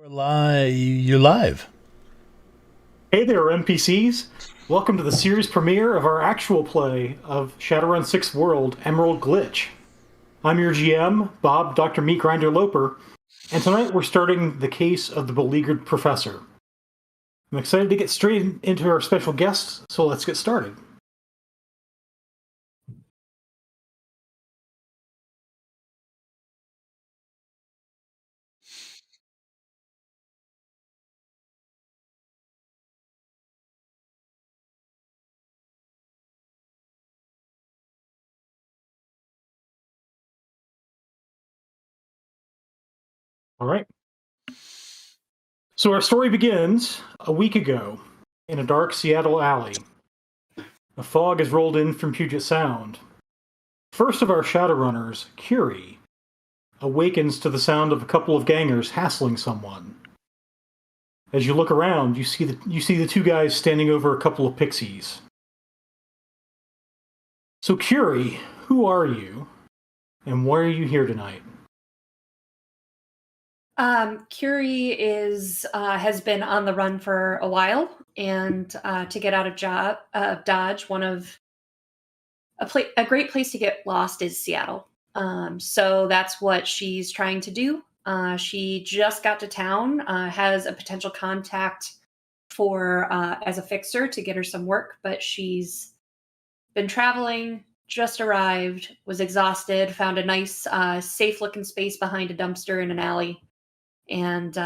You're live. Hey there, NPCs! Welcome to the series premiere of our actual play of Shadowrun 6th World, Emerald Glitch. I'm your GM, Bob Dr. Meat Grinder Loper, and tonight we're starting the case of the Beleaguered Professor. I'm excited to get straight into our special guests, so let's get started. All right. So our story begins a week ago in a dark Seattle alley. A fog has rolled in from Puget Sound. First of our Shadowrunners, Curie, awakens to the sound of a couple of gangers hassling someone. As you look around, you see the two guys standing over a couple of pixies. So, Curie, who are you, and why are you here tonight? Curie has been on the run for a while, and to get out of Dodge, a great place to get lost is Seattle. So that's what she's trying to do. She just got to town, has a potential contact for as a fixer to get her some work, but she's been traveling. Just arrived, was exhausted, found a nice, safe-looking space behind a dumpster in an alley. And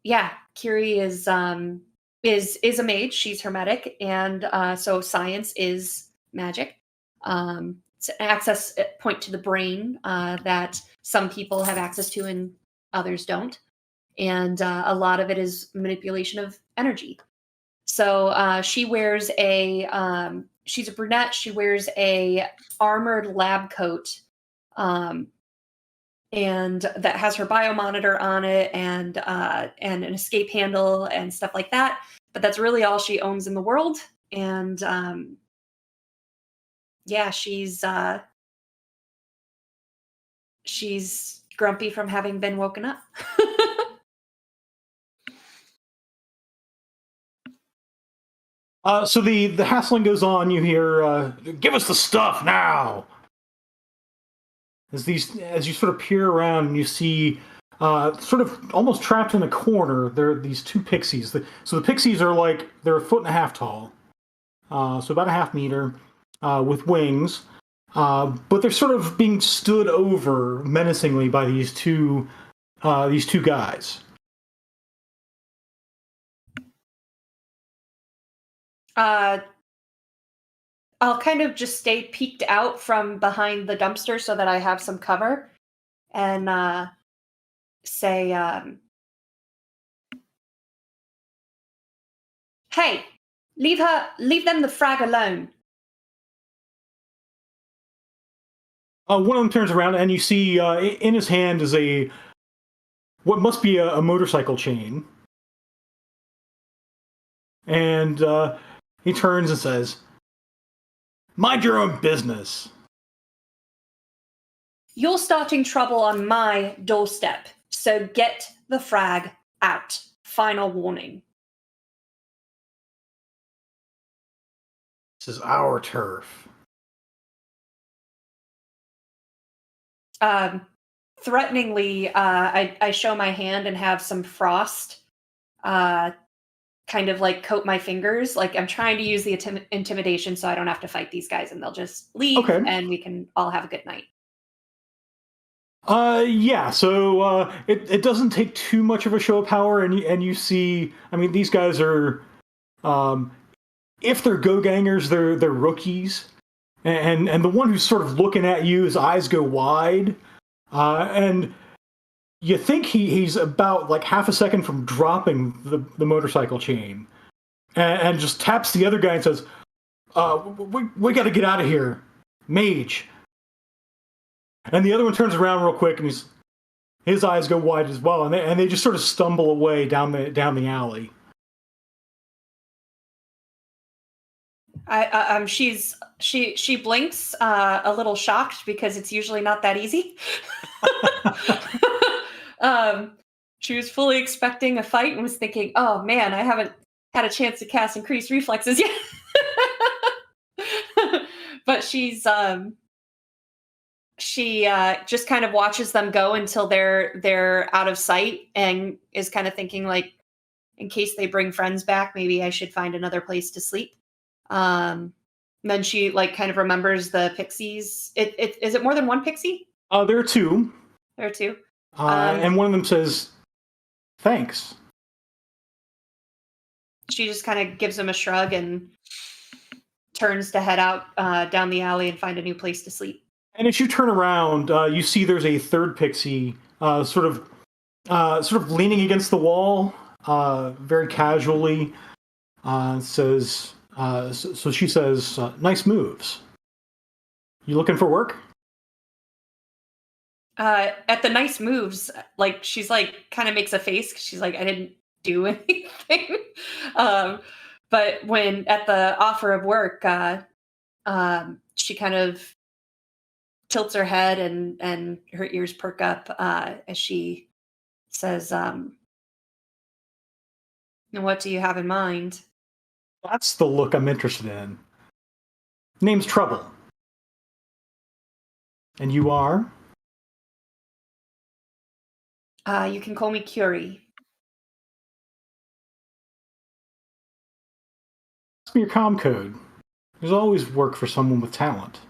yeah, Curie is a mage. She's hermetic, and so science is magic. It's an access point to the brain that some people have access to and others don't, and a lot of it is manipulation of energy. So she wears she's a brunette. She wears a armored lab coat. And that has her biomonitor on it and an escape handle and stuff like that. But that's really all she owns in the world. And yeah, she's grumpy from having been woken up. So the hassling goes on. You hear, "Give us the stuff now!" As you sort of peer around, you see, sort of almost trapped in a corner, there are these two pixies. So the pixies are they're a foot and a half tall, so about a half meter, with wings. But they're sort of being stood over menacingly by these two guys. I'll kind of just stay peeked out from behind the dumpster so that I have some cover, and say, "Hey, leave them the frag alone." One of them turns around, and you see in his hand is what must be a motorcycle chain. And he turns and says, "Mind your own business." You're starting trouble on my doorstep, so get the frag out. Final warning. This is our turf. Threateningly, I show my hand and have some frost kind of like coat my fingers. Like I'm trying to use the intimidation so I don't have to fight these guys and they'll just leave Okay. and we can all have a good night. Yeah, so it doesn't take too much of a show of power, and you see, I mean, these guys are, if they're go-gangers, they're rookies, and the one who's sort of looking at you, his eyes go wide, and you think he's about like half a second from dropping the motorcycle chain, and just taps the other guy and says, we got to get out of here, mage." And the other one turns around real quick, and his eyes go wide as well, and they just sort of stumble away down the alley. She blinks a little shocked because it's usually not that easy. She was fully expecting a fight and was thinking, "Oh man, I haven't had a chance to cast increased reflexes yet." But she just kind of watches them go until they're out of sight and is kind of thinking like, in case they bring friends back, maybe I should find another place to sleep. And then she like kind of remembers the pixies. It is it more than one pixie? There are two. There are two. And one of them says, "Thanks." She just kind of gives him a shrug and turns to head out down the alley and find a new place to sleep. And as you turn around, you see there's a third pixie, sort of leaning against the wall, very casually. Says, so she says, "Nice moves. You looking for work?" At the nice moves, like she's like kind of makes a face 'cause she's like, I didn't do anything. But when at the offer of work, she kind of tilts her head and her ears perk up as she says, "What do you have in mind?" That's the look I'm interested in. Name's Trouble. And you are? You can call me Curie. Ask me your comm code. There's always work for someone with talent.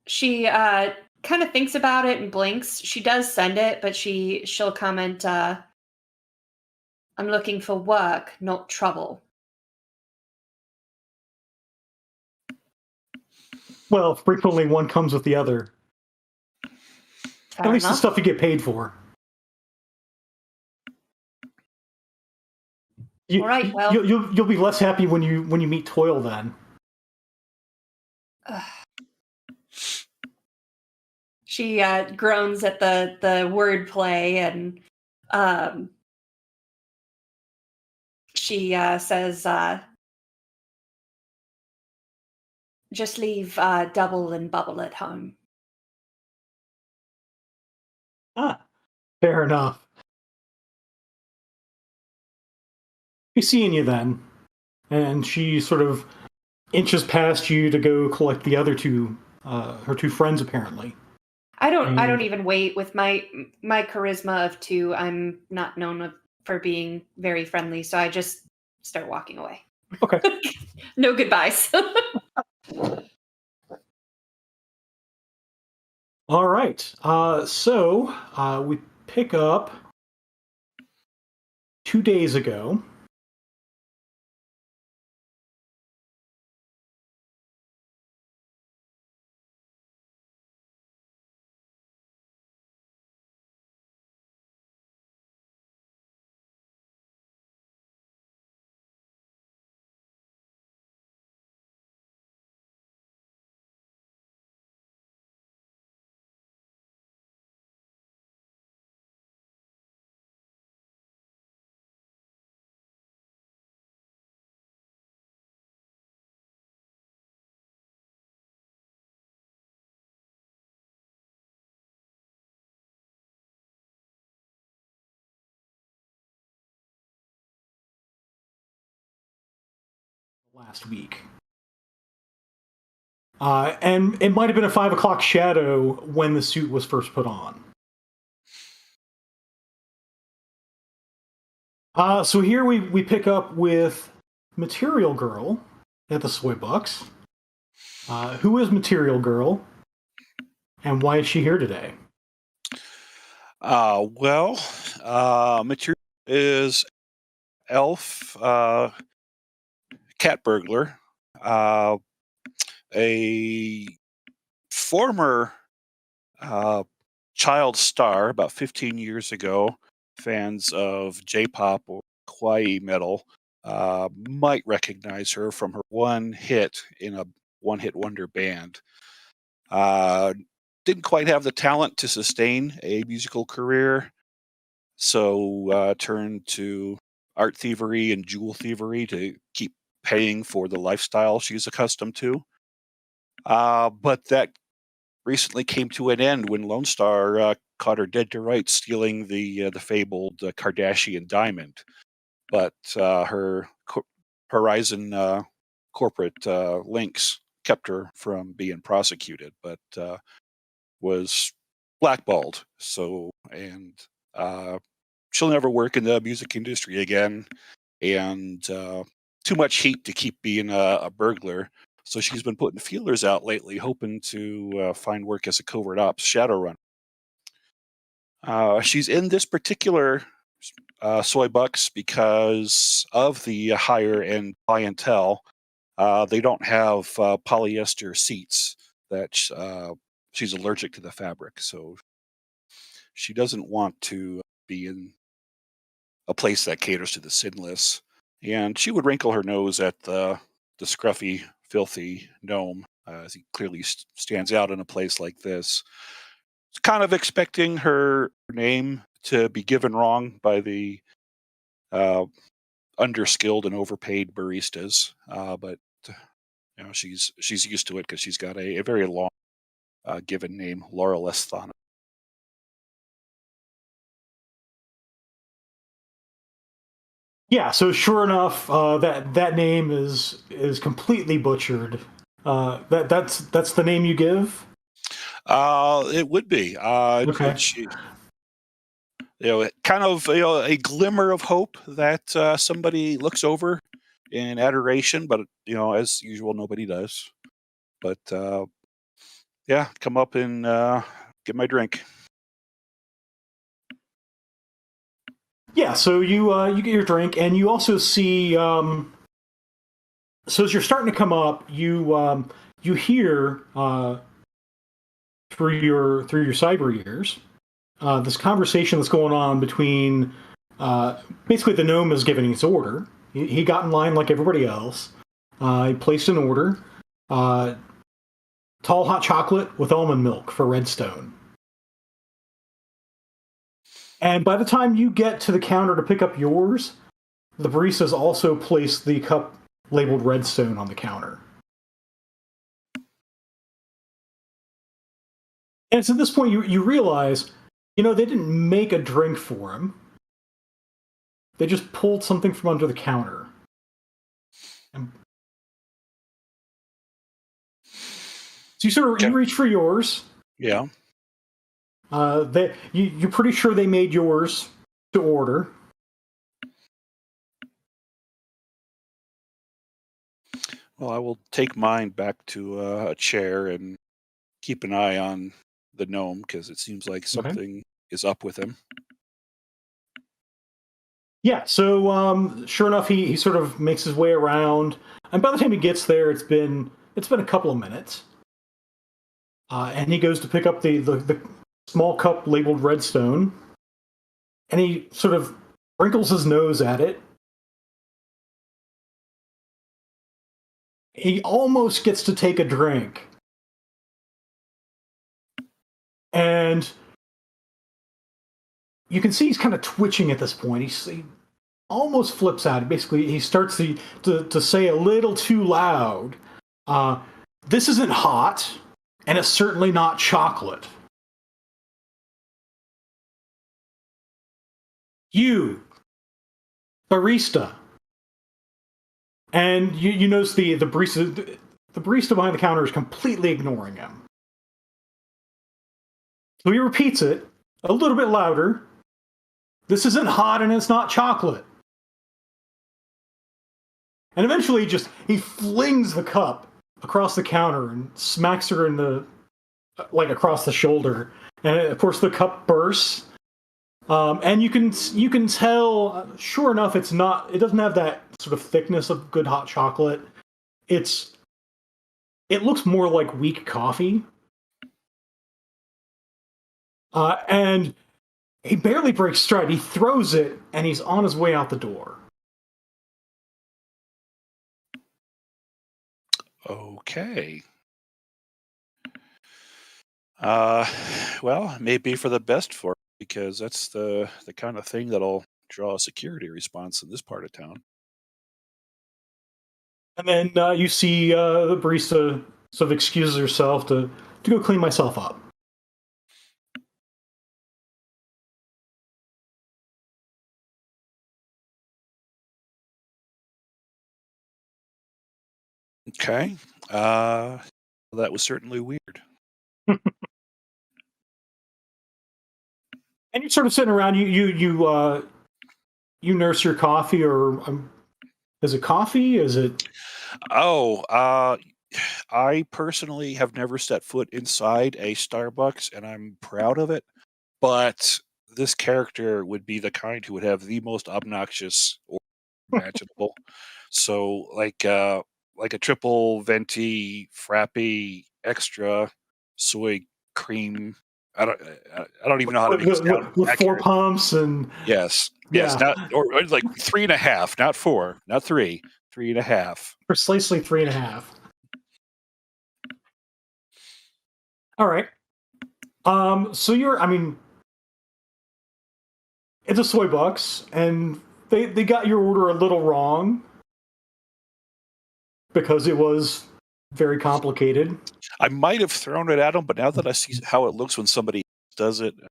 She kind of thinks about it and blinks. She does send it, but she'll comment, "I'm looking for work, not trouble." Well, frequently one comes with the other. Fair At least the enough. stuff you get paid for. All right, well. You'll be less happy when you meet toil then. She groans at the wordplay and she says, "Just leave double and bubble at home." Ah, fair enough. Be seeing you then. And she sort of inches past you to go collect the other two, her two friends apparently. I don't even wait with my charisma of 2. I'm not known for being very friendly, so I just start walking away. Okay. No goodbyes. All right. So we pick up 2 days ago. Last week. And it might have been a 5 o'clock shadow when the suit was first put on. So here we pick up with Material Girl at the Soy Bucks. Who is Material Girl, and why is she here today? Material is elf cat burglar, a former child star about 15 years ago. Fans of J-pop or kawaii metal might recognize her from her one hit in a one-hit wonder band. Didn't quite have the talent to sustain a musical career, so turned to art thievery and jewel thievery to keep paying for the lifestyle she's accustomed to. But that recently came to an end when Lone Star caught her dead to rights, stealing the fabled Kardashian diamond. But her Horizon corporate links kept her from being prosecuted, but was blackballed. So, and she'll never work in the music industry again, and too much heat to keep being a burglar. So she's been putting feelers out lately, hoping to find work as a covert ops Shadowrun. She's in this particular soy bucks because of the higher end clientele. They don't have polyester seats that she's allergic to the fabric, so she doesn't want to be in a place that caters to the sinless. And she would wrinkle her nose at the scruffy, filthy gnome, as he clearly stands out in a place like this. Kind of expecting her name to be given wrong by the underskilled and overpaid baristas, but she's used to it because she's got a very long given name, Laura Lesthana. Yeah, so sure enough, that name is completely butchered. That's the name you give. It would be. Okay. Kind of a glimmer of hope that somebody looks over in adoration, but as usual, nobody does. But yeah, come up and get my drink. Yeah, so you get your drink, and you also see. So as you're starting to come up, you hear through your cyber ears this conversation that's going on between. Basically, the gnome is giving his order. He got in line like everybody else. He placed an order. Tall hot chocolate with almond milk for Redstone. And by the time you get to the counter to pick up yours, the barista's also placed the cup labeled Redstone on the counter. And it's at this point you realize, they didn't make a drink for him. They just pulled something from under the counter. And so you reach for yours. Yeah. You're pretty sure they made yours to order. Well, I will take mine back to a chair and keep an eye on the gnome because it seems like something is up with him. Yeah, so sure enough, he sort of makes his way around, and by the time he gets there, it's been a couple of minutes, and he goes to pick up the small cup labeled Redstone, and he sort of wrinkles his nose at it. He almost gets to take a drink, and you can see he's kind of twitching at this point. He almost flips out. Basically, he starts to say a little too loud, this isn't hot, and it's certainly not chocolate. You, barista. And you notice the barista behind the counter is completely ignoring him. So he repeats it a little bit louder. This isn't hot and it's not chocolate. And eventually he flings the cup across the counter and smacks her in across the shoulder. And of course the cup bursts. And you can tell, sure enough, it doesn't have that sort of thickness of good hot chocolate. It looks more like weak coffee. And he barely breaks stride. He throws it, and he's on his way out the door. Okay. Well, maybe for the best for it, because that's the kind of thing that'll draw a security response in this part of town. And then you see the barista sort of excuses herself to go clean myself up. Okay. That was certainly weird. And you're sort of sitting around. You nurse your coffee, or is it coffee? Is it? Oh, I personally have never set foot inside a Starbucks, and I'm proud of it. But this character would be the kind who would have the most obnoxious order imaginable. So, like a triple venti frappy extra soy cream. I don't even know how to make it sound With four accurate. pumps and Yes, yes, yeah, not or like 3.5, not 4, not 3, 3.5. precisely 3.5. All right. So I mean, it's a soy bucks, and they got your order a little wrong because it was very complicated. I might have thrown it at him, but now that I see how it looks when somebody does it, I'm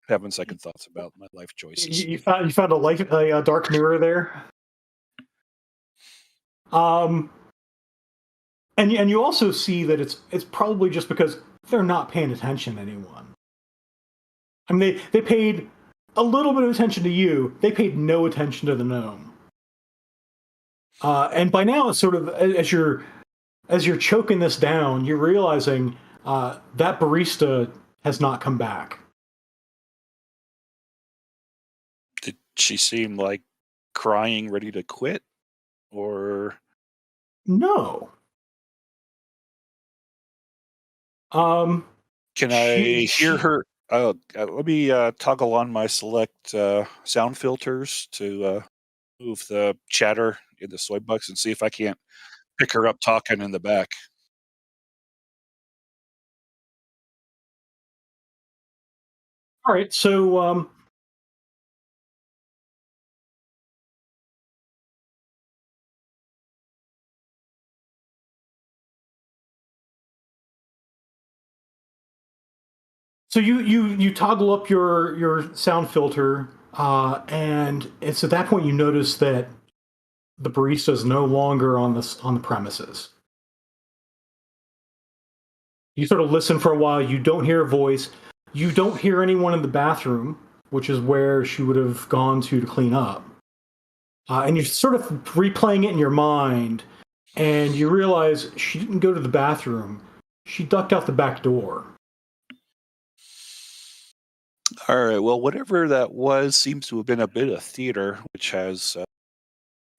having second thoughts about my life choices. You found a dark mirror there. And you also see that it's probably just because they're not paying attention to anyone. I mean, they paid a little bit of attention to you. They paid no attention to the gnome. And by now, it's sort of as you're choking this down, you're realizing that barista has not come back. Did she seem like crying, ready to quit? Or No. Um, can I hear she her? Let me toggle on my select sound filters to move the chatter in the soy bucks and see if I can't pick her up talking in the back. All right. So you toggle up your sound filter, and it's at that point you notice that the barista is no longer on the premises. You sort of listen for a while. You don't hear a voice. You don't hear anyone in the bathroom, which is where she would have gone to clean up. And you're sort of replaying it in your mind, and you realize she didn't go to the bathroom. She ducked out the back door. All right. Well, whatever that was seems to have been a bit of theater, which has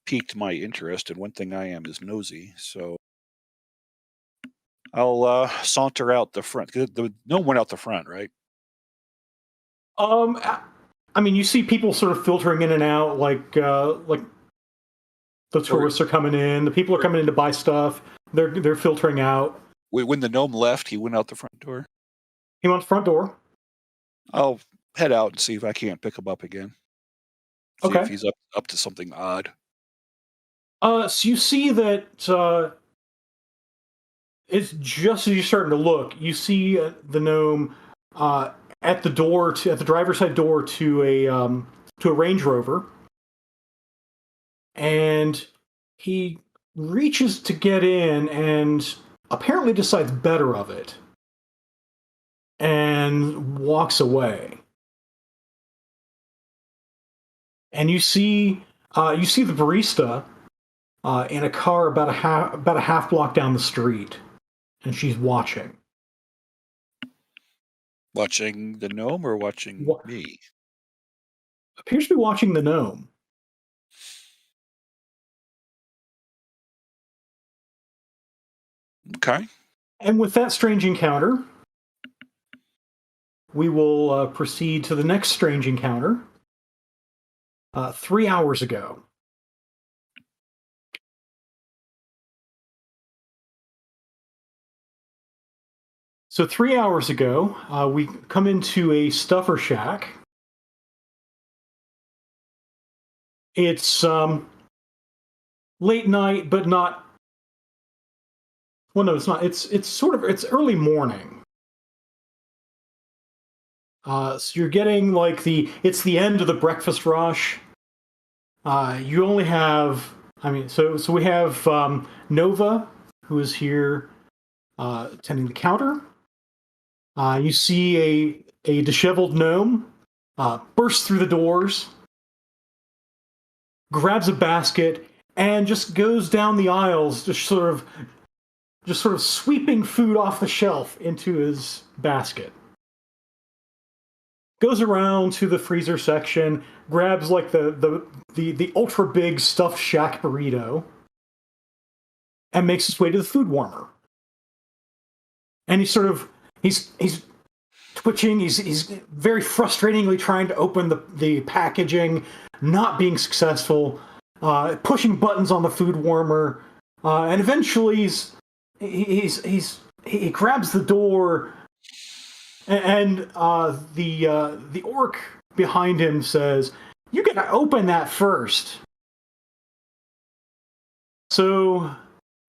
piqued my interest. And one thing I am is nosy, so I'll saunter out the front. 'Cause no one out the front, right? Um, I mean, you see people sort of filtering in and out, like the Or, tourists are coming in, the people are or coming in to buy stuff. They're filtering out. when the gnome left, he went out the front door. He went to the front door. I'll head out and see if I can't pick him up again. See if Okay. he's up to something odd. So you see that it's just as you're starting to look, you see the gnome at the driver's side door to a Range Rover, and he reaches to get in and apparently decides better of it and walks away. And you see the barista in a car about a half block down the street, and she's watching. Watching the gnome or watching What me? appears to be watching the gnome. Okay. And with that strange encounter, we will proceed to the next strange encounter. 3 hours ago. So 3 hours ago, we come into a stuffer shack. It's late night, but not. Well, no, it's not. It's early morning. So you're getting like it's the end of the breakfast rush. You only have, so we have Nova, who is here tending the counter. You see a disheveled gnome burst through the doors, grabs a basket, and just goes down the aisles, just sort of sweeping food off the shelf into his basket. Goes around to the freezer section, grabs like the ultra big stuffed shack burrito, and makes his way to the food warmer. And he's twitching. He's very frustratingly trying to open the packaging, not being successful. Pushing buttons on the food warmer, and eventually he grabs the door. And the orc behind him says, "You gotta open that first." So,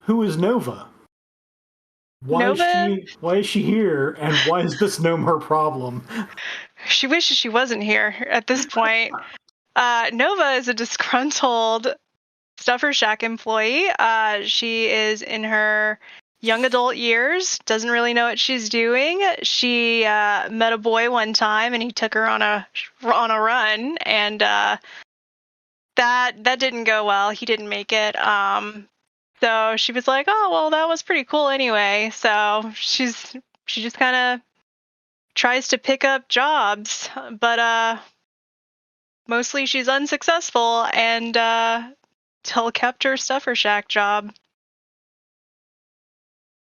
who is Nova? Why is she here? And why is this gnome her problem? She wishes she wasn't here at this point. Nova is a disgruntled Stuffer Shack employee. She is in her young adult years, doesn't really know what she's doing. She met a boy one time, and he took her on a run, and that didn't go well. He didn't make it. So she was like, "Oh, well, that was pretty cool anyway." So she just kind of tries to pick up jobs, but mostly she's unsuccessful, and Till kept her Stuffer Shack job.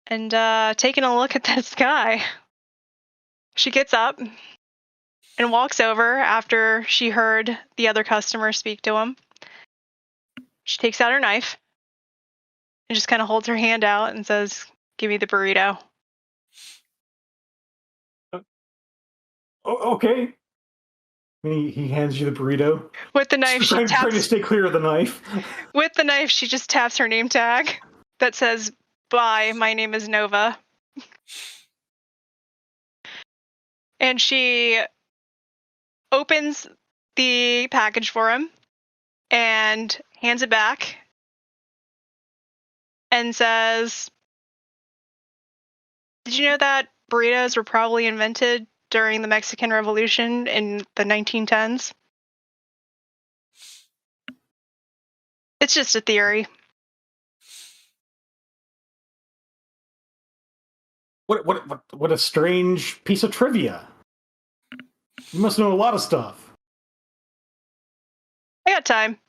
And taking a look at this guy, she gets up and walks over after she heard the other customer speak to him. She takes out her knife and just kind of holds her hand out and says, "Give me the burrito." Okay. He hands you the burrito. With the knife, trying to stay clear of the knife. With the knife, she just taps her name tag that says, "Bye, my name is Nova." And she opens the package for him and hands it back and says, "Did you know that burritos were probably invented during the Mexican Revolution in the 1910s? It's just a theory." What a strange piece of trivia. You must know a lot of stuff. I got time.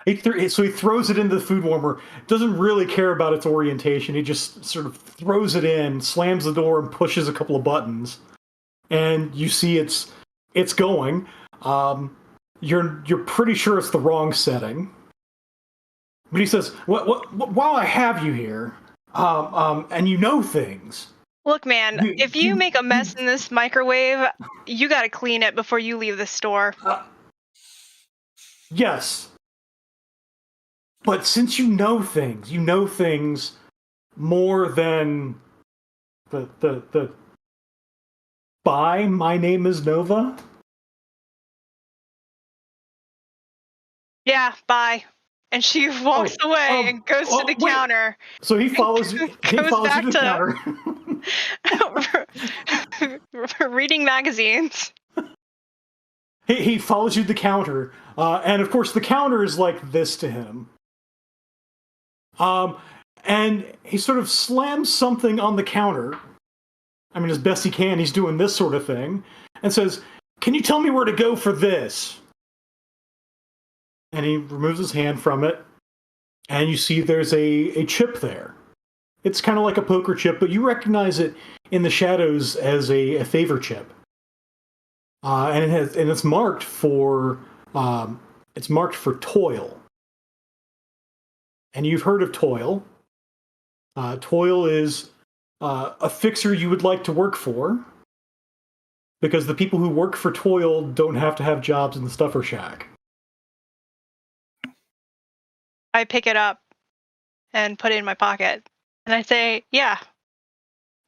So he throws it into the food warmer. Doesn't really care about its orientation. He just sort of throws it in, slams the door, and pushes a couple of buttons. And you see it's going. You're pretty sure it's the wrong setting. But he says, "While I have you here, and you know things." Look, man, if you make a mess in this microwave, you gotta clean it before you leave the store. Yes. But since you know things more than the bye, my name is Nova. Yeah, bye. And she walks away and goes to the counter. So he follows you. He follows you to the counter. Reading magazines. He follows you to the counter, and of course the counter is like this to him. And he sort of slams something on the counter. I mean, as best he can, he's doing this sort of thing, and says, "Can you tell me where to go for this?" And he removes his hand from it, and you see there's a chip there. It's kind of like a poker chip, but you recognize it in the shadows as a favor chip. And it's marked for toil. And you've heard of toil. Toil is a fixer you would like to work for, because the people who work for toil don't have to have jobs in the Stuffer Shack. I pick it up and put it in my pocket. And I say, "Yeah,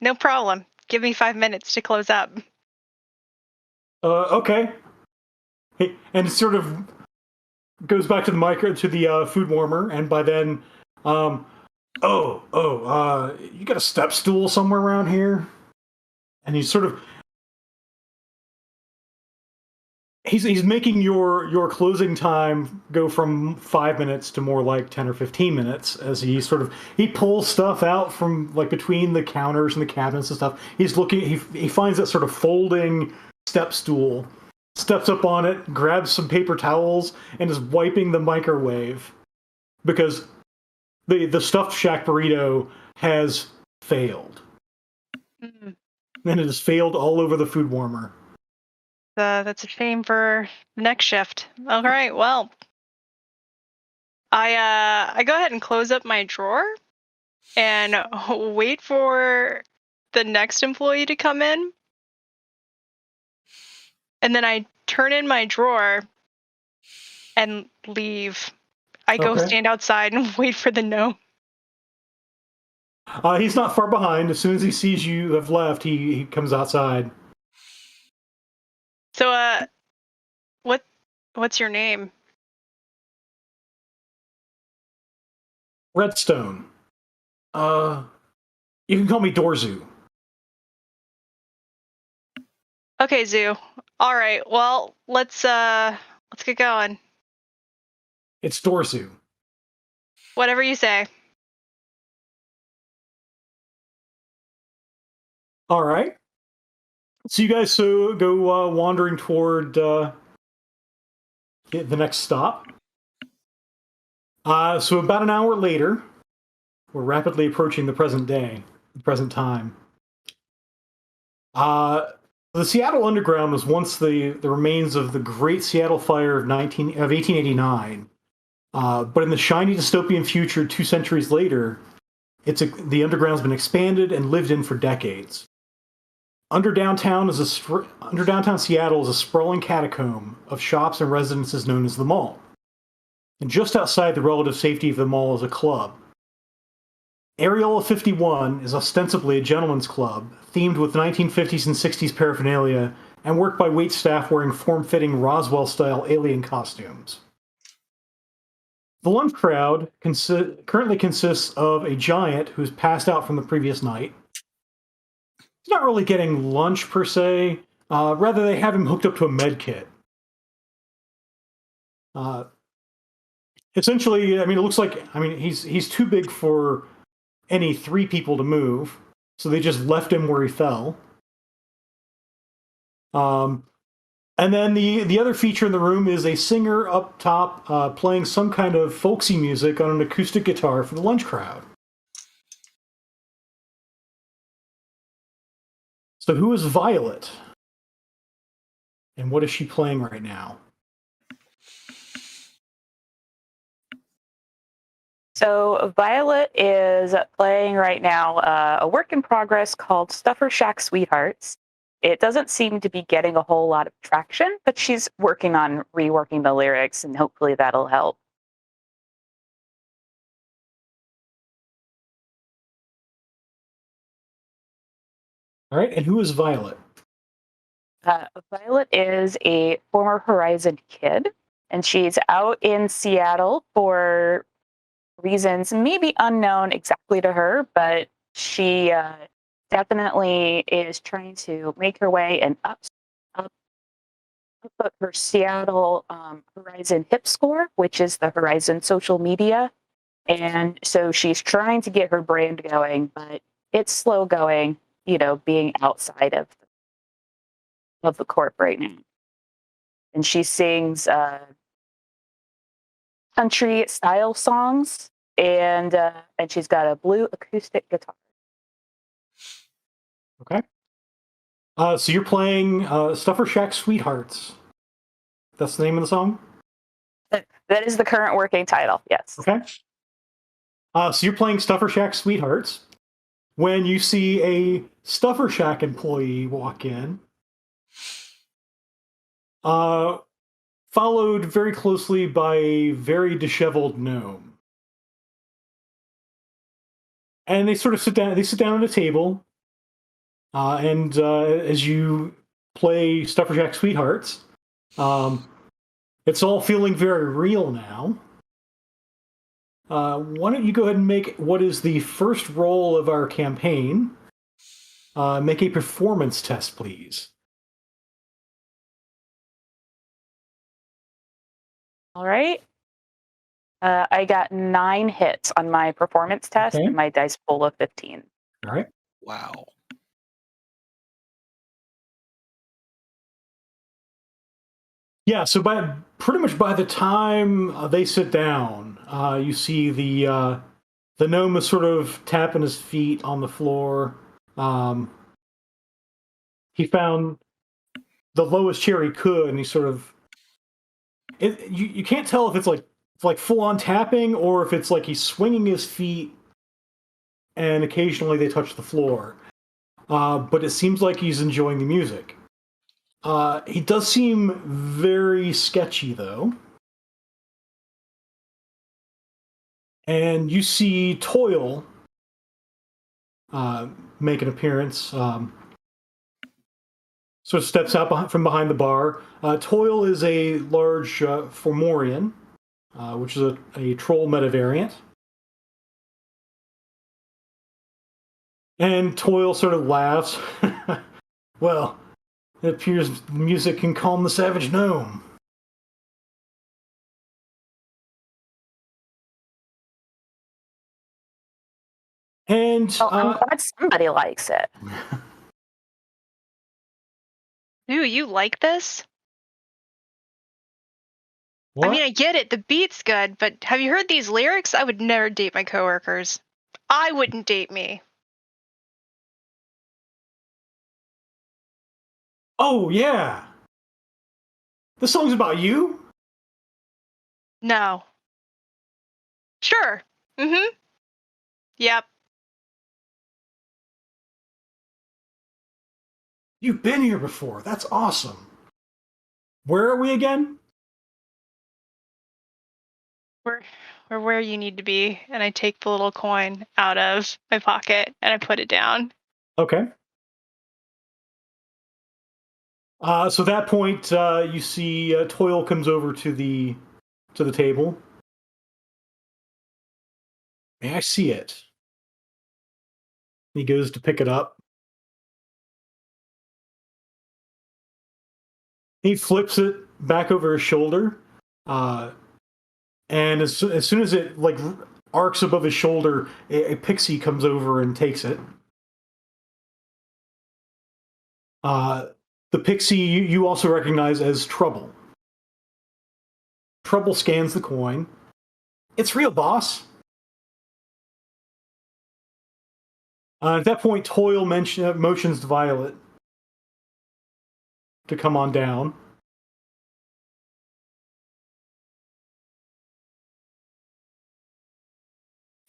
no problem. Give me 5 minutes to close up." Okay. Hey, and it sort of goes back to the food warmer, and by then, you got a step stool somewhere around here? And he's making your closing time go from 5 minutes to more like 10 or 15 minutes as he pulls stuff out from like between the counters and the cabinets and stuff. He finds that sort of folding step stool, steps up on it, grabs some paper towels, and is wiping the microwave because the stuffed shack burrito has failed. Mm. And it has failed all over the food warmer. That's a shame for the next shift. All right, well, I go ahead and close up my drawer and wait for the next employee to come in. And then I turn in my drawer and leave. I go Okay. stand outside and wait for the gnome. He's not far behind. As soon as he sees you have left, he comes outside. So, what's your name? Redstone. You can call me Dorzu. Okay, Zoo. All right. Well, let's get going. It's Dorzu. Whatever you say. All right. So you guys go wandering toward the next stop. So about an hour later, we're rapidly approaching the present day, the present time. The Seattle Underground was once the remains of the Great Seattle Fire of 1889. But in the shiny dystopian future 2 centuries later, the underground's been expanded and lived in for decades. Under downtown Seattle is a sprawling catacomb of shops and residences known as the Mall. And just outside the relative safety of the mall is a club. Areola 51 is ostensibly a gentleman's club, themed with 1950s and 60s paraphernalia, and worked by waitstaff wearing form-fitting Roswell-style alien costumes. The lunch crowd currently consists of a giant who's passed out from the previous night. He's not really getting lunch per se. Rather, they have him hooked up to a med kit. Essentially, it looks like he's too big for any 3 people to move, so they just left him where he fell. And then the other feature in the room is a singer up top playing some kind of folksy music on an acoustic guitar for the lunch crowd. So who is Violet? And what is she playing right now? So Violet is playing right now a work in progress called Stuffer Shack Sweethearts. It doesn't seem to be getting a whole lot of traction, but she's working on reworking the lyrics, and hopefully that'll help. All right, and who is Violet? Violet is a former Horizon kid, and she's out in Seattle for reasons maybe unknown exactly to her, but she definitely is trying to make her way and up her Seattle Horizon hip score, which is the Horizon social media. And so she's trying to get her brand going, but it's slow going, being outside of the corp right now. And she sings country style songs, and she's got a blue acoustic guitar. Okay. So you're playing Stuffer Shack Sweethearts. That's the name of the song? That is the current working title, yes. Okay. So you're playing Stuffer Shack Sweethearts when you see a Stuffer Shack employee walk in, followed very closely by a very disheveled gnome. And they sort of sit down. They sit down at a table, and as you play Stufferjack Sweethearts. It's all feeling very real now. Why don't you go ahead and make what is the first roll of our campaign? Make a performance test, please. All right. I got 9 hits on my performance test, Okay. and my dice pool of 15. All right. Wow. Yeah, so pretty much by the time they sit down, you see the gnome is sort of tapping his feet on the floor. He found the lowest chair he could, and he sort of you can't tell if it's like full on tapping or if it's like he's swinging his feet and occasionally they touch the floor. But it seems like he's enjoying the music. He does seem very sketchy, though. And you see Toil make an appearance. Sort of steps out from behind the bar. Toil is a large Formorian, which is a troll meta variant. And Toil sort of laughs. Well, it appears music can calm the savage gnome. And Well, I'm glad somebody likes it. Ooh, you like this? what? I mean, I get it. The beat's good, but have you heard these lyrics? I would never date my coworkers. I wouldn't date me. Oh yeah, this song's about you. No. Sure. Mm-hmm. Yep. You've been here before. That's awesome. Where are we again? We're where you need to be. And I take the little coin out of my pocket and I put it down. Okay. So at that point, you see Toil comes over to the table. May I see it? He goes to pick it up. He flips it back over his shoulder, and as soon as it like arcs above his shoulder, a pixie comes over and takes it. The pixie you also recognize as Trouble. Trouble scans the coin. It's real, boss. At that point, Toil motions to Violet to come on down.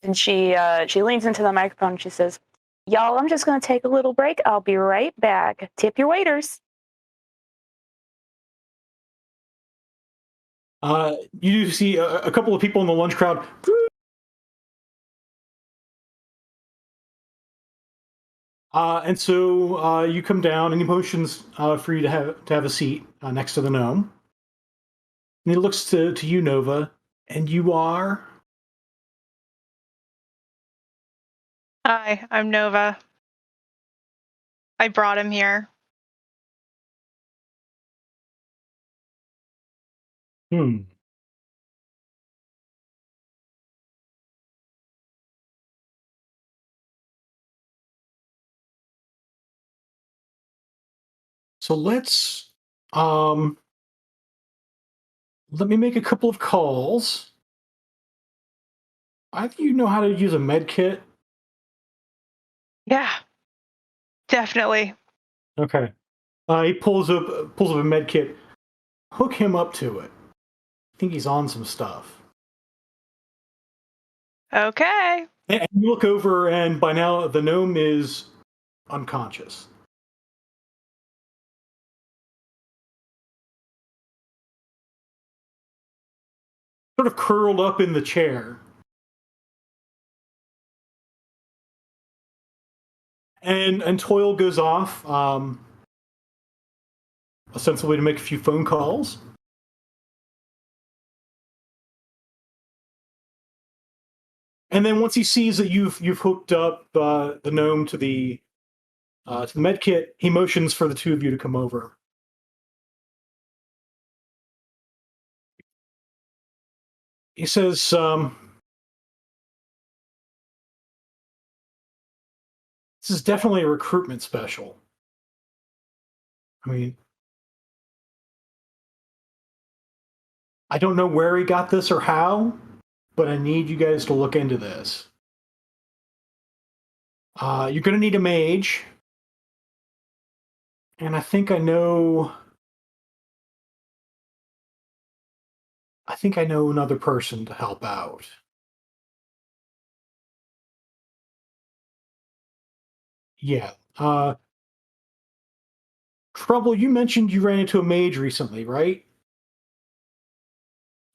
And she leans into the microphone and she says, "Y'all, I'm just going to take a little break. I'll be right back. Tip your waiters." You see a couple of people in the lunch crowd. And so you come down, and he motions for you to have a seat next to the gnome. And he looks to you, Nova, and you are. Hi, I'm Nova. I brought him here. Hmm. So let me make a couple of calls. I think you know how to use a med kit. Yeah, definitely. Okay. He pulls up a med kit. Hook him up to it. I think he's on some stuff. Okay. And you look over, and by now the gnome is unconscious. Sort of curled up in the chair. And Toil goes off. ostensibly to make a few phone calls. And then once he sees that you've hooked up the gnome to the med kit, he motions for the two of you to come over. He says, "This is definitely a recruitment special. I mean, I don't know where he got this or how, but I need you guys to look into this. You're going to need a mage, and I think I know another person to help out." Yeah. Trouble, you mentioned you ran into a mage recently, right?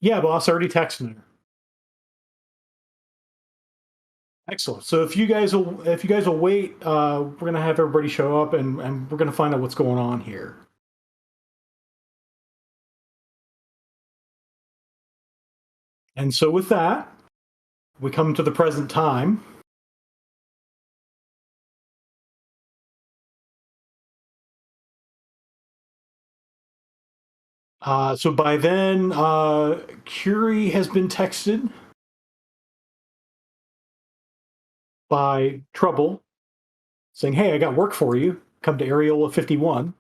Yeah, boss, I already texted her. Excellent. So if you guys will wait, we're gonna have everybody show up, and we're gonna find out what's going on here. And so with that, we come to the present time. So by then, Curie has been texted by Trouble saying, "Hey, I got work for you. Come to Areola 51."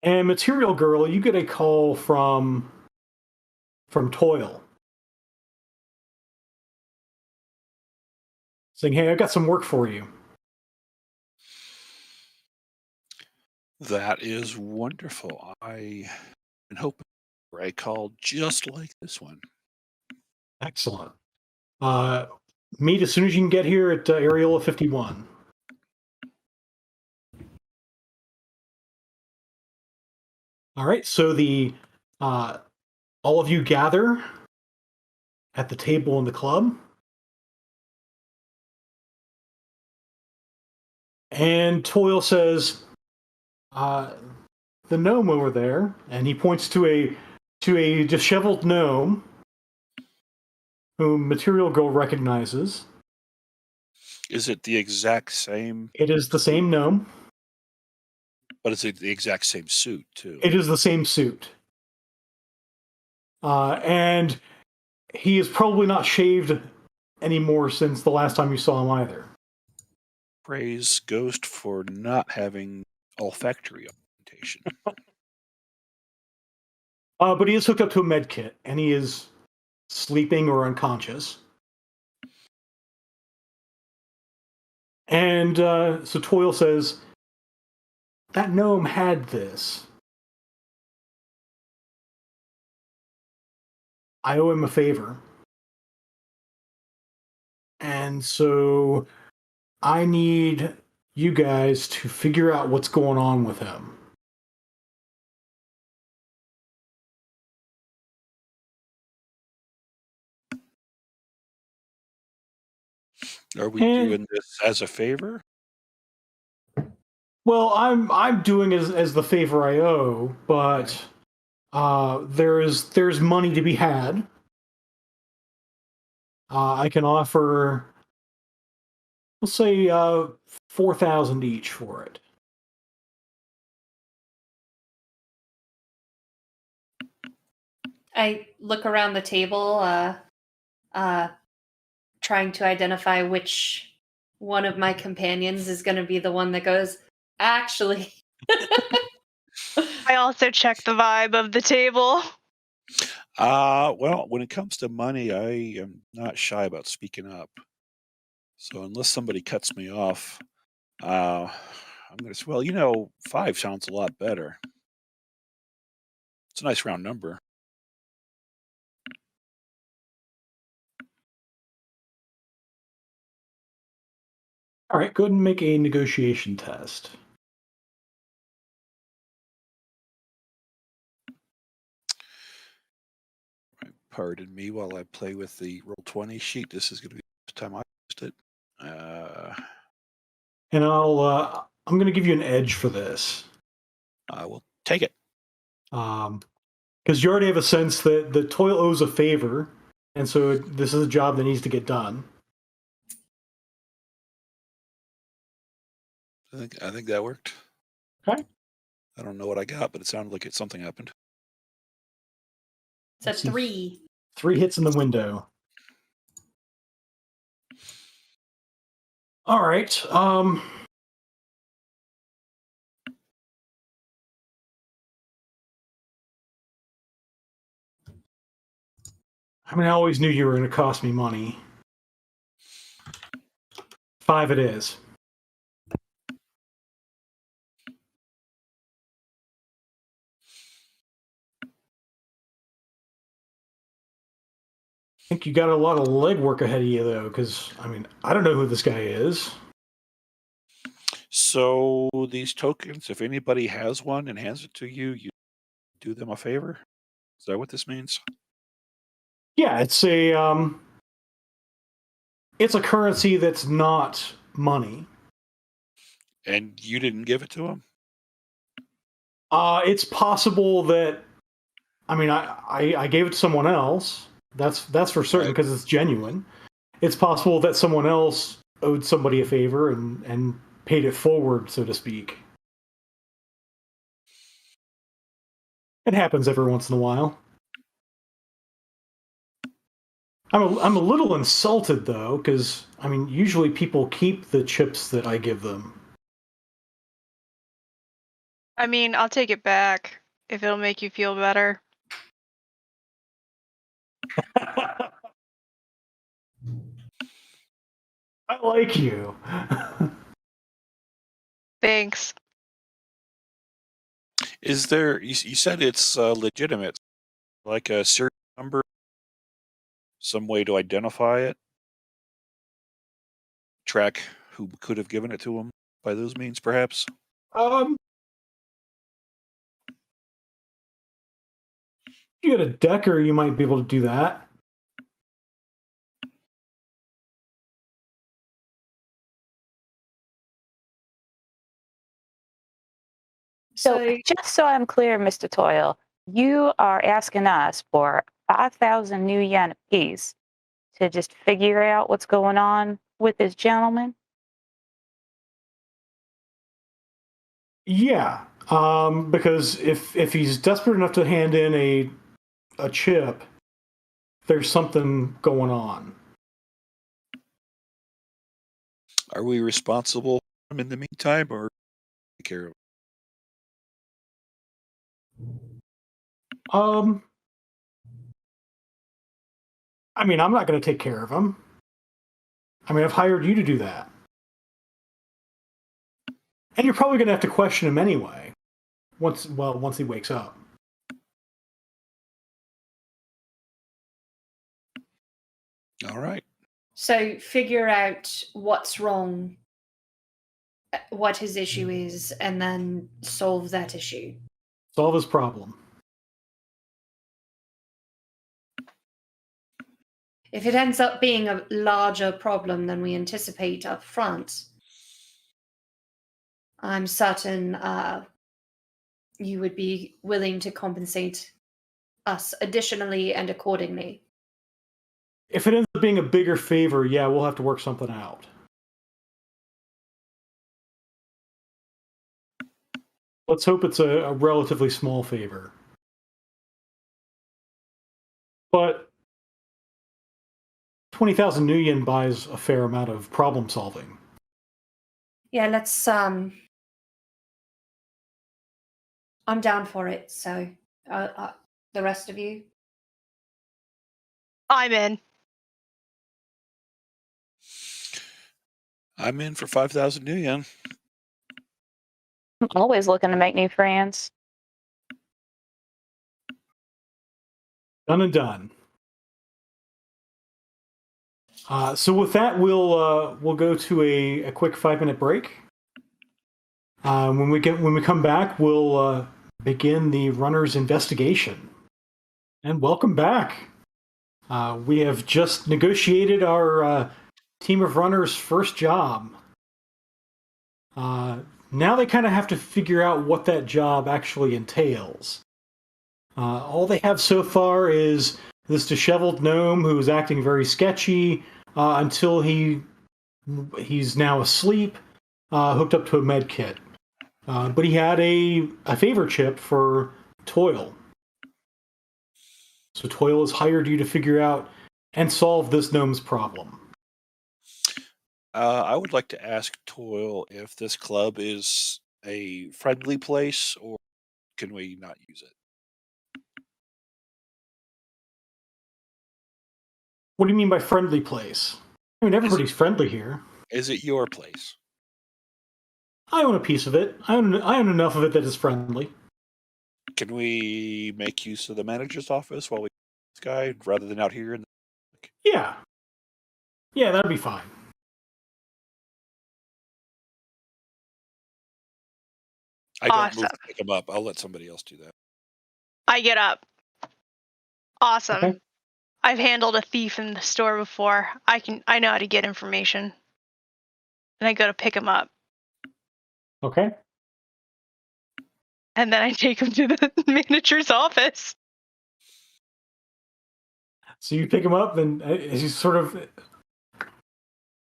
And Material Girl, you get a call from Toil saying, "Hey, I got some work for you." That is wonderful. I've been hoping for a call just like this one. Excellent. Meet as soon as you can get here at Areola 51. All right, so the all of you gather at the table in the club, and Toil says, "The gnome over there," and he points to a disheveled gnome whom Material Girl recognizes. Is it the exact same? It is the same gnome. But is it the exact same suit too? It is the same suit. And he is probably not shaved anymore since the last time you saw him either. Praise Ghost for not having olfactory augmentation. But he is hooked up to a med kit, and he is sleeping or unconscious. And so Toil says, "That gnome had this. I owe him a favor. And so I need you guys to figure out what's going on with him." Are we doing this as a favor? Well, I'm doing as the favor I owe, but there's money to be had. I can offer, let's say, 4,000 each for it. I look around the table, trying to identify which one of my companions is going to be the one that goes, "Actually." I also check the vibe of the table. Well, when it comes to money, I am not shy about speaking up. So unless somebody cuts me off, I'm going to say, well, 5 sounds a lot better. It's a nice round number. All right, go ahead and make a negotiation test. Pardon me while I play with the Roll20 sheet. This is going to be the first time I used it. And I'm going to give you an edge for this. I will take it. Because you already have a sense that the toil owes a favor, and so this is a job that needs to get done. I think that worked. Okay. I don't know what I got, but it sounded like something happened. It's a 3. 3 hits in the window. All right. I mean, I always knew you were going to cost me money. 5 it is. I think you got a lot of legwork ahead of you, though, because, I mean, I don't know who this guy is. So these tokens, if anybody has one and hands it to you, you do them a favor? Is that what this means? Yeah, it's a currency that's not money. And you didn't give it to him? It's possible that, I mean, I gave it to someone else. That's for certain because it's genuine. It's possible that someone else owed somebody a favor and paid it forward, so to speak. It happens every once in a while. I'm a little insulted though, because I mean, usually people keep the chips that I give them. I mean, I'll take it back if it'll make you feel better. I like you. Thanks. Is there, you said it's legitimate, like a serial number, some way to identify it? Track who could have given it to him by those means, perhaps? You get a decker, you might be able to do that. So, just so I'm clear, Mr. Toil, you are asking us for 5,000 new yen apiece to just figure out what's going on with this gentleman? Yeah, because if he's desperate enough to hand in a chip, there's something going on. Are we responsible for him in the meantime, or take care of him? I mean, I'm not going to take care of him. I mean, I've hired you to do that. And you're probably going to have to question him anyway, once he wakes up. All right. So figure out what's wrong, what his issue is, and then solve that issue. Solve his problem. If it ends up being a larger problem than we anticipate up front, I'm certain you would be willing to compensate us additionally and accordingly. If it ends up being a bigger favor, yeah, we'll have to work something out. Let's hope it's a relatively small favor. But 20,000 new yen buys a fair amount of problem solving. Yeah, let's I'm down for it, so the rest of you? I'm in. I'm in for 5,000 new yen. I'm always looking to make new friends. Done and done. So with that, we'll go to a quick 5-minute break. When we come back, we'll begin the runner's investigation. And welcome back. We have just negotiated our team of runners' first job. now they kind of have to figure out what that job actually entails. All they have so far is this disheveled gnome who's acting very sketchy until he's now asleep, hooked up to a med kit. But he had a favor chip for Toil. So Toil has hired you to figure out and solve this gnome's problem. I would like to ask Toil if this club is a friendly place, or can we not use it? What do you mean by friendly place? I mean, everybody's friendly here. Is it your place? I own a piece of it. I own enough of it that is friendly. Can we make use of the manager's office while we this guy rather than out here? Yeah. Yeah, that'd be fine. I don't move Awesome. to pick him up. I'll let somebody else do that. I get up. Awesome. Okay. I've handled a thief in the store before. I know how to get information. And I go to pick him up. Okay. And then I take him to the manager's office. So you pick him up, and he's sort of...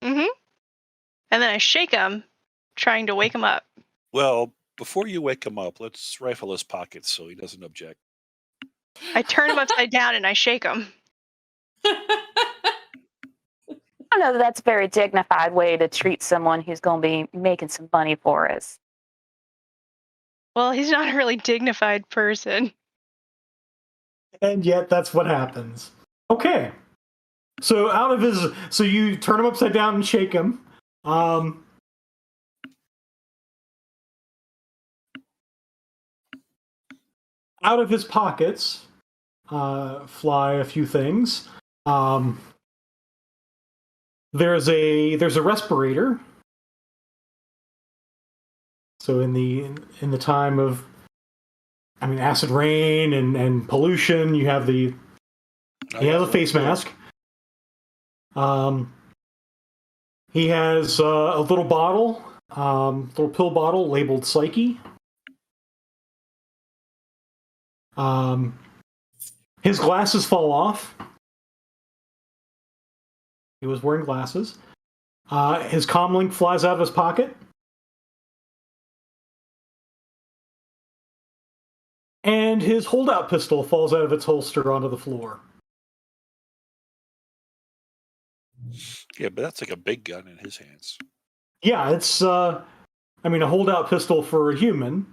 Mm-hmm. And then I shake him, trying to wake him up. Well, before you wake him up, let's rifle his pockets so he doesn't object. I turn him upside down and I shake him. I don't know that that's a very dignified way to treat someone who's going to be making some money for us. Well, he's not a really dignified person. And yet, that's what happens. Okay. So so you turn him upside down and shake him. Out of his pockets fly a few things. There's a respirator. So in the time of, acid rain and pollution, you have he has a face mask. He has a little bottle, little pill bottle labeled Psyche. His glasses fall off. He was wearing glasses. His comlink flies out of his pocket. And his holdout pistol falls out of its holster onto the floor. Yeah, but that's like a big gun in his hands. Yeah, it's, a holdout pistol for a human.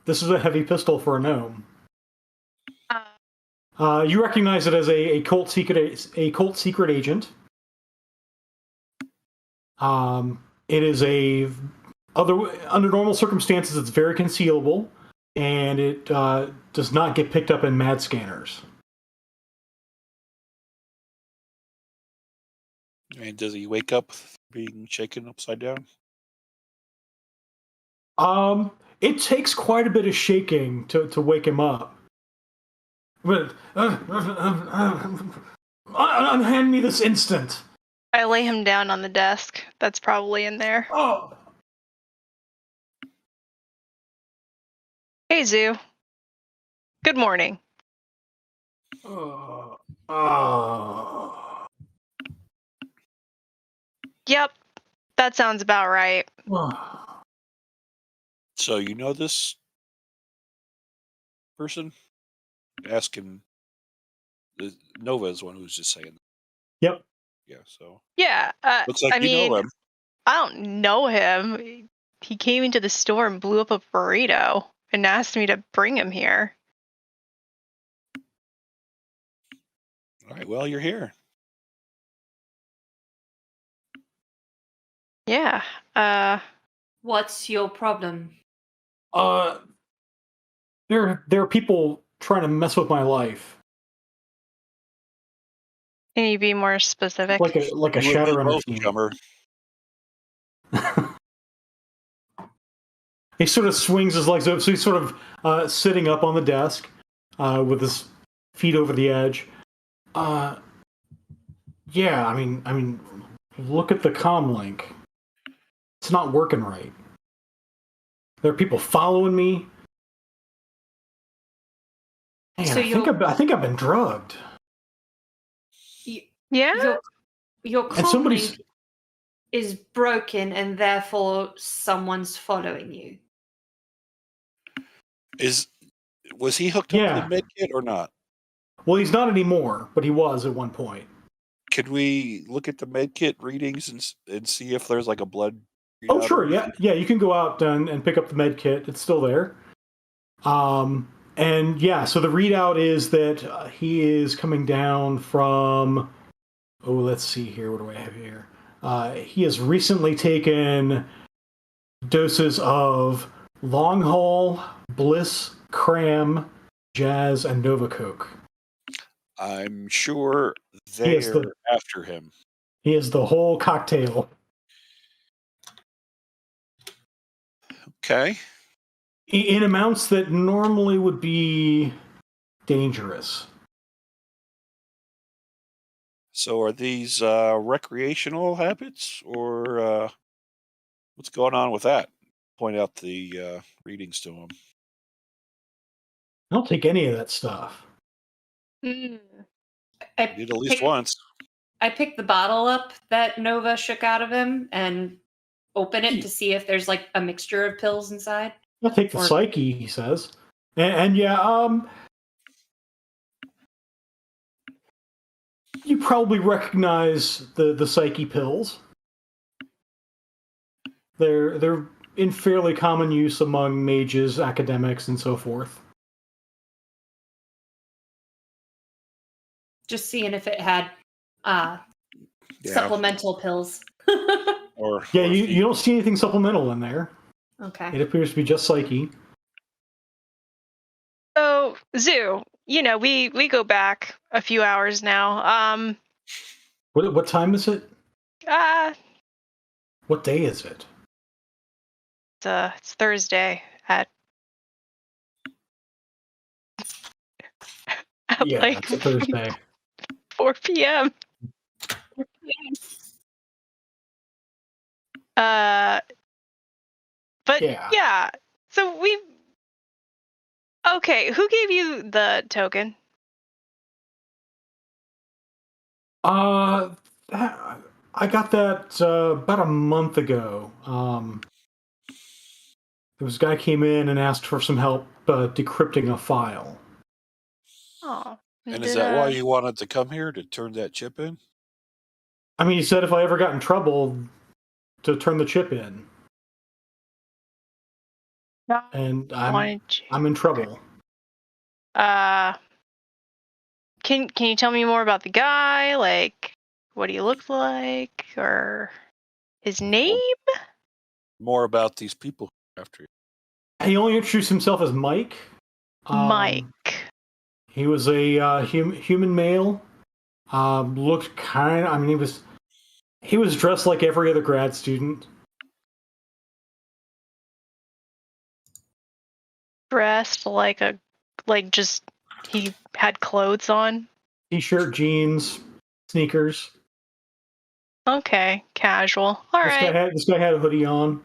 This is a heavy pistol for a gnome. You recognize it as a cult secret agent. It is under normal circumstances, it's very concealable, and it does not get picked up in mad scanners. And does he wake up being shaken upside down? It takes quite a bit of shaking to wake him up. But unhand me this instant. I lay him down on the desk. That's probably in there. Oh. Hey, Zoo. Good morning. Yep, that sounds about right. So you know this person? Ask him. Nova is the one who's just saying that. Yep. Yeah, so. Yeah, Looks like know him. I don't know him. He came into the store and blew up a burrito and asked me to bring him here. All right, well, you're here. Yeah. What's your problem? There are people trying to mess with my life. Can you be more specific? Like a Shadowrunner team. Chummer. He sort of swings his legs up, so he's sort of sitting up on the desk with his feet over the edge. Yeah, look at the comm link. It's not working right. There are people following me. Man, So I think I've been drugged. Yeah? Your And somebody's comlink is broken, and therefore someone's following you. Was he hooked up to the med kit or not? Well, he's not anymore, but he was at one point. Could we look at the med kit readings and see if there's like a blood? Oh, sure, yeah. You can go out and pick up the med kit. It's still there. And yeah, so the readout is that he is coming down from. Oh, let's see here. What do I have here? He has recently taken doses of Long Haul, Bliss, Cram, Jazz, and Nova Coke. I'm sure they're after him. He is the whole cocktail. Okay. In amounts that normally would be dangerous. So are these recreational habits, or what's going on with that? Point out the readings to him. I don't take any of that stuff. I Did at least once. I picked the bottle up that Nova shook out of him and open it to see if there's like a mixture of pills inside. I'll take the psyche, he says. And yeah, you probably recognize the psyche pills. They're in fairly common use among mages, academics, and so forth. Just seeing if it had supplemental pills. You don't see anything supplemental in there. Okay. It appears to be just psyche. So, Zoo, we go back a few hours now. What time is it? What day is it? It's Thursday at it's a Thursday. 4 p.m. But yeah. So okay, who gave you the token? I got that about a month ago. There was a guy came in and asked for some help decrypting a file. Oh. And is that why you wanted to come here, to turn that chip in? I mean, he said if I ever got in trouble, to turn the chip in. No, and I'm in trouble. Can you tell me more about the guy? Like, what he looked like, or his name? More about these people after you. He only introduced himself as Mike. Mike. He was a human male. Looked kind of. I mean, he was dressed like every other grad student. Dressed just he had clothes on. T-shirt, jeans, sneakers. Okay, casual. All right. This guy had a hoodie on.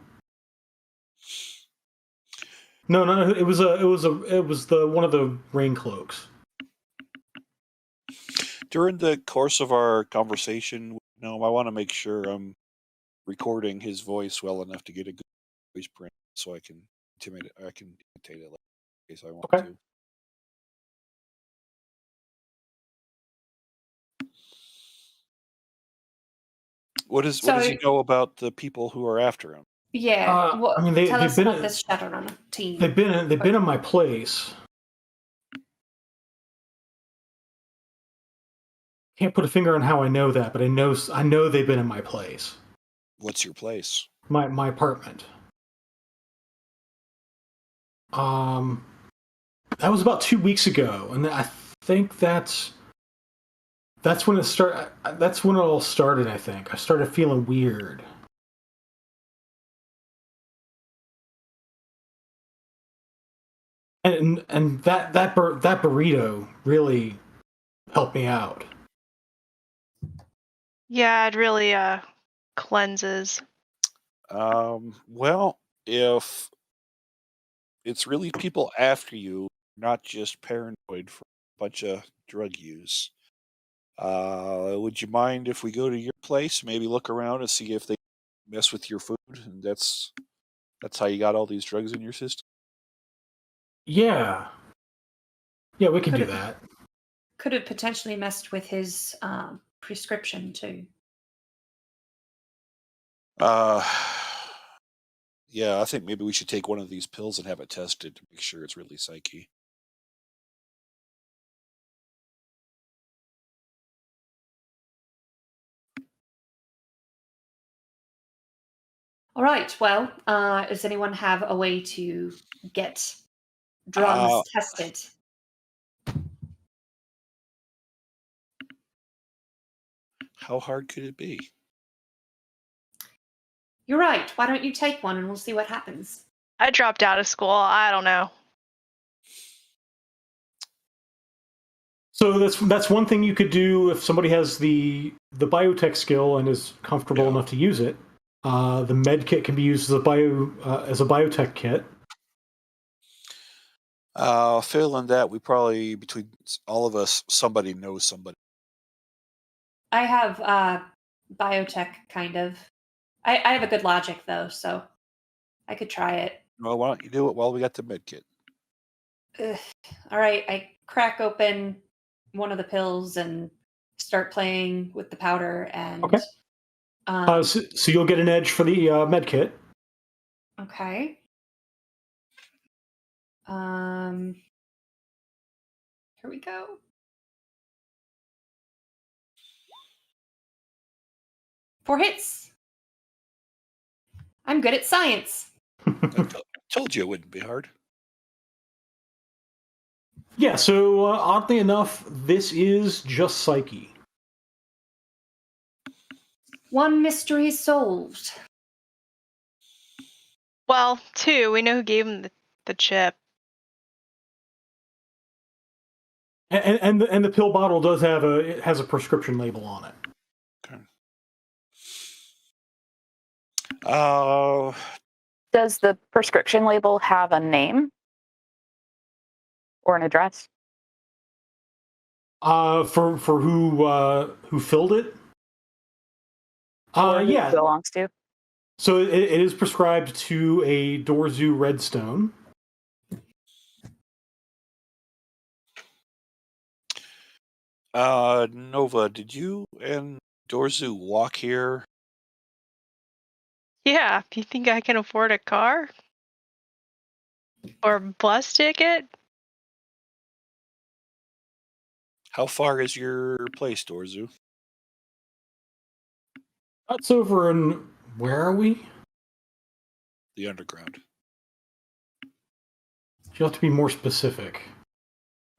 No, it was the one of the rain cloaks. During the course of our conversation, I want to make sure I'm recording his voice well enough to get a good voice print, so I can imitate it in case I want to. What does he know about the people who are after him? Yeah. I mean, tell us about this Shadowrunner team. They've been in my place. Can't put a finger on how I know that, but I know they've been in my place. What's your place? My apartment. That was about 2 weeks ago, and I think that's when it started. That's when it all started. I think I started feeling weird. And that burrito really helped me out. Yeah, it really cleanses. Well, if it's really people after you, not just paranoid for a bunch of drug use. Would you mind if we go to your place, maybe look around and see if they mess with your food? And that's how you got all these drugs in your system. Yeah. Yeah, we can Could do it- that. Could have potentially messed with his prescription too. Yeah, I think maybe we should take one of these pills and have it tested to make sure it's really psyche. All right. Well, does anyone have a way to get drugs Uh, tested? How hard could it be? You're right. Why don't you take one and we'll see what happens? I dropped out of school. I don't know. So that's one thing you could do if somebody has the biotech skill and is comfortable enough to use it. The med kit can be used as a biotech kit. Failing that, we probably, between all of us, somebody knows somebody. I have biotech kind of. I have a good logic though, so I could try it. Well, why don't you do it while we got the med kit? Ugh. All right, I crack open one of the pills and start playing with the powder and. Okay. So you'll get an edge for the med kit. Okay. Here we go. Four hits. I'm good at science. I told you it wouldn't be hard. Yeah, so oddly enough, this is just psyche. One mystery solved. Well, 2, we know who gave him the chip. And the pill bottle does have a prescription label on it. Okay. Does the prescription label have a name or an address? For who filled it? Or who Yeah. it belongs to? So it is prescribed to a Dorzu Redstone. Nova, did you and Dorzu walk here? Yeah, do you think I can afford a car? Or bus ticket? How far is your place, Dorzu? That's over in, where are we? The underground. You have to be more specific.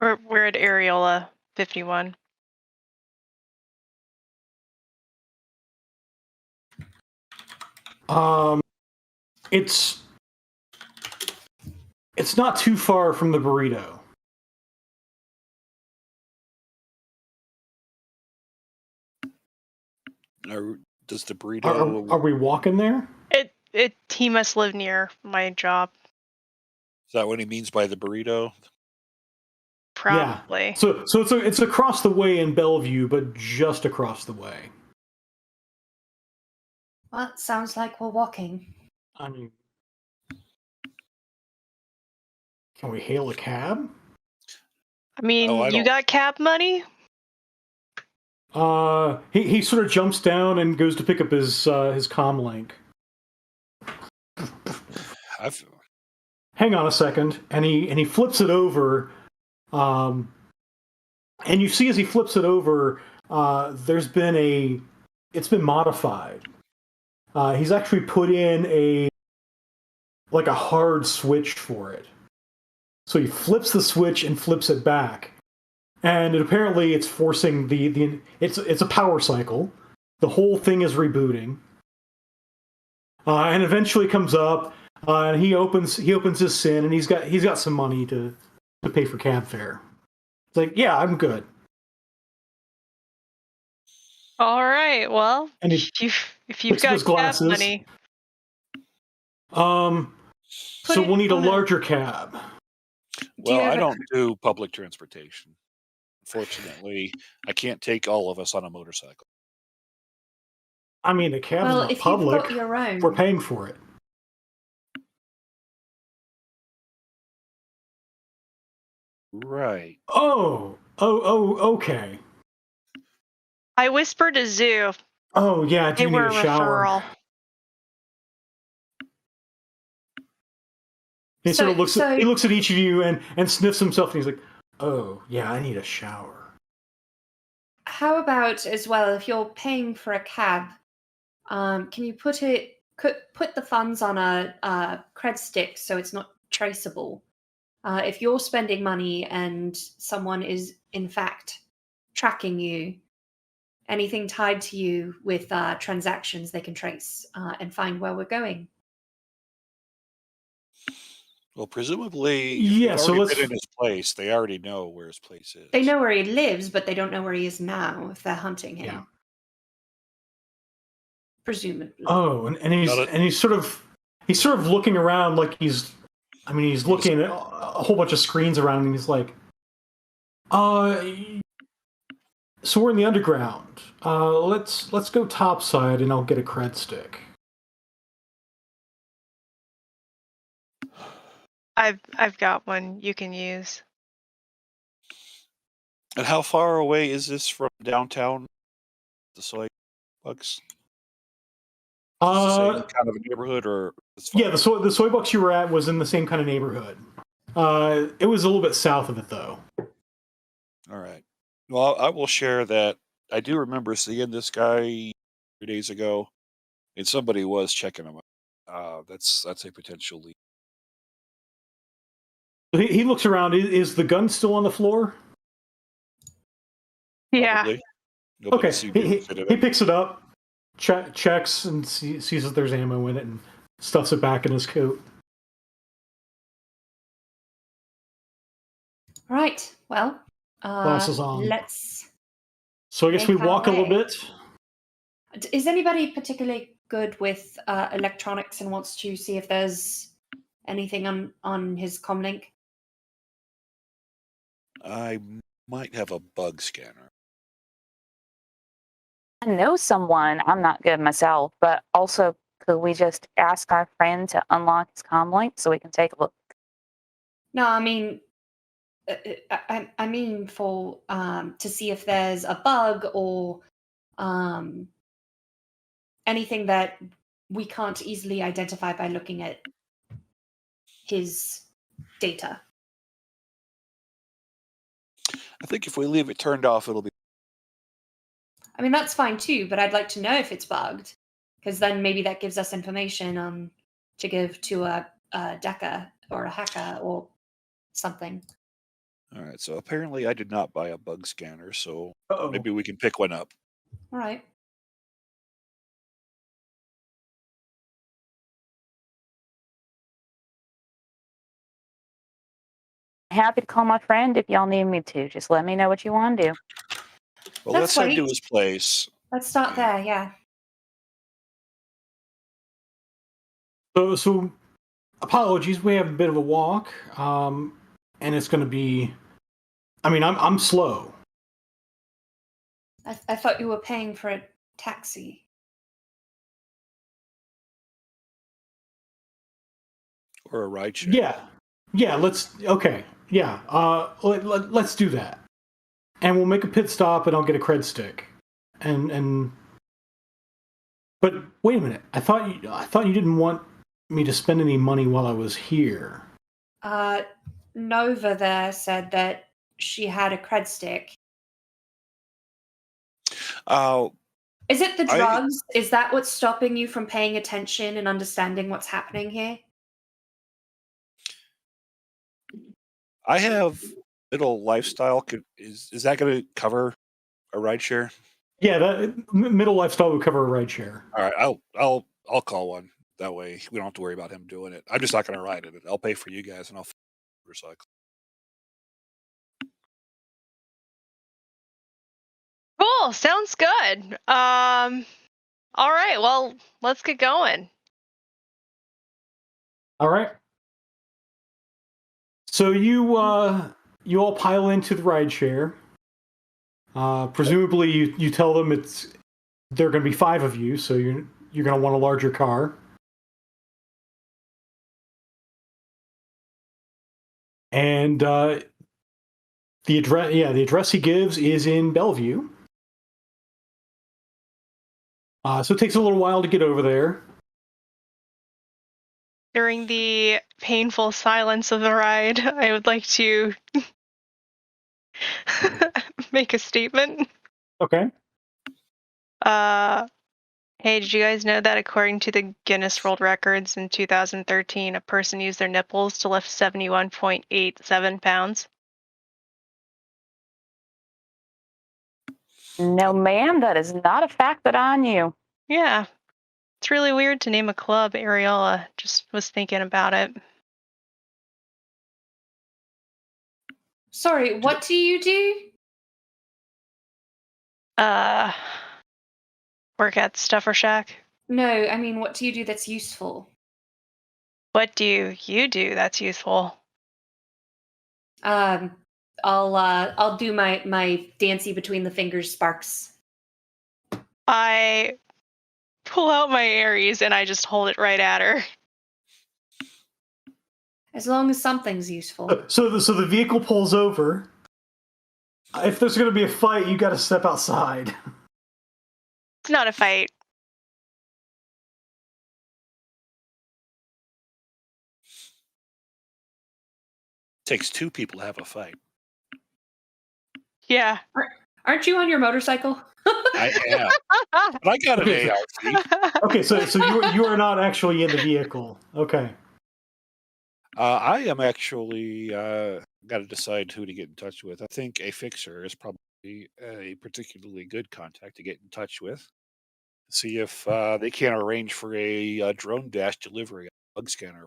We're at Areola 51. It's not too far from the burrito. Does the burrito? Are we walking there? He must live near my job. Is that what he means by the burrito? Probably. Yeah. So it's across the way in Bellevue, but just across the way. Well, it sounds like we're walking. I mean, can we hail a cab? I mean, you got cab money? He sort of jumps down and goes to pick up his comm link. Hang on a second, and he flips it over, and you see as he flips it over, it's been modified. He's actually put in a hard switch for it. So he flips the switch and flips it back, and apparently it's forcing it's a power cycle. The whole thing is rebooting, and eventually comes up. And he opens his SIN, and he's got some money to pay for cab fare. It's like, yeah, I'm good. All right. Well, And if you've got cab money, So it we'll need a on a- larger cab. Do you Well, have I a- don't do public transportation. Unfortunately, I can't take all of us on a motorcycle. I mean, the cab's Well, not if you've public. got your own, We're paying for it. Right. Oh, okay. I whispered to Zoo. Oh, yeah, I They do need were a a shower. referral. He So- sort of looks. so- He looks at each of you and sniffs himself, and he's like, "Oh, yeah, I need a shower." how about as well if you're paying for a cab, can you put the funds on a cred stick so it's not traceable? If you're spending money and someone is in fact tracking you, anything tied to you with transactions they can trace and find where we're going. Well, presumably, if Yeah, we've so already let's- been in his place, they already know where his place is. They know where he lives, but they don't know where he is now if they're hunting him. Yeah. Presumably. Oh, and Got it. he's sort of looking around like he's looking at a whole bunch of screens around him, and he's like, so we're in the underground. Let's go topside, and I'll get a cred stick." I've got one you can use. And how far away is this from downtown? The soy bucks? Is it the same kind of a neighborhood, or it's far? Yeah, the soy box you were at was in the same kind of neighborhood. It was a little bit south of it, though. All right. Well, I will share that I do remember seeing this guy 2 days ago, and somebody was checking him out. That's a potential lead. He looks around. Is the gun still on the floor? Yeah. Probably. Nobody Okay, seemed to he fit in he it. picks it up, checks, and sees that there's ammo in it, and stuffs it back in his coat. Right. Well, Glasses on. let's. So I guess we Make our walk a little way. bit. Is anybody particularly good with electronics and wants to see if there's anything on his comlink? I might have a bug scanner. I know someone. I'm not good myself, but also could we just ask our friend to unlock his comm link so we can take a look? No, I mean, I mean for to see if there's a bug or anything that we can't easily identify by looking at his data. I think if we leave it turned off, it'll be. I mean, that's fine too, but I'd like to know if it's bugged, because then maybe that gives us information to give to a decker or a hacker or something. All right. So apparently, I did not buy a bug scanner, so Uh-oh. maybe we can pick one up. All right. Happy to call my friend if y'all need me to. Just let me know what you want to do. Well, Let's let's head to wait. his place. Let's start there. Yeah. So apologies. We have a bit of a walk, and it's going to be. I mean, I'm slow. I thought you were paying for a taxi. Or a ride share. Yeah. Okay. Yeah. Let's do that, and we'll make a pit stop, and I'll get a cred stick, and. But wait a minute. I thought you didn't want me to spend any money while I was here. Nova there said that she had a cred stick. Is it the drugs? Is that what's stopping you from paying attention and understanding what's happening here? I have middle lifestyle. Is that going to cover a ride share? Yeah, that middle lifestyle would cover a ride share. All right, I'll call one. That way we don't have to worry about him doing it. I'm just not going to ride in it. I'll pay for you guys, and I'll recycle. Cool. Sounds good. All right. Well, let's get going. All right. So you all pile into the rideshare. Presumably, you tell them there are going to be 5 of you, so you're going to want a larger car. And the address he gives is in Bellevue. So it takes a little while to get over there. During the painful silence of the ride, I would like to make a statement. Okay. Hey, did you guys know that according to the Guinness World Records in 2013, a person used their nipples to lift 71.87 pounds? No, ma'am, that is not a fact that I knew. Yeah. It's really weird to name a club Areola. Just was thinking about it. Sorry, what do you do? Work at Stuffer Shack. No, I mean, what do you do that's useful? What do you do that's useful? I'll do my dancey between the fingers sparks. I pull out my Aries and I just hold it right at her. As long as something's useful. So the vehicle pulls over. If there's going to be a fight, you got to step outside. It's not a fight. Takes 2 people to have a fight. Yeah. Aren't you on your motorcycle? I am. But I got an ARC. Okay, so you are not actually in the vehicle. Okay. I am actually got to decide who to get in touch with. I think a fixer is probably a particularly good contact to get in touch with. See if they can arrange for a drone dash delivery bug scanner.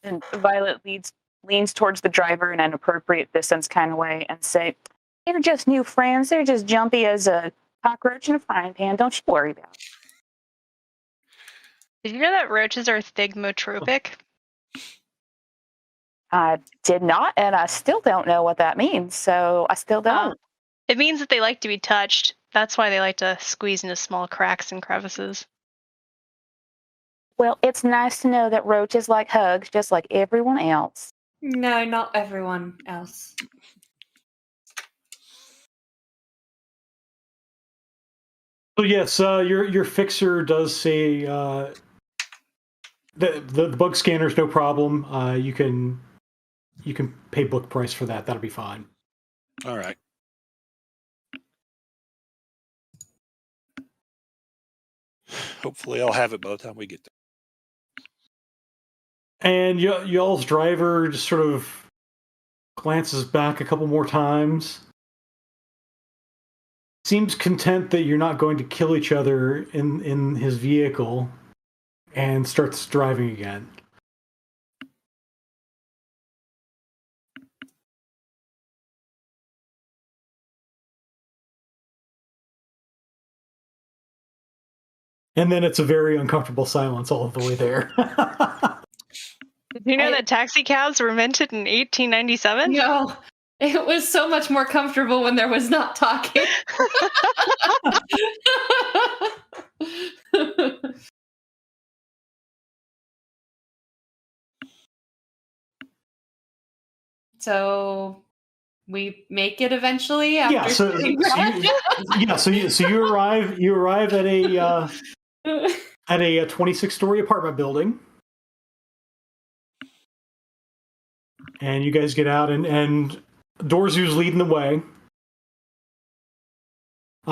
And Violet leans towards the driver in an appropriate distance kind of way and say, "They're just new friends. They're just jumpy as a cockroach in a frying pan. Don't you worry about it." Did you know that roaches are thigmotropic? I did not, and I still don't know what that means, so I still don't. It means that they like to be touched. That's why they like to squeeze into small cracks and crevices. Well, it's nice to know that roaches like hugs just like everyone else. No, not everyone else. So yes, your fixer does say the bug scanner's no problem. You can pay book price for that. That'll be fine. All right. Hopefully, I'll have it by the time we get there. And y'all's driver just sort of glances back a couple more times. Seems content that you're not going to kill each other in his vehicle, and starts driving again. And then it's a very uncomfortable silence all the way there. Did you know that taxi cabs were invented in 1897? No, it was so much more comfortable when there was not talking. So we make it eventually after. Yeah, so you arrive at a 26-story apartment building, and you guys get out, and Dorzu's leading the way.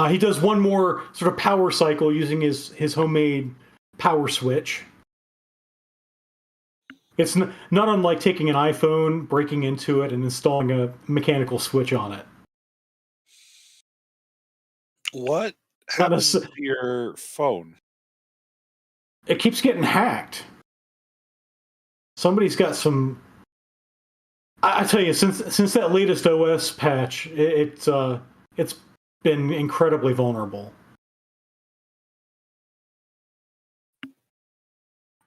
He does one more sort of power cycle using his homemade power switch. It's not unlike taking an iPhone, breaking into it, and installing a mechanical switch on it. What happens to your phone? It keeps getting hacked. Somebody's got some. I tell you, since that latest OS patch, it's been incredibly vulnerable.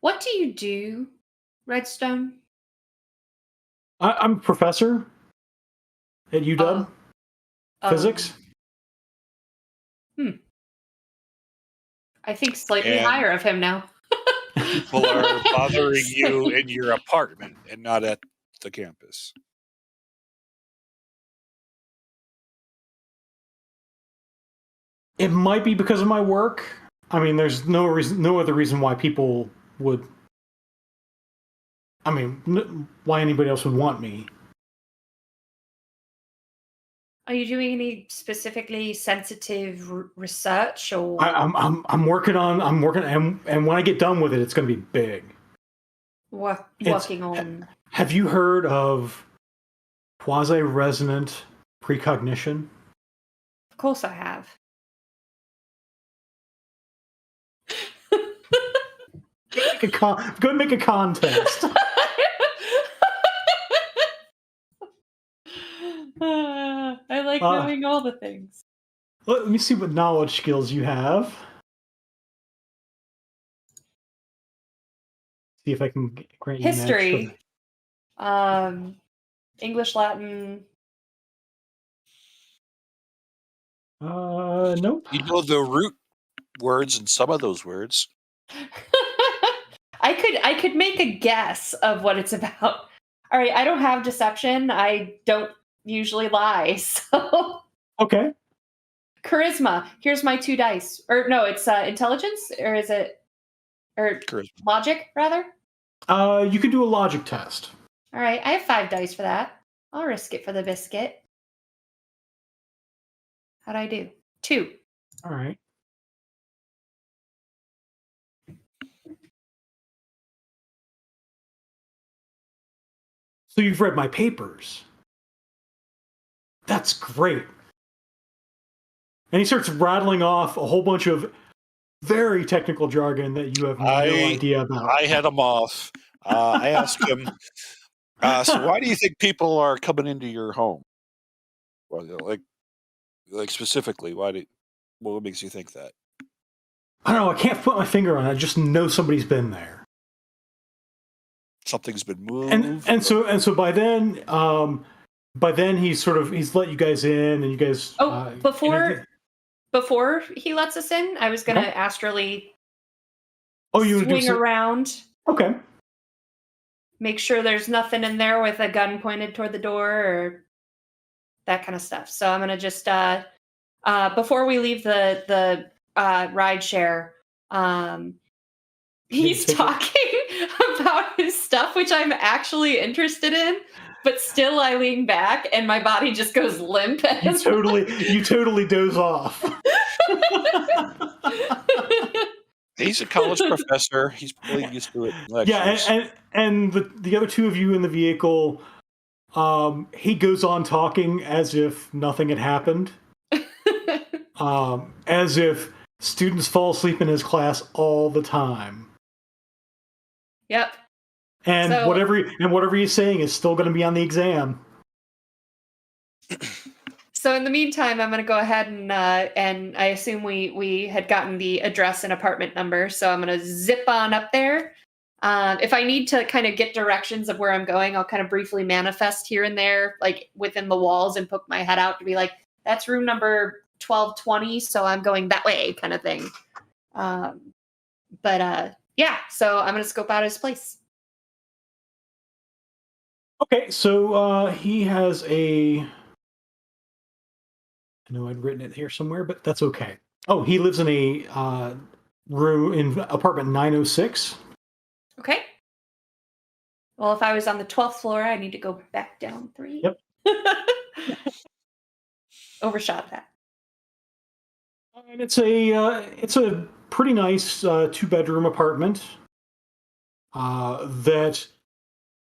What do you do, Redstone? I'm a professor at UW. Physics. I think slightly And- higher of him now. People are bothering you in your apartment and not at the campus. It might be because of my work. I mean, there's no other reason why people would. I mean, why anybody else would want me. Are you doing any specifically sensitive research or? I'm working, and when I get done with it, it's going to be big. Working on. Have you heard of quasi-resonant precognition? Of course, I have. Go and make a contest. I like knowing all the things. Let me see what knowledge skills you have. See if I can grant you History. English, Latin. Nope. You know the root words in some of those words. I could make a guess of what it's about. All right, I don't have deception. I don't usually lie. So Okay. charisma. Here's my 2 dice. Or no, it's intelligence, or is it Charisma. logic rather? You could do a logic test. All right, I have 5 dice for that. I'll risk it for the biscuit. How'd I do? 2. All right. So you've read my papers. That's great. And he starts rattling off a whole bunch of very technical jargon that you have no idea about. I had him off. I asked him, so why do you think people are coming into your home? Well, like specifically, what makes you think that? I don't know. I can't put my finger on it. I just know somebody's been there. Something's been moved. And so by then he's let you guys in, and you guys. Before he lets us in, I was gonna astrally. You swing around. Okay. Make sure there's nothing in there with a gun pointed toward the door or that kind of stuff. So I'm gonna just before we leave the ride share, he's talking about his stuff, which I'm actually interested in, but still I lean back and my body just goes limp. You totally doze off. He's a college professor. He's probably used to it. Yeah, and the other 2 of you in the vehicle, he goes on talking as if nothing had happened. As if students fall asleep in his class all the time. Yep. And whatever he's saying is still going to be on the exam. So in the meantime, I'm going to go ahead and I assume we had gotten the address and apartment number, so I'm going to zip on up there. If I need to kind of get directions of where I'm going, I'll kind of briefly manifest here and there, like within the walls, and poke my head out to be like, that's room number 1220, so I'm going that way, kind of thing. Yeah, so I'm going to scope out his place. Okay, so he has a. I know I'd written it here somewhere, but that's okay. Oh, he lives in a room in apartment 906. Okay. Well, if I was on the 12th floor, I need to go back down 3. Yep. Overshot that. And it's a pretty nice 2-bedroom apartment that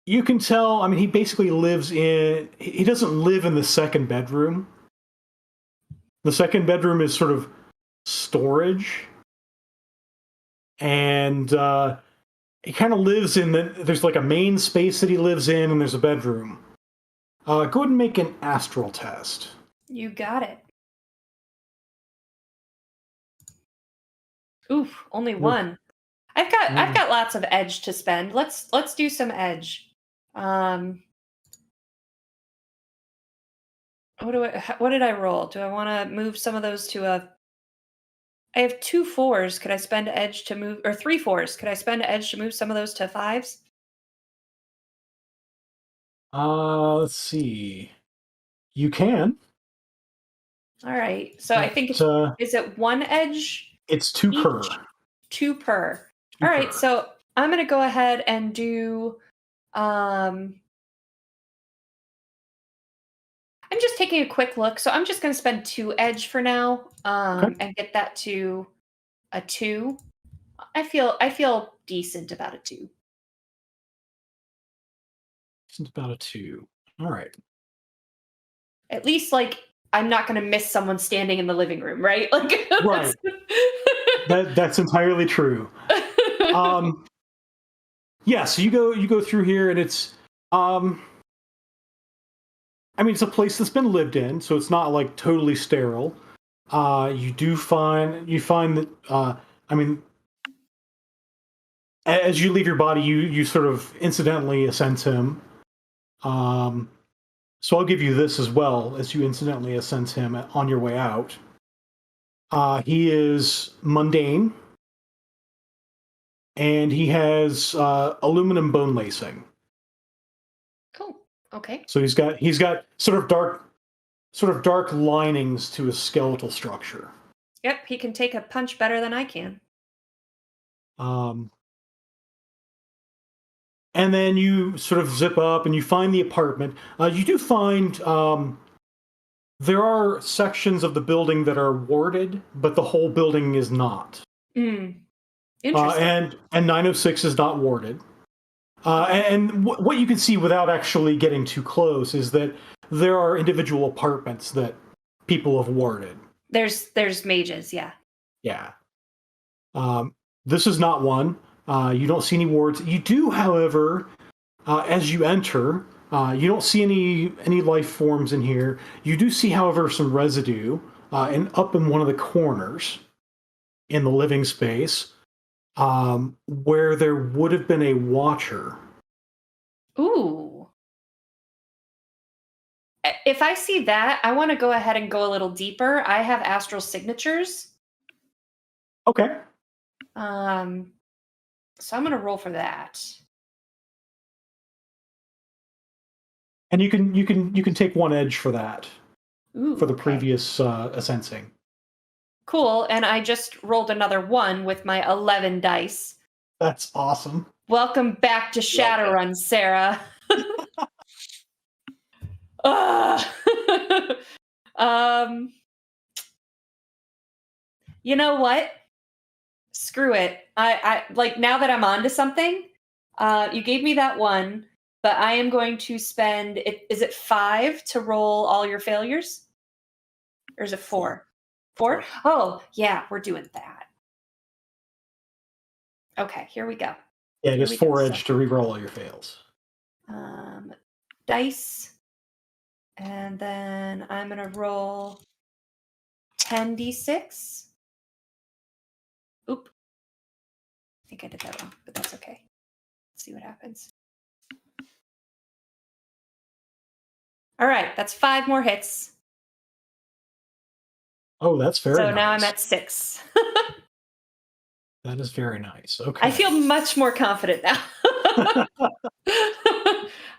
you can tell. I mean, he basically lives in. He doesn't live in the 2nd bedroom. The 2nd bedroom is sort of storage, and he kind of lives in there's like a main space that he lives in, and there's a bedroom. Go ahead and make an astral test. You got it. Oof, only 1. I've got lots of edge to spend. Let's do some edge. What did I roll? Do I want to move some of those to a? I have 2 4s. Could I spend edge to move, or 3 4s? Could I spend edge to move some of those to 5s? Let's see. You can. All right. So I think is it 1 edge? It's 2 each? per. 2 per. All right. So I'm going to go ahead and do. I'm just taking a quick look. So I'm just going to spend 2 edge for now, and get that to a 2. I feel decent about a 2. It's about a 2. All right. At least, like, I'm not going to miss someone standing in the living room, right? Like, right. That's entirely true. Yeah. So you go through here, and it's I mean, it's a place that's been lived in, so it's not like totally sterile. You find that I mean, as you leave your body, you sort of incidentally sense him. So I'll give you this as well, as you incidentally sense him on your way out. He is mundane, and he has aluminum bone lacing. Cool. Okay. So he's got sort of dark linings to his skeletal structure. Yep, he can take a punch better than I can. And then you sort of zip up and you find the apartment. You do find there are sections of the building that are warded, but the whole building is not. Interesting. And 906 is not warded. And what you can see without actually getting too close is that there are individual apartments that people have warded. There's mages, yeah. Yeah. This is not one. You don't see any wards. You do, however, as you enter, you don't see any life forms in here. You do see, however, some residue and up in one of the corners in the living space where there would have been a watcher. Ooh. If I see that, I want to go ahead and go a little deeper. I have astral signatures. Okay. So I'm going to roll for that. And you can take 1 edge for that. Ooh, for the okay. previous sensing. Cool, and I just rolled another 1 with my 11 dice. That's awesome. Welcome back to Shadowrun, Sarah. You know what? Screw it. I like, now that I'm onto something, you gave me that 1, but I am going to spend is it 5 to roll all your failures? Or is it 4? 4? Oh, yeah, we're doing that. Okay, here we go. Yeah, it is 4 edge to reroll all your fails. Dice. And then I'm going to roll 10d6. Oop. I think I did that wrong, but that's okay. Let's see what happens. All right, that's 5 more hits. Oh, that's very nice. So now I'm at 6. That is very nice. Okay. I feel much more confident now.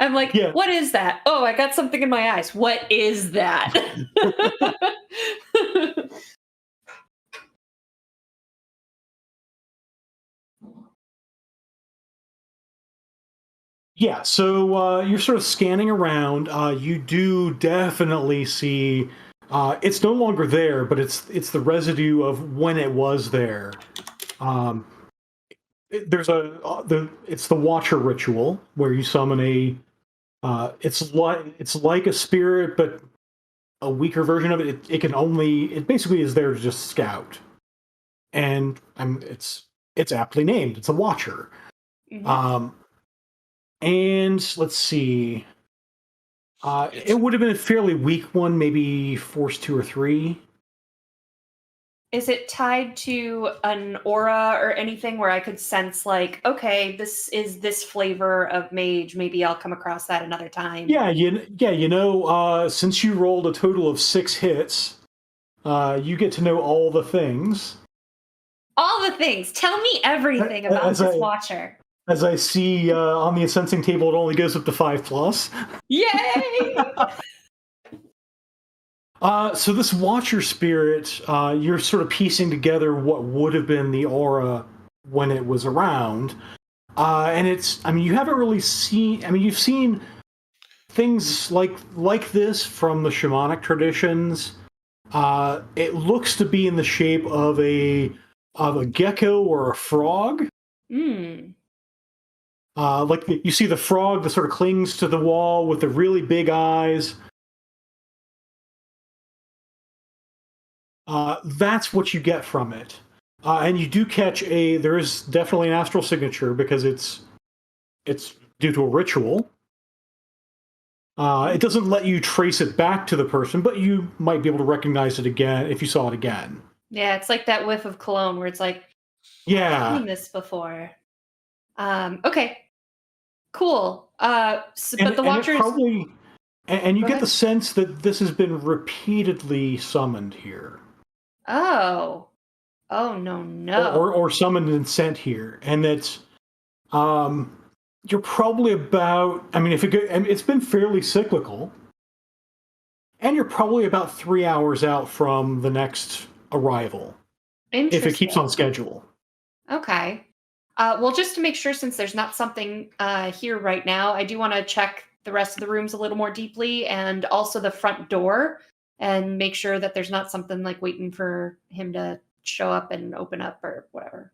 I'm like, yeah. What is that? Oh, I got something in my eyes. What is that? Yeah, so you're sort of scanning around. You do definitely see it's no longer there, but it's the residue of when it was there. There's it's the Watcher ritual where you summon a. It's like a spirit, but a weaker version of it. It basically is there to just scout, and it's aptly named. It's a Watcher. Mm-hmm. And let's see. It would have been a fairly weak one, maybe force 2 or 3. Is it tied to an aura or anything where I could sense like, okay, this is this flavor of mage. Maybe I'll come across that another time. Yeah, since you rolled a total of 6 hits, you get to know all the things. All the things. Tell me everything about this Watcher. As I see on the sensing table, it only goes up to 5+. Yay! So this Watcher spirit, you're sort of piecing together what would have been the aura when it was around. And you haven't really seen, you've seen things like this from the shamanic traditions. It looks to be in the shape of a gecko or a frog. You see the frog that sort of clings to the wall with the really big eyes. That's what you get from it. And you do catch there is definitely an astral signature because it's due to a ritual. It doesn't let you trace it back to the person, but you might be able to recognize it again if you saw it again. Yeah, it's like that whiff of cologne where it's like, yeah, I've seen this before. Okay, cool. But the Watchers... And you get the sense that this has been repeatedly summoned here. Oh no. Or summoned and sent here, and that's you're probably about. It's been fairly cyclical, and you're probably about 3 hours out from the next arrival, if it keeps on schedule. Okay. Well, just to make sure, since there's not something here right now, I do want to check the rest of the rooms a little more deeply, and also the front door, and make sure that there's not something like waiting for him to show up and open up or whatever.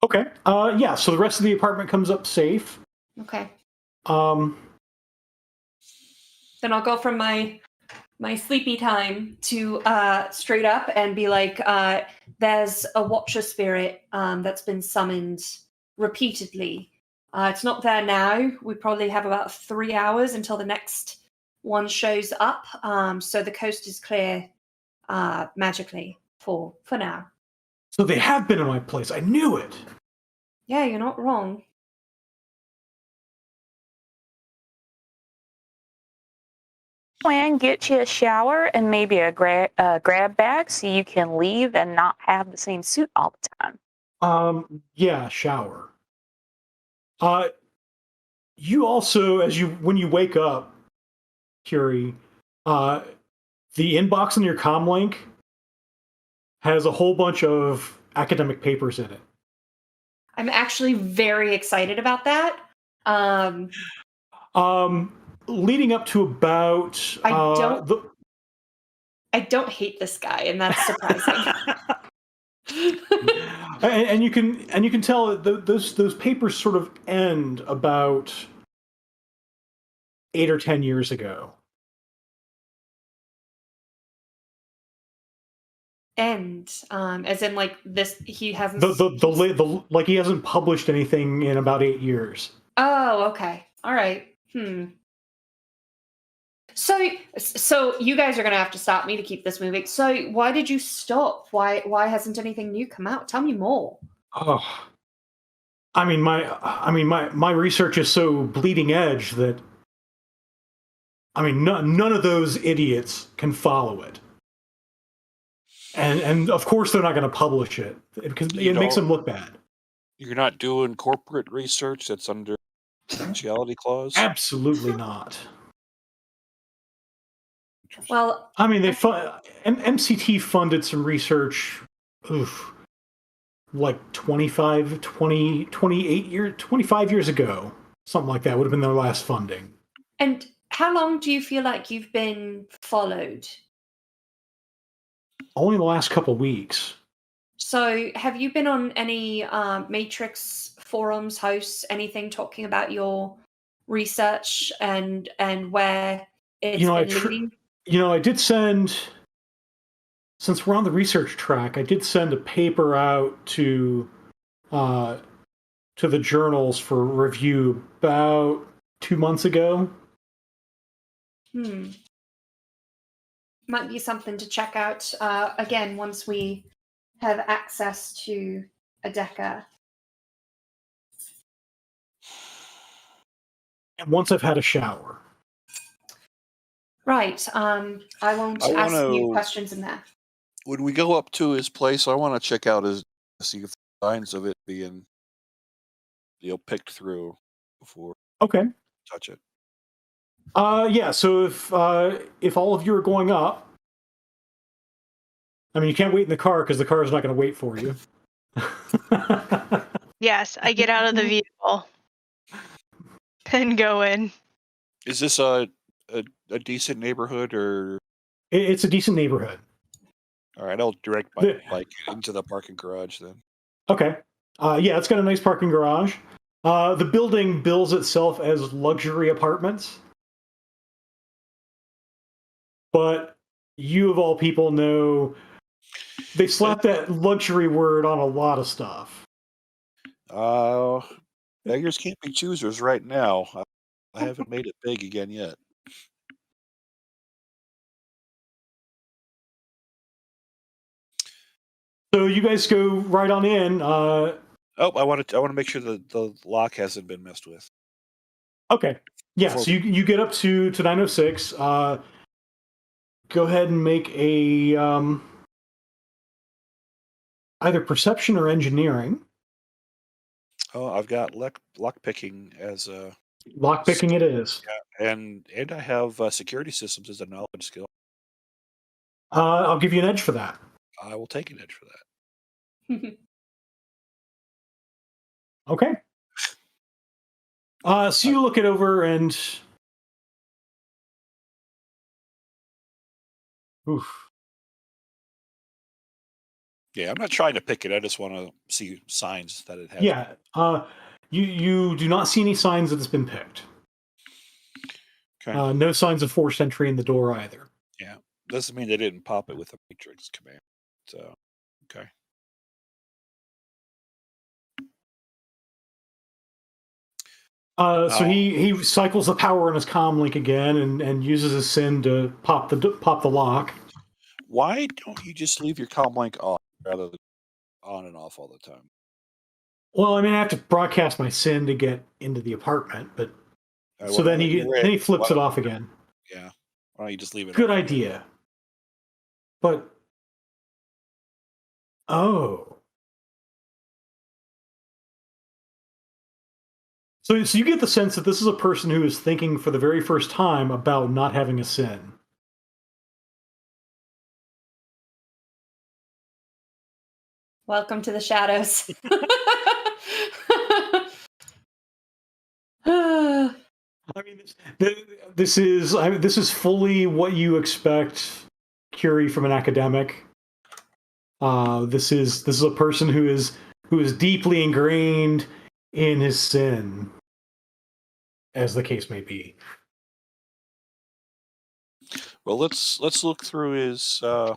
Okay. Yeah. So the rest of the apartment comes up safe. Okay. Then I'll go from my sleepy time to straight up and be like, there's a Watcher spirit that's been summoned repeatedly. It's not there now. We probably have about 3 hours until the next one shows up. So the coast is clear magically for now. So they have been in my place. I knew it. Yeah, you're not wrong. Plan, get you a shower and maybe a grab bag so you can leave and not have the same suit all the time. Yeah, shower. You also, when you wake up, Curie, the inbox in your comlink has a whole bunch of academic papers in it. I'm actually very excited about that. Leading up to about I don't hate this guy, and that's surprising. and you can tell that those papers sort of end about 8 or 10 years ago. As in like this, he hasn't. He hasn't published anything in about 8 years. Oh, okay, all right. So you guys are gonna have to stop me to keep this moving. So why did you stop? Why hasn't anything new come out? Tell me more. Oh, my research is so bleeding edge that none of those idiots can follow it. And of course they're not going to publish it because it makes them look bad. You're not doing corporate research that's under confidentiality clause? Absolutely not. Well, MCT funded some research, like 25 years ago. Something like that would have been their last funding. And how long do you feel like you've been followed? Only the last couple of weeks. So have you been on any Matrix forums, hosts, anything talking about your research and where it's been leading? I did send, since we're on the research track, I did send a paper out to the journals for review about 2 months ago. might be something to check out again once we have access to Adeka. And once I've had a shower. Right. I won't I ask you wanna- questions in there. When we go up to his place, I want to check out see if the signs of it being, picked through before Okay. I touch it. Yeah. So if all of you are going up, I mean, you can't wait in the car because the car is not going to wait for you. Yes, I get out of the vehicle and go in. Is this a decent neighborhood or? It's a decent neighborhood. All right, I'll direct my bike into the parking garage then. Okay. Yeah, it's got a nice parking garage. The building bills itself as luxury apartments. But you, of all people, know they slapped that luxury word on a lot of stuff. Beggars can't be choosers right now. I haven't made it big again yet. So you guys go right on in. Oh, I want to make sure the lock hasn't been messed with. Okay. Yeah, so you get up to 906. Go ahead and make a either perception or engineering. Oh, I've got lock picking as a Lock picking it is. yeah, and I have security systems as a knowledge skill. I'll give you an edge for that. I will take an edge for that. Okay. So you look it over and oof. Yeah, I'm not trying to pick it. I just want to see signs that it has. Yeah. You do not see any signs that it's been picked. Okay. No signs of forced entry in the door either. Yeah. Doesn't mean they didn't pop it with a matrix command. So, okay. So he cycles the power on his comm link again and uses his SIN to pop the lock. Why don't you just leave your comm link off rather than on and off all the time? Well, I mean, I have to broadcast my SIN to get into the apartment, but so then he flips it off again. Yeah. Why don't you just leave it? Good idea. But oh. So you get the sense that this is a person who is thinking for the very first time about not having a SIN. Welcome to the shadows. I mean, this is fully what you expect, Curie, from an academic. This is a person who is deeply ingrained in his SIN, as the case may be. Well, let's look through his through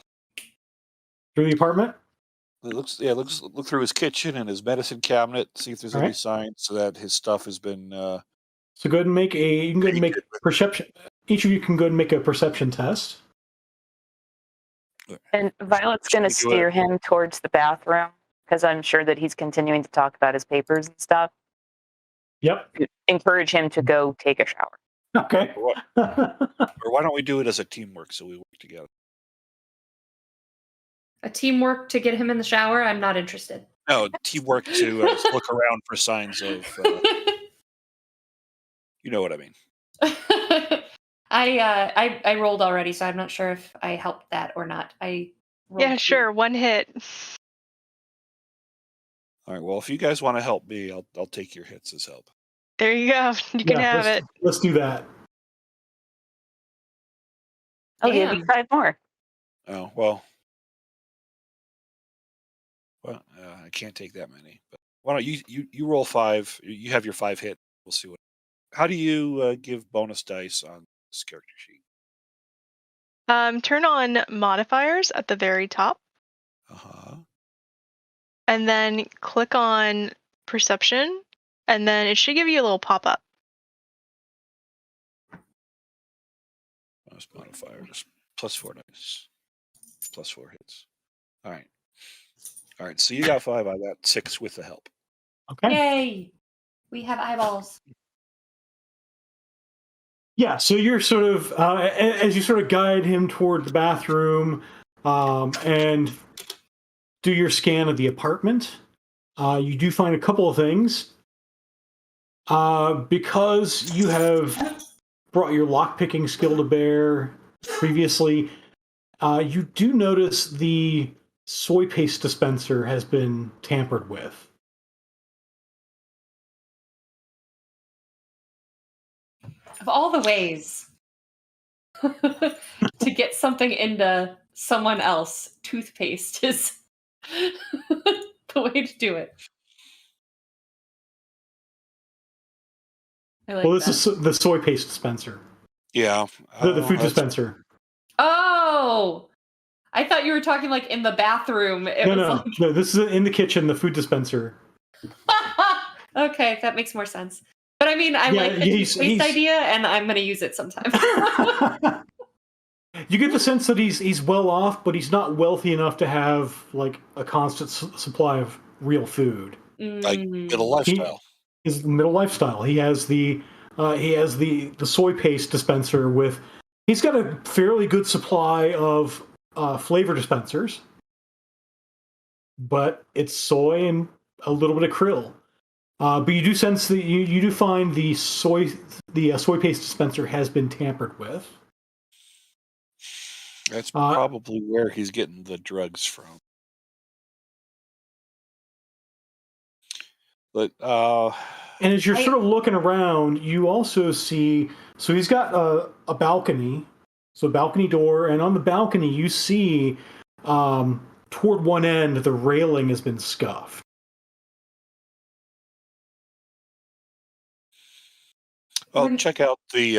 the apartment. look through his kitchen and his medicine cabinet, see if there's any signs so that his stuff has been. So go ahead and make perception. Each of you can go ahead and make a perception test. And Violet's going to steer him towards the bathroom because I'm sure that he's continuing to talk about his papers and stuff. Yep. Encourage him to go take a shower. Okay. Or why don't we do it as a teamwork so we work together? A teamwork to get him in the shower? I'm not interested. No, teamwork to look around for signs of. You know what I mean. I rolled already, so I'm not sure if I helped that or not. Yeah, sure. 1 hit. All right. Well, if you guys want to help me, I'll take your hits as help. There you go. You can have it. Let's do that. I'll give you 5 more. Oh well. Well, I can't take that many. But why don't you roll 5? You have your 5 hit. We'll see what. How do you give bonus dice on this character sheet? Turn on modifiers at the very top. And then click on perception, and then it should give you a little pop-up. Bonus modifier, just +4 dice. +4 hits. All right. All right. So you got 5. I got 6 with the help. Okay. Yay! We have eyeballs. Yeah, so you're sort of, as you sort of guide him toward the bathroom and do your scan of the apartment, you do find a couple of things. Because you have brought your lockpicking skill to bear previously, you do notice the soy paste dispenser has been tampered with. Of all the ways to get something into someone else, toothpaste is the way to do it. I like Well, this that. is the soy paste dispenser, Yeah. the food dispenser. Oh! I thought you were talking like in the bathroom. No, this is in the kitchen, the food dispenser. Okay, that makes more sense. But I mean, I like the toothpaste idea, and I'm going to use it sometime. You get the sense that he's well off, but he's not wealthy enough to have like a constant supply of real food. Like middle lifestyle. His middle lifestyle. He has the soy paste dispenser with. He's got a fairly good supply of flavor dispensers, but it's soy and a little bit of krill. But you do sense that you do find the soy paste dispenser has been tampered with. That's probably where he's getting the drugs from. But and as you're sort of looking around, you also see. So he's got a balcony, so a balcony door, and on the balcony you see toward one end the railing has been scuffed. Well, check out the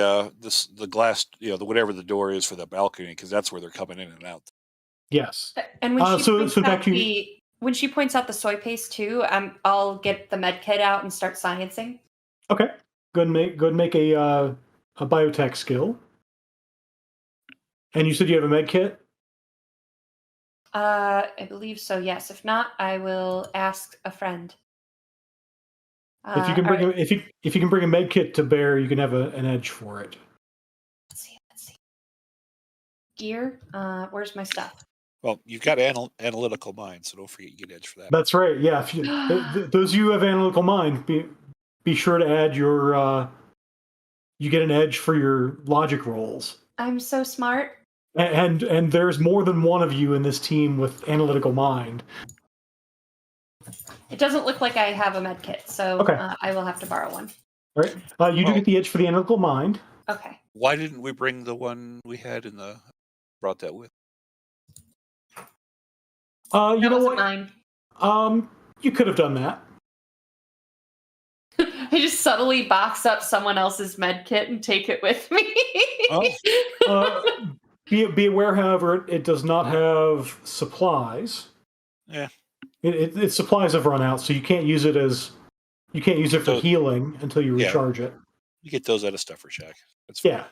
glass, the whatever the door is for the balcony, because that's where they're coming in and out. Yes. And when when she points out the soy paste too, I'll get the med kit out and start sciencing. Okay. Go and make a biotech skill. And you said you have a med kit? I believe so. Yes. If not, I will ask a friend. If you can bring if you can bring a med kit to bear, you can have an edge for it. Let's see. Gear. Where's my stuff? Well, you've got analytical mind, so don't forget you get edge for that. That's right. Yeah. If you, those of you who have analytical mind, be sure to add your. You get an edge for your logic rolls. I'm so smart. And there's more than one of you in this team with analytical mind. It doesn't look like I have a med kit, so okay. I will have to borrow one. All right. You do get the edge for the analytical mind. Okay. Why didn't we bring the one we had brought that with? You know what? Mine. You could have done that. I just subtly box up someone else's med kit and take it with me. Be aware, however, it does not have supplies. Yeah. Its supplies have run out, so you can't use it for healing until you recharge it. You get those at a stuffer shack. That's fine. Yeah.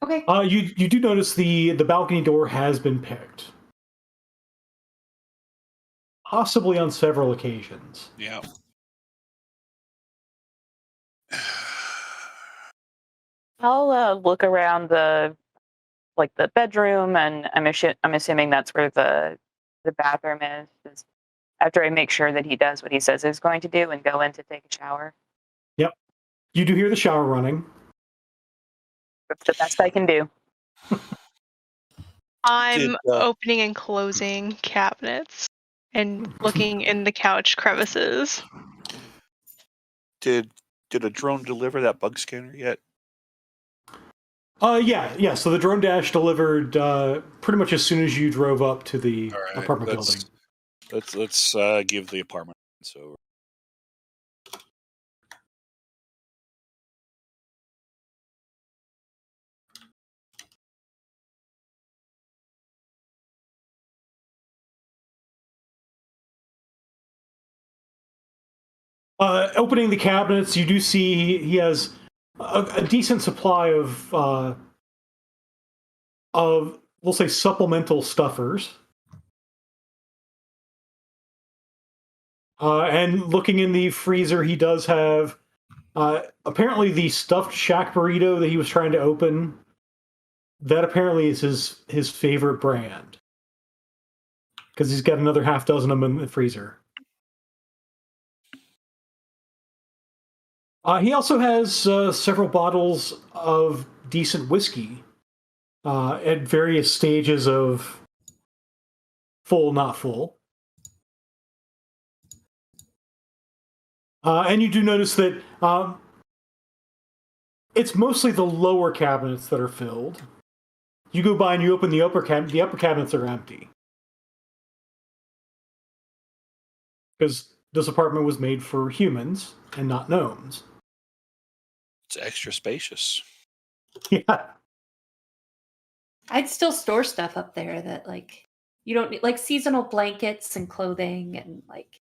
Okay. You do notice the balcony door has been picked. Possibly on several occasions. Yeah. I'll look around the bedroom, and I'm assuming that's where the bathroom is. After I make sure that he does what he says he's going to do, and go in to take a shower. Yep. You do hear the shower running. That's the best I can do. I'm opening and closing cabinets and looking in the couch crevices. Did a drone deliver that bug scanner yet? Yeah. So the drone dash delivered pretty much as soon as you drove up to the apartment building. Let's give the apartment. So. Opening the cabinets, you do see he has a decent supply of we'll say supplemental stuffers. And looking in the freezer, he does have apparently the stuffed shack burrito that he was trying to open. That apparently is his favorite brand because he's got another half dozen of them in the freezer. He also has several bottles of decent whiskey at various stages of full, not full. And you do notice that it's mostly the lower cabinets that are filled. You go by and you open the upper cabinet. The upper cabinets are empty because this apartment was made for humans and not gnomes. It's extra spacious. Yeah. I'd still store stuff up there that like you don't need, like seasonal blankets and clothing and like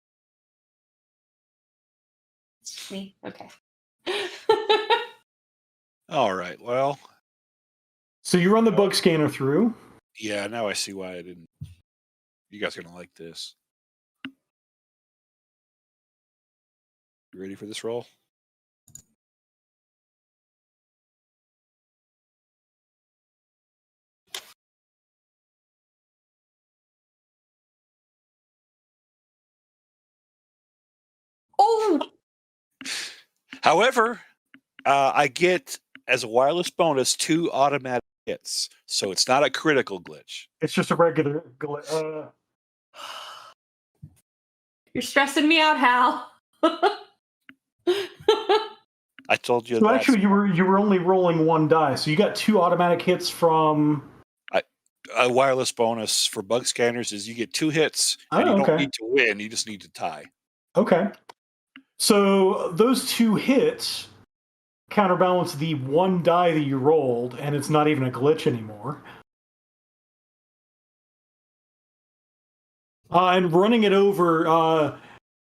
me. Okay. All right. Well, So you run the bug scanner through. yeah, now I see why I didn't. You guys are going to like this. You ready for this roll? Oh, However, I get, as a wireless bonus, 2 automatic hits. So it's not a critical glitch. It's just a regular. you're stressing me out, Hal. I told you So that. actually, you were only rolling one die. So you got 2 automatic hits from. A wireless bonus for bug scanners is you get 2 hits, and you don't need to win. You just need to tie. Okay. So those 2 hits counterbalance the 1 die that you rolled, and it's not even a glitch anymore. And running it over,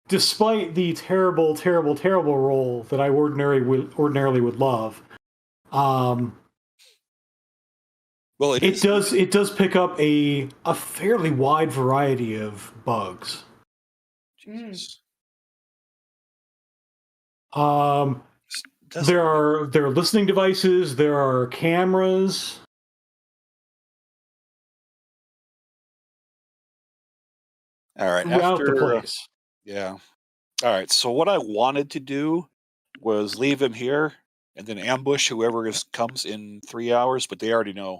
despite the terrible, terrible, terrible roll that I ordinarily would love, well, it does pick up a fairly wide variety of bugs. Jesus. There are listening devices. There are cameras. All right. Throughout the place. Yeah. All right. So what I wanted to do was leave him here and then ambush whoever comes in 3 hours, but they already know.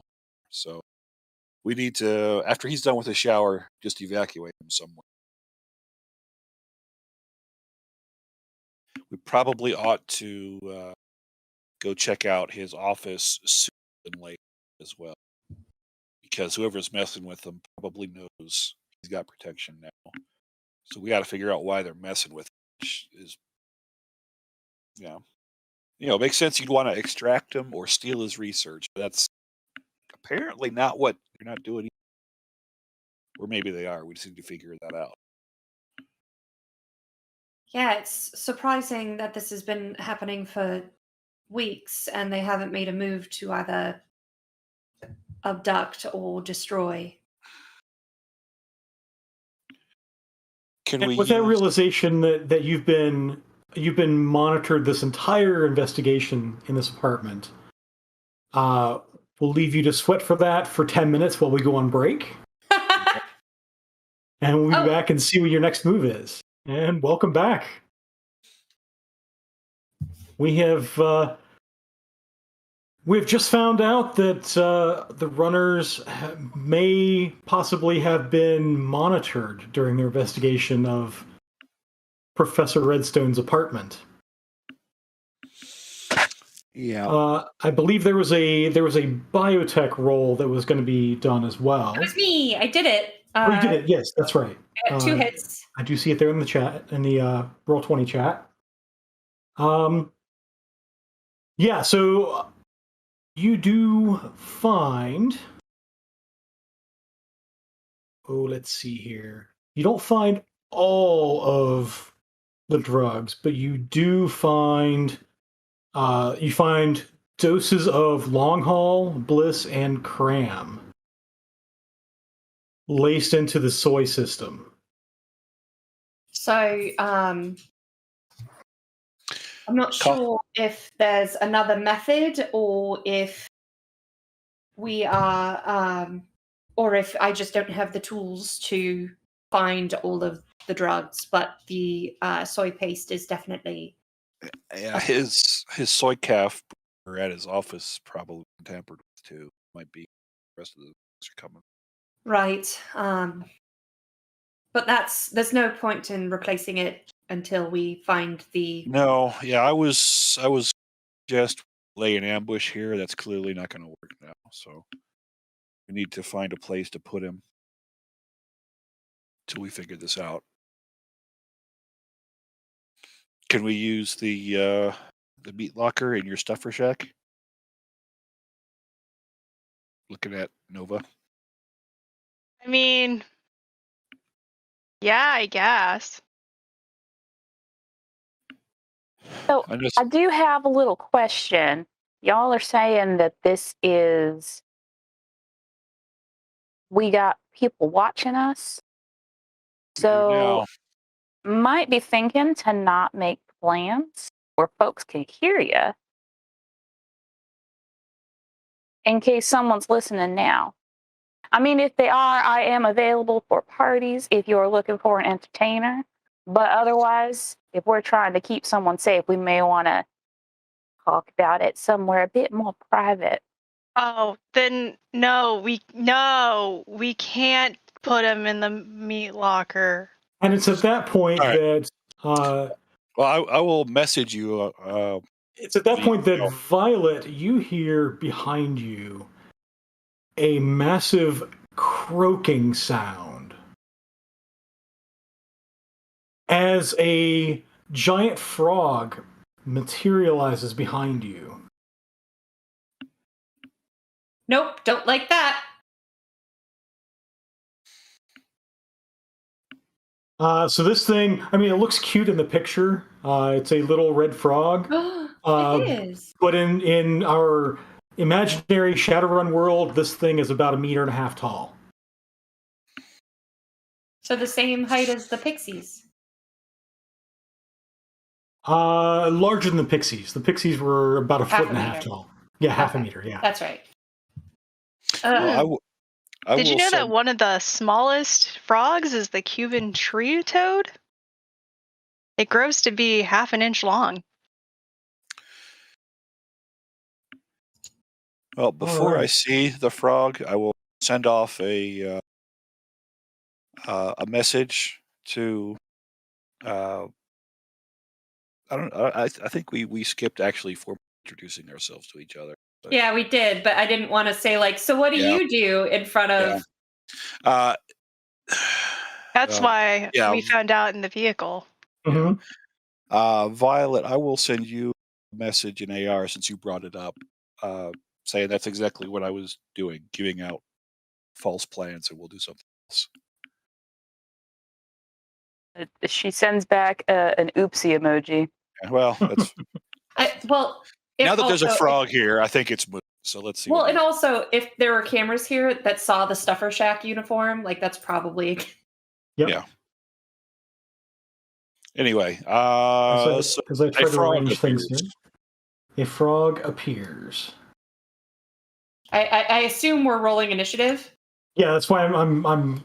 So we need to, after he's done with his shower, just evacuate him somewhere. We probably ought to go check out his office sooner than later as well, because whoever's messing with him probably knows he's got protection now. So we got to figure out why they're messing with him, which is, it makes sense you'd want to extract him or steal his research, but that's apparently not what you're not doing. Or maybe they are. We just need to figure that out. Yeah, it's surprising that this has been happening for weeks and they haven't made a move to either abduct or destroy. With that realization that you've been monitored this entire investigation in this apartment, we'll leave you to sweat for that for 10 minutes while we go on break. And we'll be back and see what your next move is. And welcome back. We've just found out that the runners may possibly have been monitored during their investigation of Professor Redstone's apartment. Yeah. I believe there was a biotech roll that was going to be done as well. It was me. I did it. Oh, you did it. Yes, that's right. I got 2 hits. I do see it there in the chat, in the Roll20 chat. Yeah, so you do find. Oh, let's see here. You don't find all of the drugs, but you do find You find doses of Long Haul, Bliss, and Cram laced into the soy system. So, I'm not sure if there's another method or if we are, or if I just don't have the tools to find all of the drugs, but the soy paste is definitely. Yeah, his soy calf at his office probably tampered with too. Might be the rest of the things are coming. Right. But there's no point in replacing it until we find the. No, yeah, I was just lay an ambush here. That's clearly not going to work now. So we need to find a place to put him till we figure this out. Can we use the meat locker in your stuffer shack? Looking at Nova. I mean, yeah, I guess. So I just I do have a little question. Y'all are saying that this is, we got people watching us. we do So now. might be thinking to not make plans where folks can hear you in case someone's listening now. I mean, if they are, I am available for parties if you're looking for an entertainer. But otherwise, if we're trying to keep someone safe, we may want to talk about it somewhere a bit more private. Oh, then no, we can't put him in the meat locker. And it's at that point All right. that Well, I will message you. it's at that via point that email. Violet, you hear behind you a massive croaking sound as a giant frog materializes behind you. Nope, don't like that. So this thing, I mean, it looks cute in the picture. It's a little red frog. It is. But in our imaginary Shadowrun world, this thing is about 1.5 meters tall. So the same height as the pixies. Larger than the pixies. The pixies were about 1.5 Half a foot meter. tall. Yeah, half a Okay. meter. Yeah. That's right. Well, I Did you will know that send. one of the smallest frogs is the Cuban tree toad? It grows to be 1/2 inch long. Well, before I right. see the frog, I will send off a message to. I don't. I think we skipped actually for introducing ourselves to each other. But, Yeah, we did, but I didn't want to say like, so what do Yeah. you do in front of? Uh, That's why yeah. we found out in the vehicle. Mhm. Violet, I will send you a message in AR since you brought it up, saying that's exactly what I was doing, giving out false plans, and we'll do something else. She sends back an oopsie emoji. Yeah, well, that's now that there's a frog here. I think it's moving. So let's see. Well, and also if there were cameras here that saw the Stuffer Shack uniform, like that's probably. Yep. Yeah. Anyway, As I try to frog arrange things appears. here, a frog appears. I assume we're rolling initiative. Yeah, that's why I'm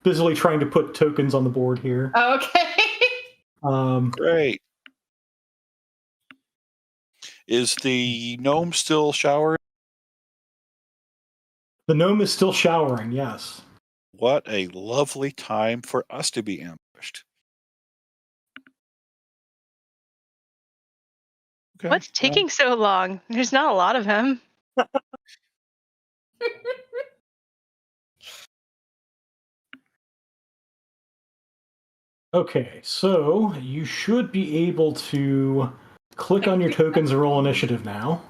busily trying to put tokens on the board here. Okay. Great. Is the gnome still showering? The gnome is still showering. Yes. What a lovely time for us to be ambushed. Okay, What's taking so long? There's not a lot of him. Okay, so you should be able to click on your tokens and roll initiative now.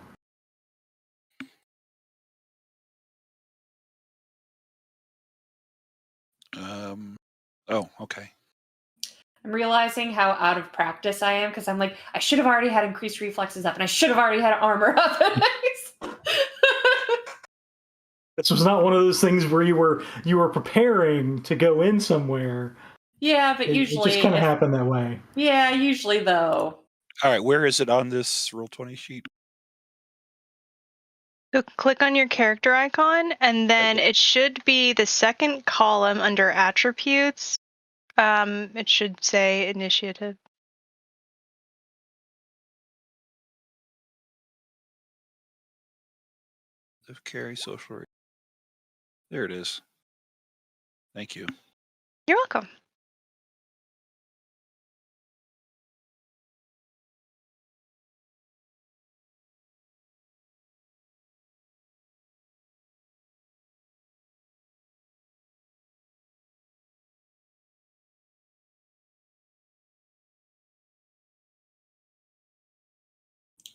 Oh, okay. I'm realizing how out of practice I am because I'm like, I should have already had increased reflexes up and I should have already had armor up. This was not one of those things where you were preparing to go in somewhere. Yeah, but usually it just kind of happened that way. Yeah, usually though. All right, where is it on this Roll20 sheet? So click on your character icon, and then it should be the second column under attributes. It should say initiative. Carry social. There it is. Thank you. You're welcome.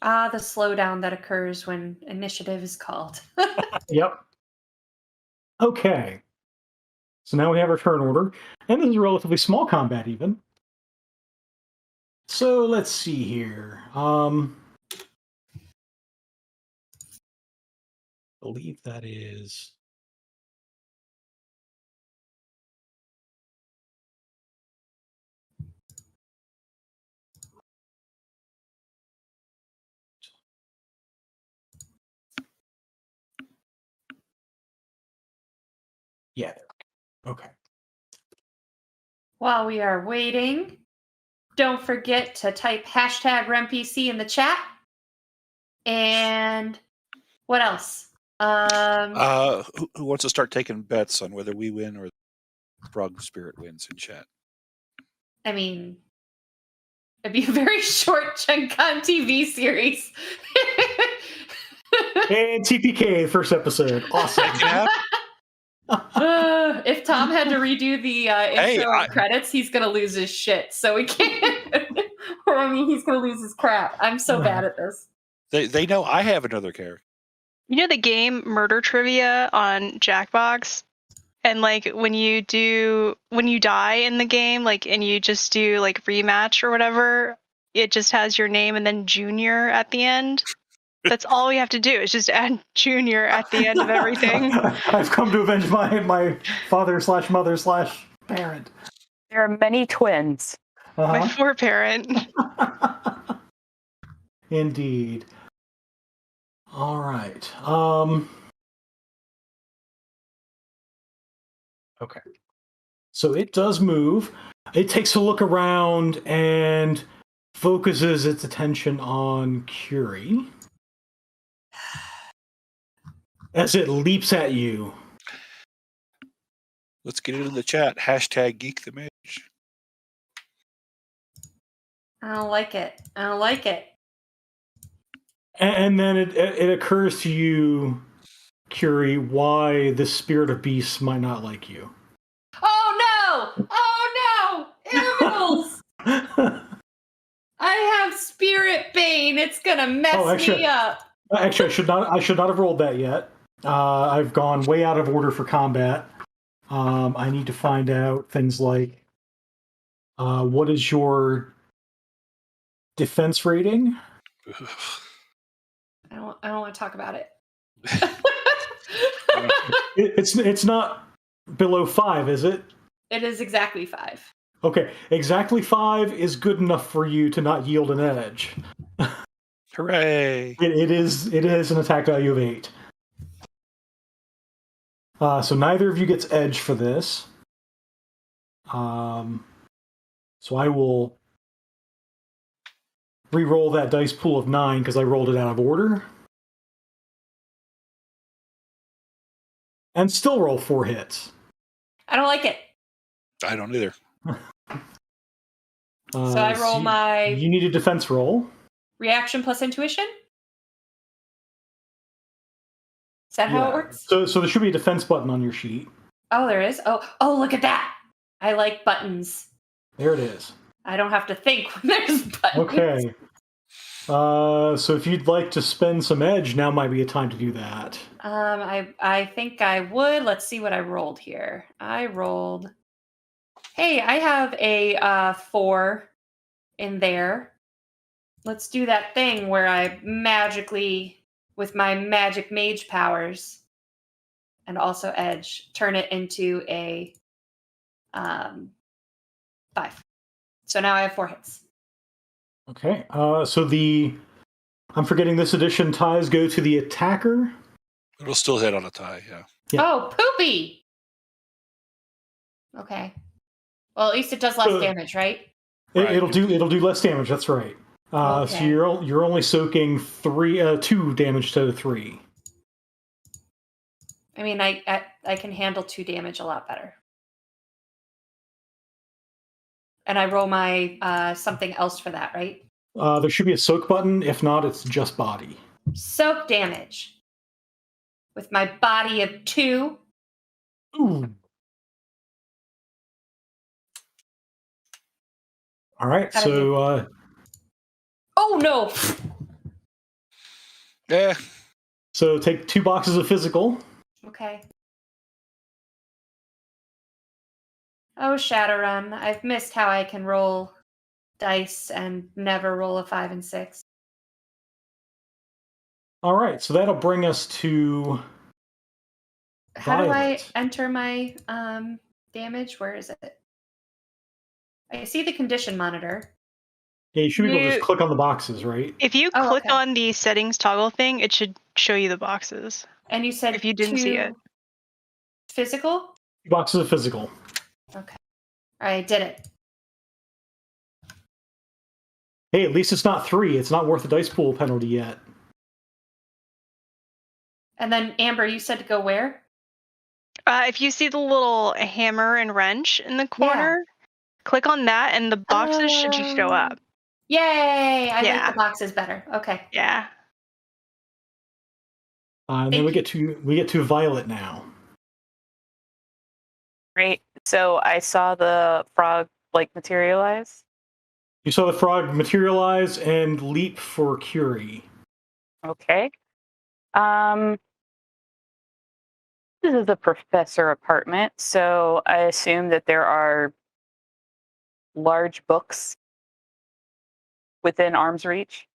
The slowdown that occurs when initiative is called. Yep. Okay. So now we have our turn order, and this is a relatively small combat even. So let's see here. Believe that is. Yeah. Okay. While we are waiting, don't forget to type hashtag RemPC in the chat. And what else? Who wants to start taking bets on whether we win or Frog Spirit wins in chat? I mean, it'd be a very short chunk on TV series. And TPK, first episode. Awesome. If Tom had to redo the intro and credits, he's going to lose his shit. So we can't. I mean, he's going to lose his crap. I'm so bad at this. They know I have another character. You know the game Murder Trivia on Jackbox? And like when you die in the game, like, and you just do like rematch or whatever, it just has your name and then Junior at the end. That's all we have to do is just add Junior at the end of everything. I've come to avenge my father/mother/parent. There are many twins. My foreparent. Indeed. All right. Okay. So it does move. It takes a look around and focuses its attention on Curie as it leaps at you. Let's get it in the chat. Hashtag Geek the Mage. I don't like it. I don't like it. And then it occurs to you, Curie, why the spirit of beasts might not like you. Oh no! Oh no! Animals! I have spirit bane. It's gonna mess me up. Actually, I should not have rolled that yet. I've gone way out of order for combat. I need to find out things like what is your defense rating? I don't want to talk about it. It's not below 5, is it? It is exactly 5. Okay, exactly 5 is good enough for you to not yield an edge. Hooray! It is an attack value of 8. So neither of you gets edge for this. So I will re-roll that dice pool of 9 because I rolled it out of order. And still roll 4 hits. I don't like it. I don't either. So I roll my... You need a defense roll. Reaction plus intuition? Is that how it works? So there should be a defense button on your sheet. Oh, there is? Oh, look at that! I like buttons. There it is. I don't have to think when there's buttons. Okay. So if you'd like to spend some edge, now might be a time to do that. I think I would. Let's see what I rolled here. I rolled Hey, I have a 4 in there. Let's do that thing where I magically, with my magic mage powers, and also edge, turn it into a 5. So now I have 4 hits. Okay. So I'm forgetting this edition ties go to the attacker. It'll still hit on a tie, yeah. Yeah. Oh, poopy! Okay. Well, at least it does less So- damage, right? Right. It'll do less damage. That's right. So Okay. you're only soaking 2 damage to 3. I mean, I can handle 2 damage a lot better. And I roll my something else for that, right? There should be a soak button. If not, it's just body. Soak damage. With my body of 2. Ooh. All right. How'd I do? So Oh no! Yeah. so take 2 boxes of physical. Okay. Oh, Shadowrun. I've missed how I can roll dice and never roll a 5 and 6. All right. So that'll bring us to How do I Violet. enter my damage? Where is it? I see the condition monitor. Yeah, you should be able to You- just click on the boxes, right? If you Oh, click okay. on the settings toggle thing, it should show you the boxes. And you said If you didn't see it. Physical? 2 boxes of physical. Okay. I did it. Hey, at least it's not 3. It's not worth the dice pool penalty yet. And then Amber, you said to go where? If you see the little hammer and wrench in the corner, click on that and the boxes should just show up. Yay! I like Yeah. the boxes better. Okay. Yeah. And then we get to Violet now. Great. So I saw the frog materialize. You saw the frog materialize and leap for Curie. Okay. This is a professor apartment, so I assume that there are large books within arm's reach.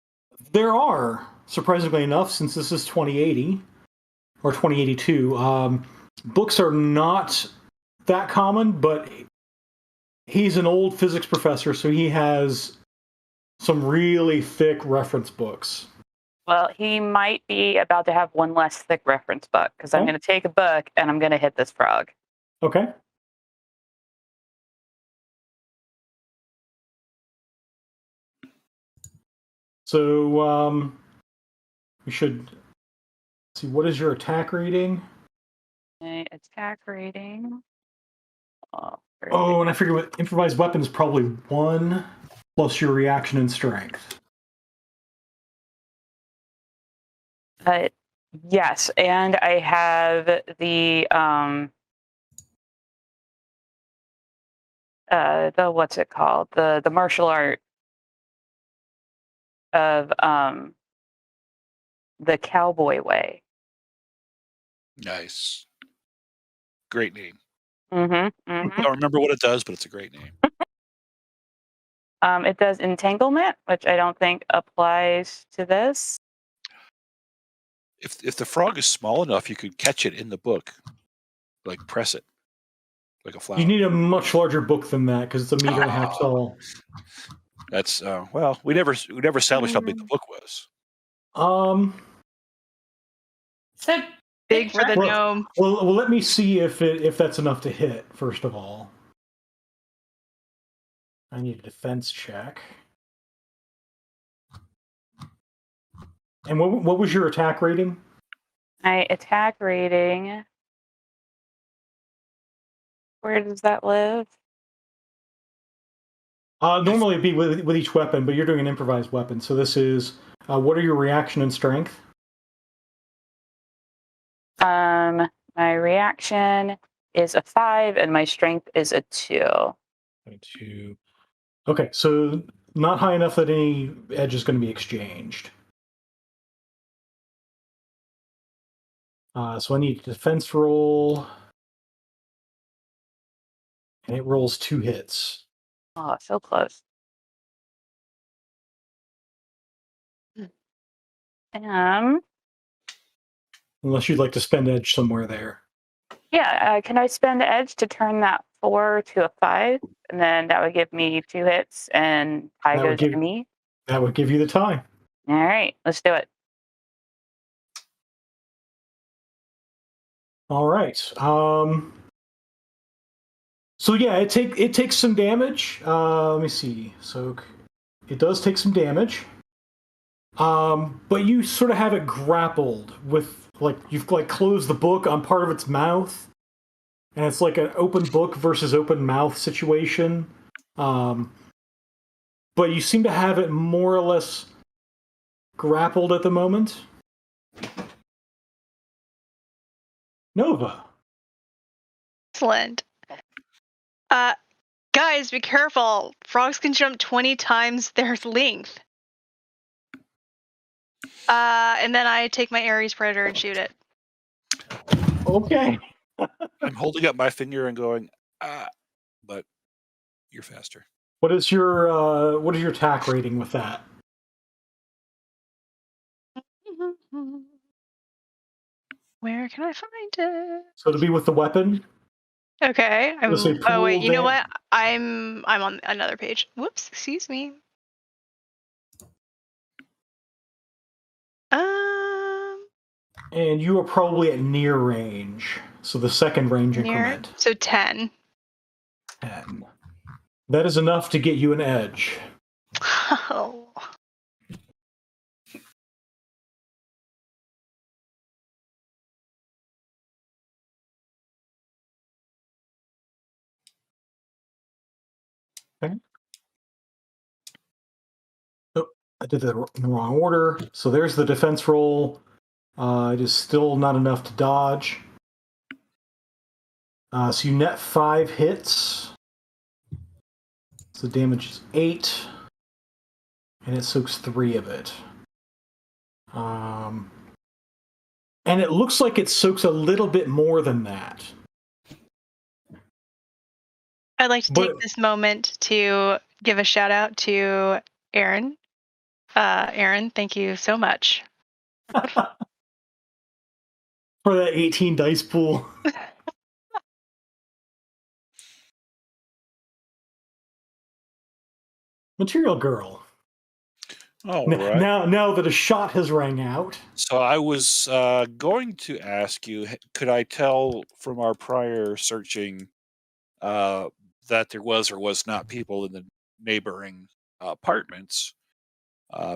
There are, surprisingly enough, since this is 2080 or 2082, books are not that common, but he's an old physics professor, so he has some really thick reference books. Well, he might be about to have one less thick reference book because I'm Oh. going to take a book and I'm going to hit this frog. Okay. So we should see, what is your attack rating? Okay, attack rating. Oh, and I figure with improvised weapons, probably 1 plus your reaction and strength. Yes, and I have the what's it called? The martial art of the cowboy way. Nice. Great name. Mm-hmm. I don't remember what it does, but it's a great name. It does entanglement, which I don't think applies to this. If the frog is small enough, you could catch it in the book, like press it, like a flower. You need a much larger book than that because it's a meter and a half tall. That's well, we never established how big the book was. So Big for the Well- gnome. Well, let me see if that's enough to hit. First of all, I need a defense check. And what was your attack rating? My attack rating. Where does that live? Normally it'd be with each weapon, but you're doing an improvised weapon. So this is what are your reaction and strength? My reaction is a 5 and my strength is a 2. 2. Okay, so not high enough that any edge is going to be exchanged. So I need a defense roll. And it rolls 2 hits. Oh, so close. Unless you'd like to spend edge somewhere there. Yeah, can I spend edge to turn that 4 to a 5? And then that would give me 2 hits, and tie That would goes give- to me. That would give you the tie. All right, let's do it. All right. So yeah, it takes some damage. Let me see. So it does take some damage. But you sort of have it grappled with you've closed the book on part of its mouth, and it's like an open book versus open mouth situation. But you seem to have it more or less grappled at the moment. Nova. Excellent. Guys, be careful. Frogs can jump 20 times their length. And then I take my Ares Predator and shoot it. Okay. I'm holding up my finger and going, but you're faster. What is your attack rating with that? Where can I find it? So to be with the weapon. Okay. Let's say Oh wait, pool you know dam- what? I'm on another page. Whoops, excuse me. And you are probably at near range. So the second range increment. So 10. 10. That is enough to get you an edge. Oh. Okay. Oh, I did that in the wrong order. So there's the defense roll. It is still not enough to dodge. So you net 5 hits. So damage is 8. And it soaks 3 of it. And it looks like it soaks a little bit more than that. I'd like to take this moment to give a shout out to Aaron. Aaron, thank you so much. For that 18 dice pool. Material Girl. All right. Now that a shot has rang out. So I was going to ask you, could I tell from our prior searching that there was or was not people in the neighboring apartments?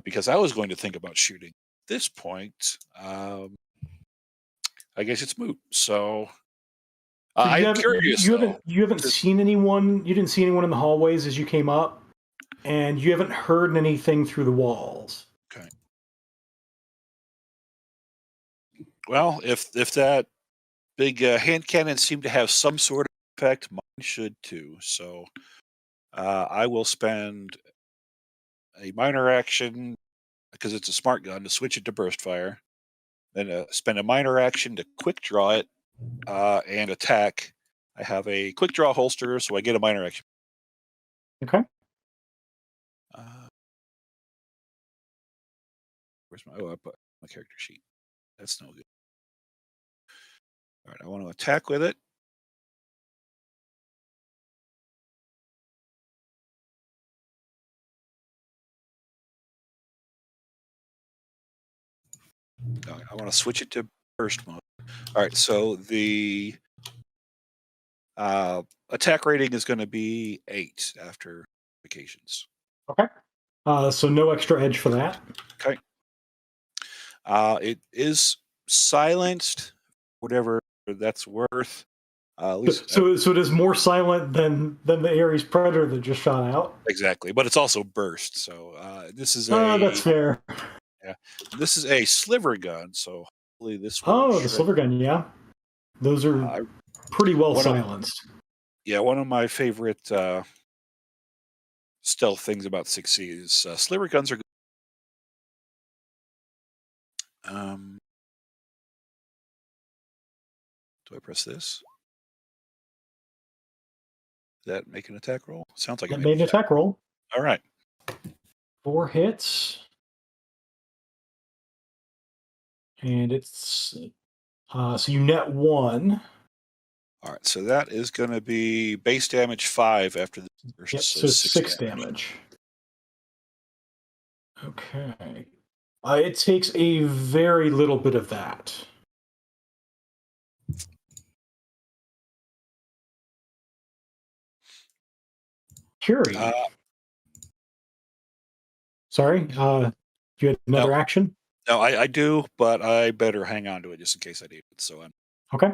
Because I was going to think about shooting. At this point, I guess it's moot. So I'm curious. You haven't seen anyone. You didn't see anyone in the hallways as you came up, and you haven't heard anything through the walls. Okay. Well, if that big hand cannon seemed to have some sort of effect, mine should too. So I will spend a minor action because it's a smart gun to switch it to burst fire. Then spend a minor action to quick draw it and attack. I have a quick draw holster, so I get a minor action. Okay. Where's my? Oh, I put my character sheet. That's no good. All right, I want to attack with it. I want to switch it to burst mode. All right, so the attack rating is going to be 8 after vacations. Okay. So no extra edge for that. Okay. It is silenced, whatever that's worth. At least, so it is more silent than the Ares Predator that just shot out. Exactly, but it's also burst. So this is that's fair. Yeah, this is a sliver gun. So hopefully this will. The sliver gun. Yeah, those are pretty well silenced. One of my favorite stealth things about 6C is sliver guns are good. Do I press this? that make an attack roll? Sounds like That it made an attack roll. All right. 4 hits. And it's so you net 1. All right, so that is going to be base damage 5 after the first. Yep, so 6 damage. Okay. It takes a very little bit of that. Curie. Sorry, you had another action? No, I do, but I better hang on to it just in case I need it. So I'm okay.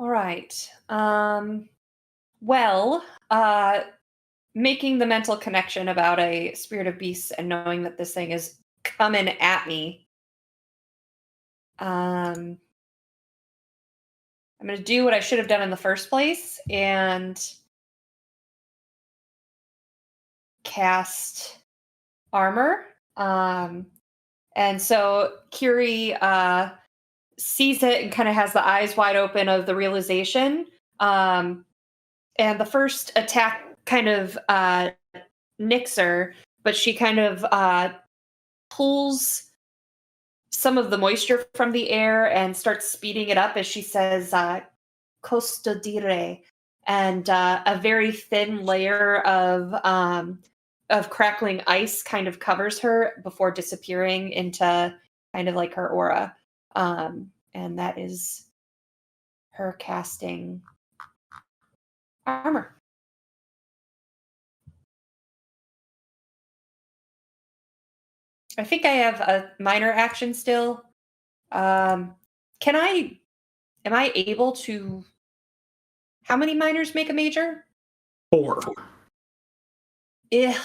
All right. Well, making the mental connection about a spirit of beasts and knowing that this thing is coming at me. I'm going to do what I should have done in the first place and cast armor. And so Curie sees it and kind of has the eyes wide open of the realization. And the first attack kind of nicks her, but she kind of pulls some of the moisture from the air and starts speeding it up as she says, Costa dire, and a very thin layer of crackling ice kind of covers her before disappearing into kind of like her aura. And that is her casting armor. I think I have a minor action still. Am I able to, how many minors make a major? 4. Yeah.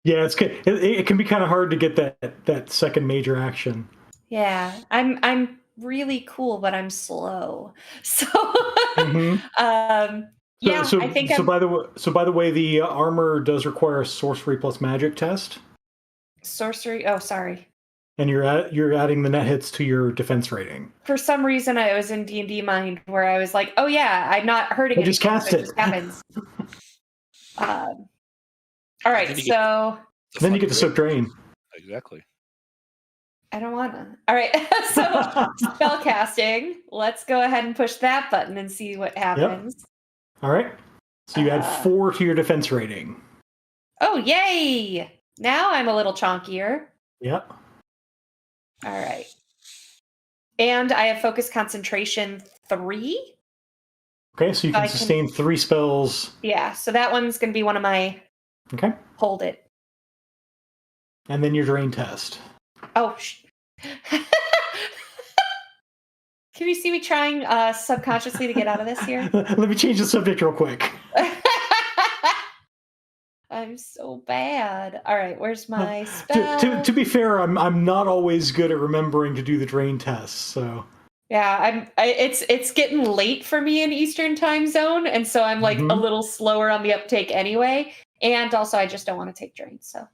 Yeah, it can be kind of hard to get that second major action. Yeah, I'm really cool, but I'm slow. So, yeah, So, I think by the way, the armor does require a sorcery plus magic test. Sorcery. Oh, sorry. And you're adding the net hits to your defense rating. For some reason, I was in D&D mind where I was like, "Oh yeah, I'm not hurting anything." Just cast so it. Just happens. All right, so then you get to soak drain. Exactly. I don't want to. All right, so spell casting. Let's go ahead and push that button and see what happens. Yep. All right. So you add 4 to your defense rating. Oh, yay! Now I'm a little chonkier. Yep. All right. And I have focus concentration 3. Okay, so you can sustain 3 spells. Yeah, so that one's going to be one of my... Okay. Hold it. And then your drain test. Oh, Can you see me trying subconsciously to get out of this here? Let me change the subject real quick. I'm so bad. All right, where's my spell? To be fair, I'm not always good at remembering to do the drain tests, so... Yeah, it's getting late for me in Eastern time zone, and so I'm like a little slower on the uptake anyway. And also, I just don't want to take drain. So,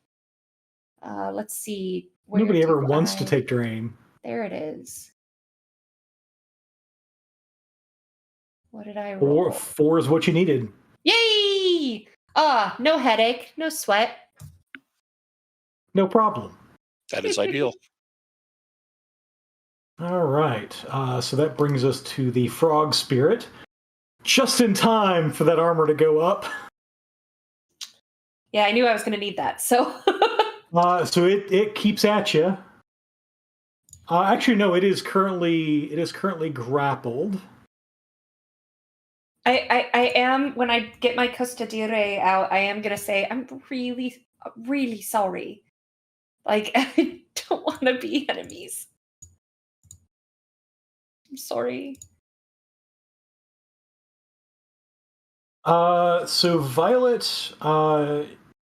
let's see. Nobody ever wants to take drain. There it is. What did I roll? 4 is what you needed. Yay! No headache, no sweat. No problem. That is ideal. All right. So that brings us to the frog spirit. Just in time for that armor to go up. Yeah, I knew I was going to need that. So, so it keeps at you. Actually, no. It is currently grappled. I am, when I get my custodire out, I am going to say, I'm really, really sorry. Like, I don't want to be enemies. I'm sorry. So Violet,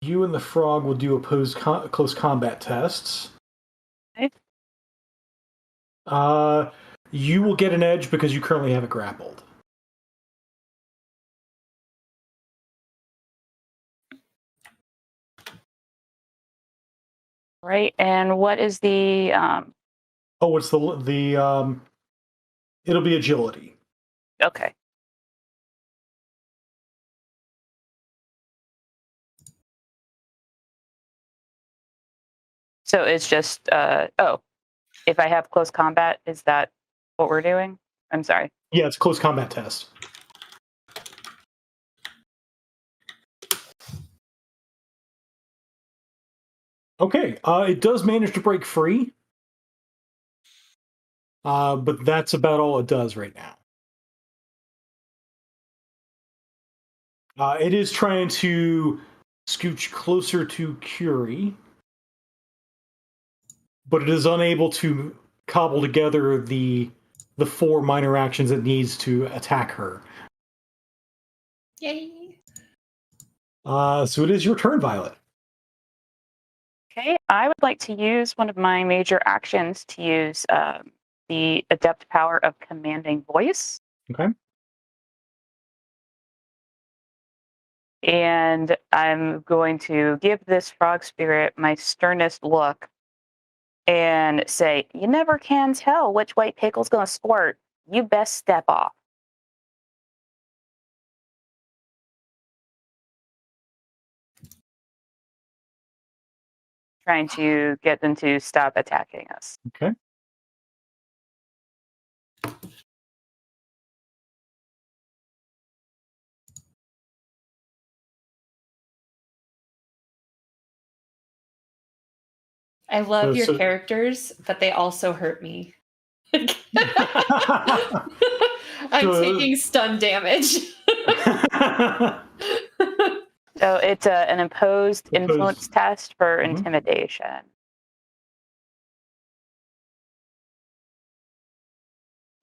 you and the frog will do opposed close combat tests. Okay. You will get an edge because you currently have it grappled. Right, and what is the... it's the it'll be agility. Okay. So it's just if I have close combat, is that what we're doing? I'm sorry. Yeah, it's a close combat test. Okay, it does manage to break free, but that's about all it does right now. It is trying to scooch closer to Curie, but it is unable to cobble together the 4 minor actions it needs to attack her. Yay. So it is your turn, Violet. Okay, I would like to use one of my major actions to use the adept power of commanding voice. Okay. And I'm going to give this frog spirit my sternest look and say, "You never can tell which white pickle's going to squirt. You best step off." Trying to get them to stop attacking us. Okay. I love your So- characters, but they also hurt me. I'm So- taking stun damage. So it's an imposed Imposed. influence test for Mhm. intimidation.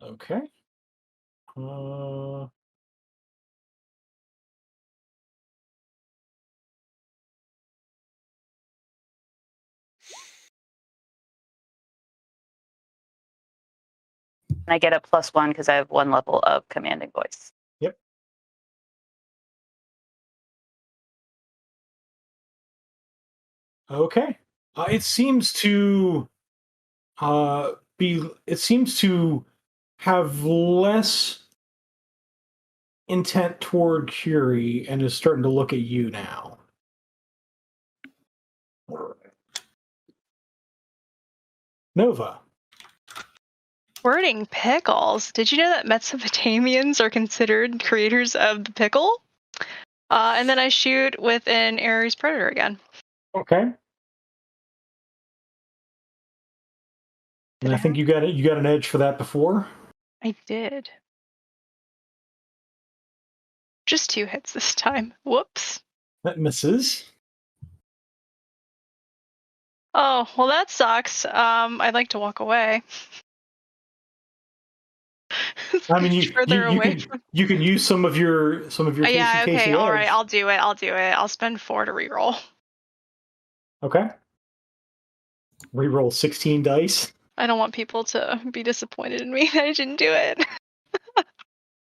Okay. And I get a +1 because I have 1 level of commanding voice. Yep. Okay. It seems to It seems to have less intent toward Curie and is starting to look at you now. Nova. Squirting pickles. Did you know that Mesopotamians are considered creators of the pickle? And then I shoot with an Ares Predator again. Okay. And I think you got an edge for that before. I did. Just 2 hits this time. Whoops. That misses. Oh, well, that sucks. I'd like to walk away. I mean, Further away. you can use some of your Yeah, okay, tasty all right, edge. I'll do it. I'll spend 4 to reroll. Okay. Reroll 16 dice. I don't want people to be disappointed in me that I didn't do it.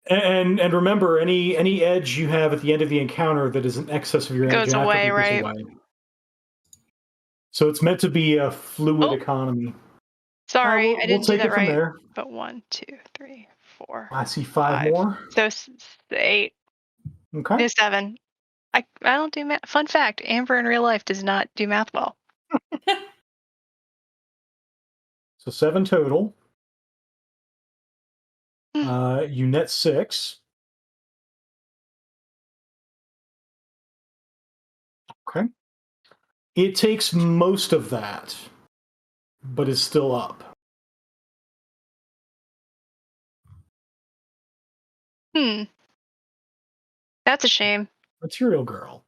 And remember, any edge you have at the end of the encounter that is in excess of your edge Goes away, goes right? away. So it's meant to be a fluid economy. Sorry, I didn't do take that it from right. there. But 1, 2, 3, 4. I see 5 more. So 8. Okay. No, 7. I don't do math. Fun fact: Amber in real life does not do math well. So 7 total. You net 6. Okay. It takes most of that, but is still up. That's a shame. Material Girl.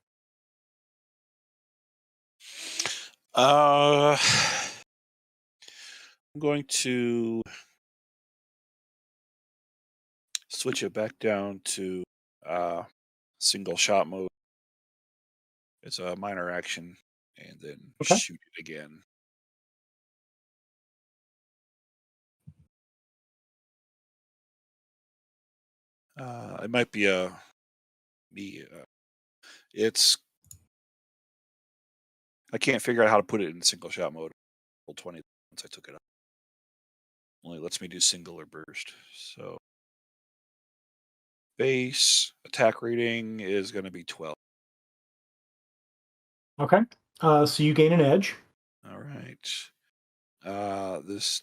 I'm going to switch it back down to single shot mode. It's a minor action, and then Okay. shoot it again. It might be it's. I can't figure out how to put it in single shot mode. 20 once I took it up. Only lets me do single or burst. So base attack rating is going to be 12. Okay. So you gain an edge. All right. right. It's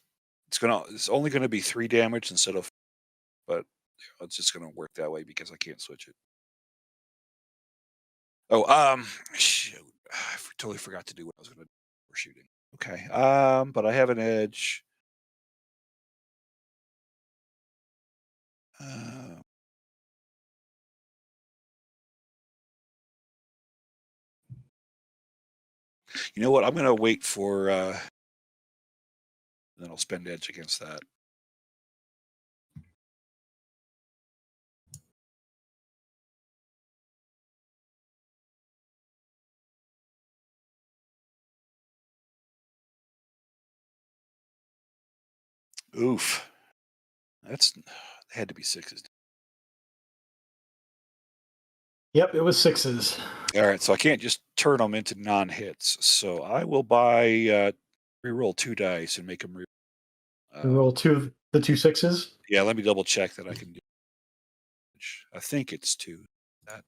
only gonna be 3 damage instead of, but it's just gonna work that way because I can't switch it. Oh, shoot. I totally forgot to do what I was gonna do for shooting. Okay. But I have an edge. You know what? I'm gonna wait for then I'll spend edge against that. Oof. That had to be 6s. Yep, it was 6s. All right, so I can't just turn them into non-hits. So I will buy reroll 2 dice and make them Roll the 2 6s. Yeah, let me double check that I can do. I think it's 2. That.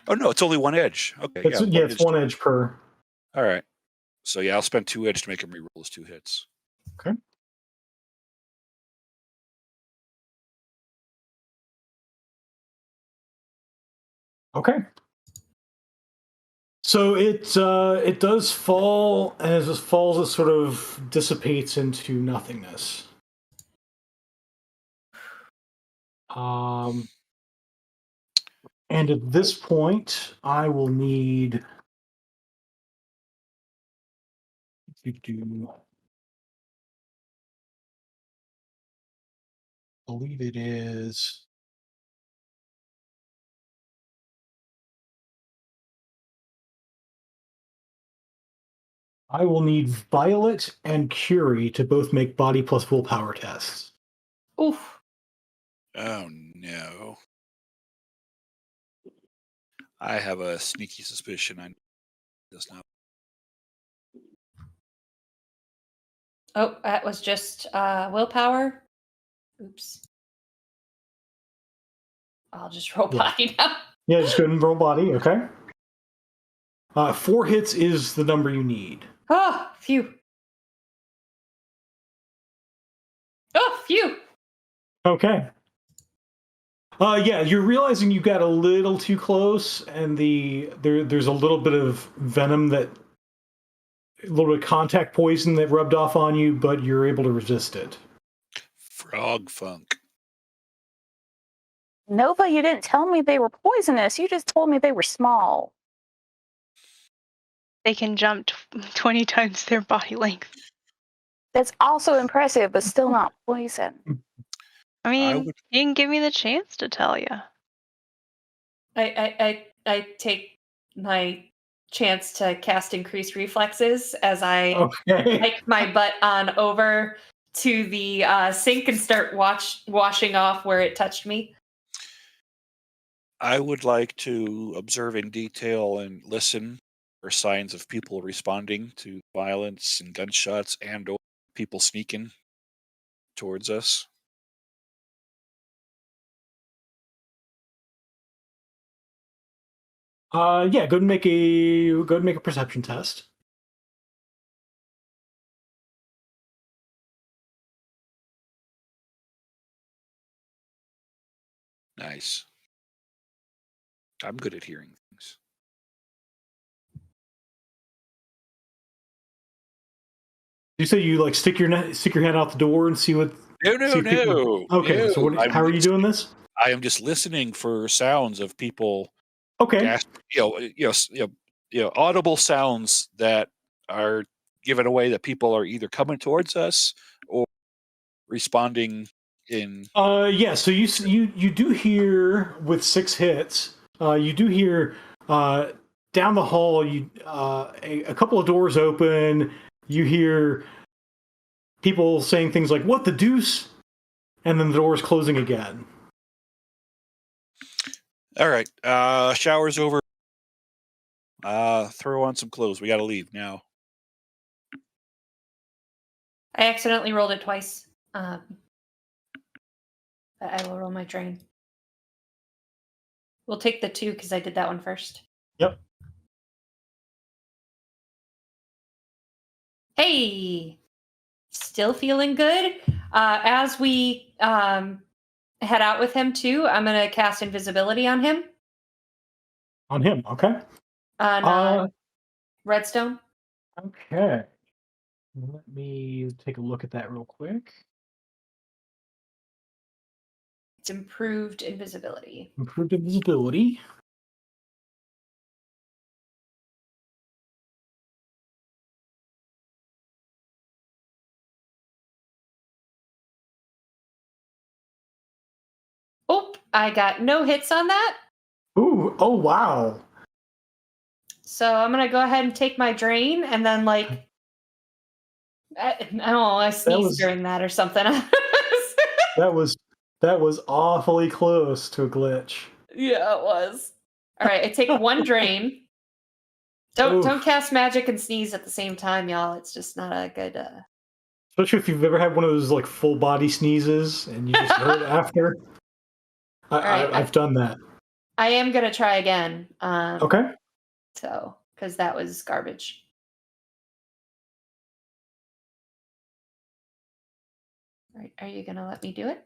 Oh no, it's only 1 edge. Okay, It's 1 edge per. All right. So yeah, I'll spend 2 edge to make him reroll his 2 hits. Okay. Okay. So it does fall, and as it falls, it sort of dissipates into nothingness. And at this point, I will need to do. I believe it is. I will need Violet and Curie to both make body plus willpower tests. Oof. Oh no. I have a sneaky suspicion I this now. Oh, that was just willpower. Oops. I'll just roll body now. Yeah, just go ahead and roll body, okay? 4 hits is the number you need. Oh, phew. Oh, phew. Okay. Yeah, you're realizing you got a little too close, and there's a little bit of venom a little bit of contact poison that rubbed off on you, but you're able to resist it. Frog funk. Nova, you didn't tell me they were poisonous. You just told me they were small. They can jump 20 times their body length. That's also impressive, but still not poison. I mean, you didn't give me the chance to tell you. I take my chance to cast increased reflexes as I hike my butt on over to the sink and start washing off where it touched me. I would like to observe in detail and listen for signs of people responding to violence and gunshots and or people sneaking towards us. Yeah, go ahead and make a perception test. Nice. I'm good at hearing things. You say you like stick your head out the door and see what? No. Okay, no. so how are you doing this? I am just listening for sounds of people. Okay. Audible sounds that are given away that people are either coming towards us or responding in. Yeah. So you do hear with 6 hits. You do hear down the hall. A couple of doors open. You hear people saying things like "What the deuce," and then the doors closing again. All right. Shower's over. Throw on some clothes. We got to leave now. I accidentally rolled it twice. But I will roll my drain. We'll take the 2 because I did that one first. Yep. Hey! Still feeling good. As we head out with him, too, I'm going to cast invisibility on him. On him, okay. On Redstone. Okay. Let me take a look at that real quick. It's improved invisibility. Improved invisibility. Oh, I got no hits on that. Ooh, oh wow. So I'm going to go ahead and take my drain and then, like, I don't know, I sneezed during that or something. That was awfully close to a glitch. Yeah, it was. All right, I take 1 drain. Don't cast magic and sneeze at the same time, y'all. It's just not a good. Especially if you've ever had one of those like full body sneezes and you just heard it after. I've done that. I am gonna try again. Okay. So, because that was garbage. All right, are you gonna let me do it?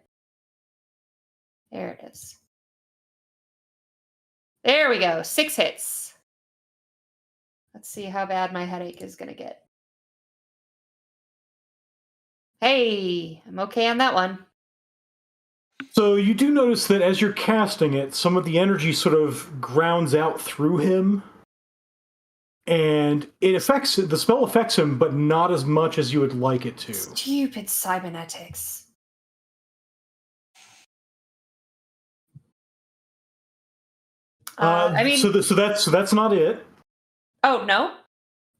There it is. There we go. 6 hits. Let's see how bad my headache is gonna get. Hey, I'm okay on that one. So you do notice that as you're casting it, some of the energy sort of grounds out through him, and the spell affects him, but not as much as you would like it to. Stupid cybernetics. I mean, so that's not it. Oh no.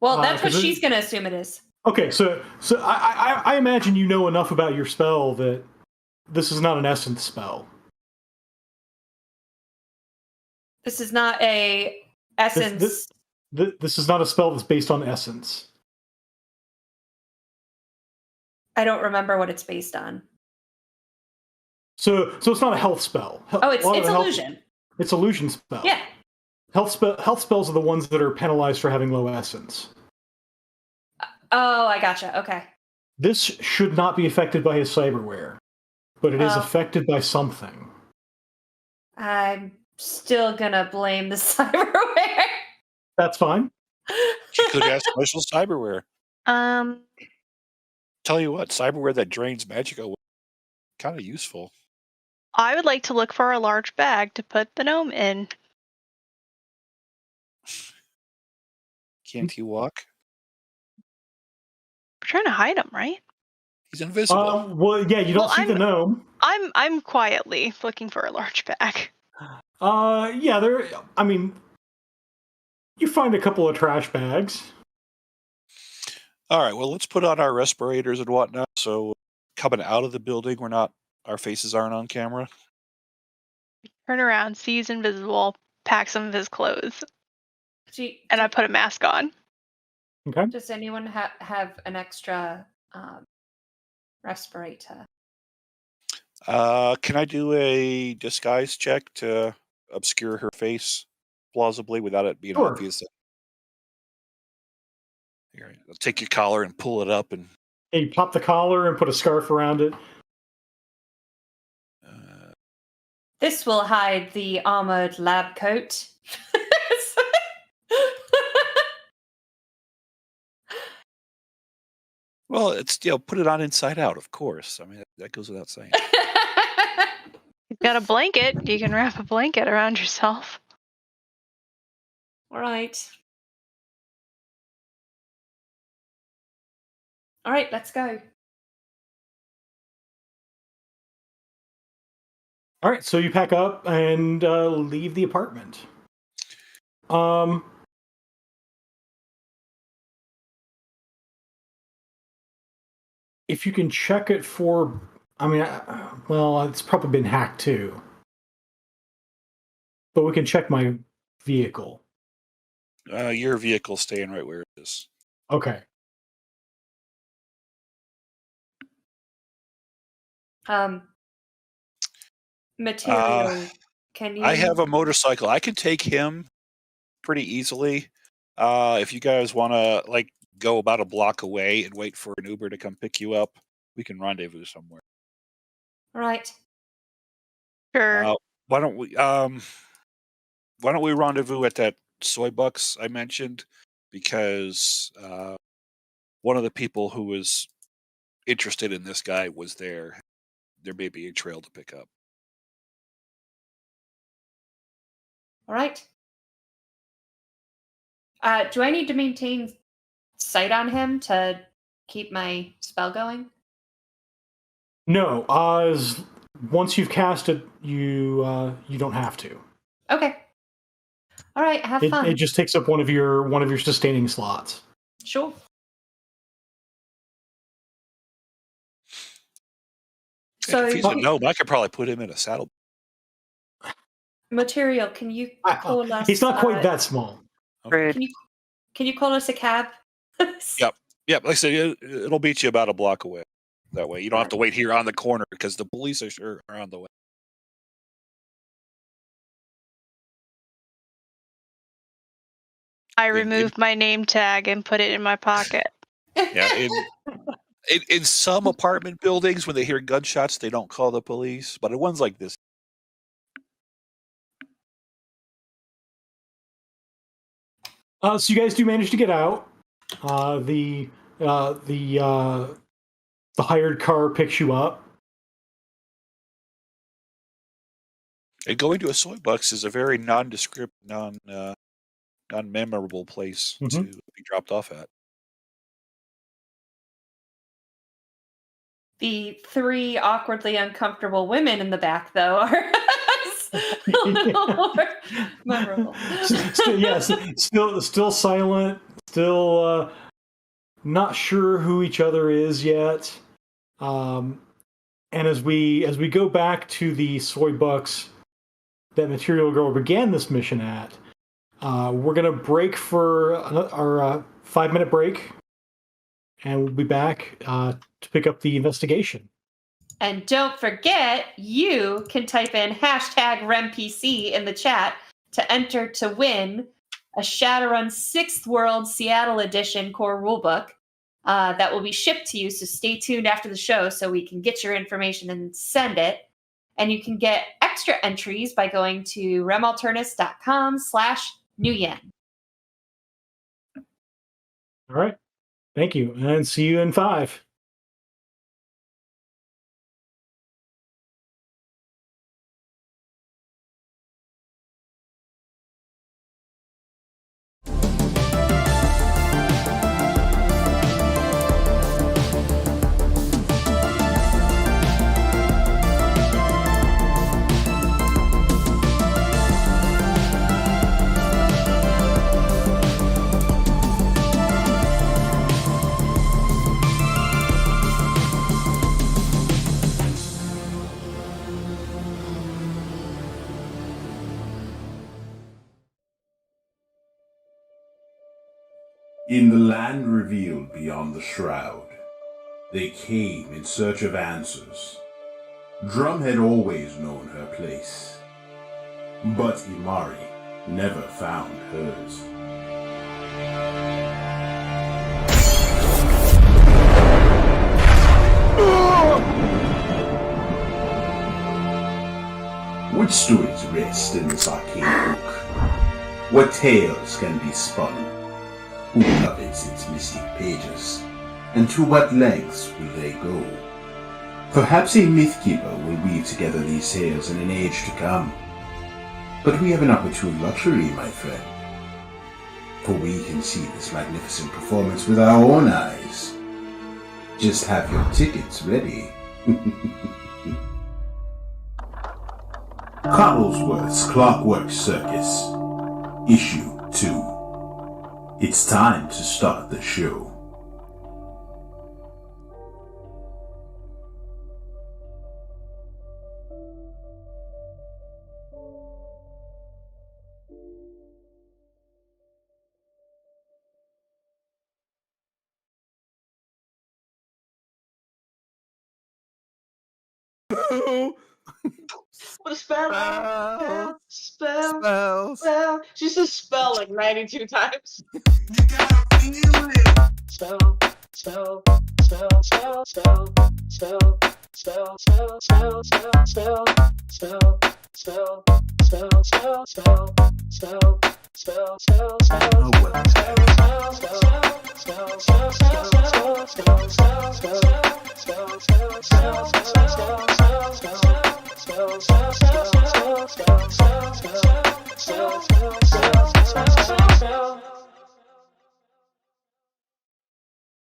Well, that's what she's gonna assume it is. Okay, so I imagine you know enough about your spell that this is not an essence spell. This is not a essence. This is not a spell that's based on essence. I don't remember what it's based on. So it's not a health spell. Oh, it's illusion. It's illusion spell. Yeah. Health spells are the ones that are penalized for having low essence. Oh, I gotcha. Okay. This should not be affected by his cyberware, but it is affected by something. I'm still gonna blame the cyberware. That's fine. She could have special cyberware. Tell you what, cyberware that drains magica kind of useful. I would like to look for a large bag to put the gnome in. Can't he walk? We're trying to hide him, right? He's invisible. Well, yeah, you don't see the gnome. I'm quietly looking for a large bag. Yeah, I mean, you find a couple of trash bags. All right, well, let's put on our respirators and whatnot. So coming out of the building, our faces aren't on camera. Turn around, sees invisible, pack some of his clothes, and I put a mask on. Okay. Does anyone have an extra respirator? Can I do a disguise check to obscure her face plausibly without it being obvious? Here, I'll take your collar and pull it up, and you pop the collar and put a scarf around it. This will hide the armored lab coat. Well, it's put it on inside out, of course. I mean, that goes without saying. You've got a blanket. You can wrap a blanket around yourself. All right. All right, let's go. All right, so you pack up and leave the apartment. If you can check it for, well, it's probably been hacked too. But we can check my vehicle. Your vehicle's staying right where it is. Okay. Material. Can you? I have a motorcycle. I can take him pretty easily. If you guys want to go about a block away and wait for an Uber to come pick you up, we can rendezvous somewhere. Right. Sure. Why don't we rendezvous at that soy bucks I mentioned? Because one of the people who was interested in this guy was there. There may be a trail to pick up. All right. Do I need to maintain sight on him to keep my spell going? No, once you've cast it, you don't have to. Okay. All right. Have fun. It just takes up one of your sustaining slots. Sure. So if he's a gnome, I could probably put him in a saddle. Material, can you call us? He's not quite that small. Rude. Can you call us a cab? Yep. Like I said, it'll beat you about a block away. That way, you don't have to wait here on the corner because the police are sure are on the way. I removed my name tag and put it in my pocket. Yeah. In some apartment buildings, when they hear gunshots, they don't call the police. But in ones like this, so you guys do manage to get out. The hired car picks you up. and going to a soy bucks is a very nondescript, non-memorable place to be dropped off at. The three awkwardly uncomfortable women in the back, though, are a little more memorable. Still silent. Still not sure who each other is yet. And as we go back to the soy bucks that Material Girl began this mission at, we're gonna break for our 5-minute break, and we'll be back to pick up the investigation. And don't forget, you can type in #RemPC in the chat to enter to win a Shadowrun 6th World Seattle Edition core rulebook that will be shipped to you. So stay tuned after the show so we can get your information and send it. And you can get extra entries by going to remalternus.com/Nguyen. All right. Thank you, and see you in 5. In the land revealed beyond the shroud, they came in search of answers. Drum had always known her place, but Imari never found hers. Which stories rest in this arcane book? What tales can be spun? Who covets its mystic pages? And to what lengths will they go? Perhaps a mythkeeper will weave together these tales in an age to come. But we have an opportune luxury, my friend. For we can see this magnificent performance with our own eyes. Just have your tickets ready. Cobblesworth's Clockwork Circus, Issue 2. It's time to start the show. Boo! What a spell! Spell. Spell! Spells. She says spell like 92 times. You gotta feel it. Spell, spell, spell, spell, spell, spell, spell, spell, spell, spell, spell, spell, spell, spell, spell, spell, spell, spell, spell, spell. Oh, what the heck?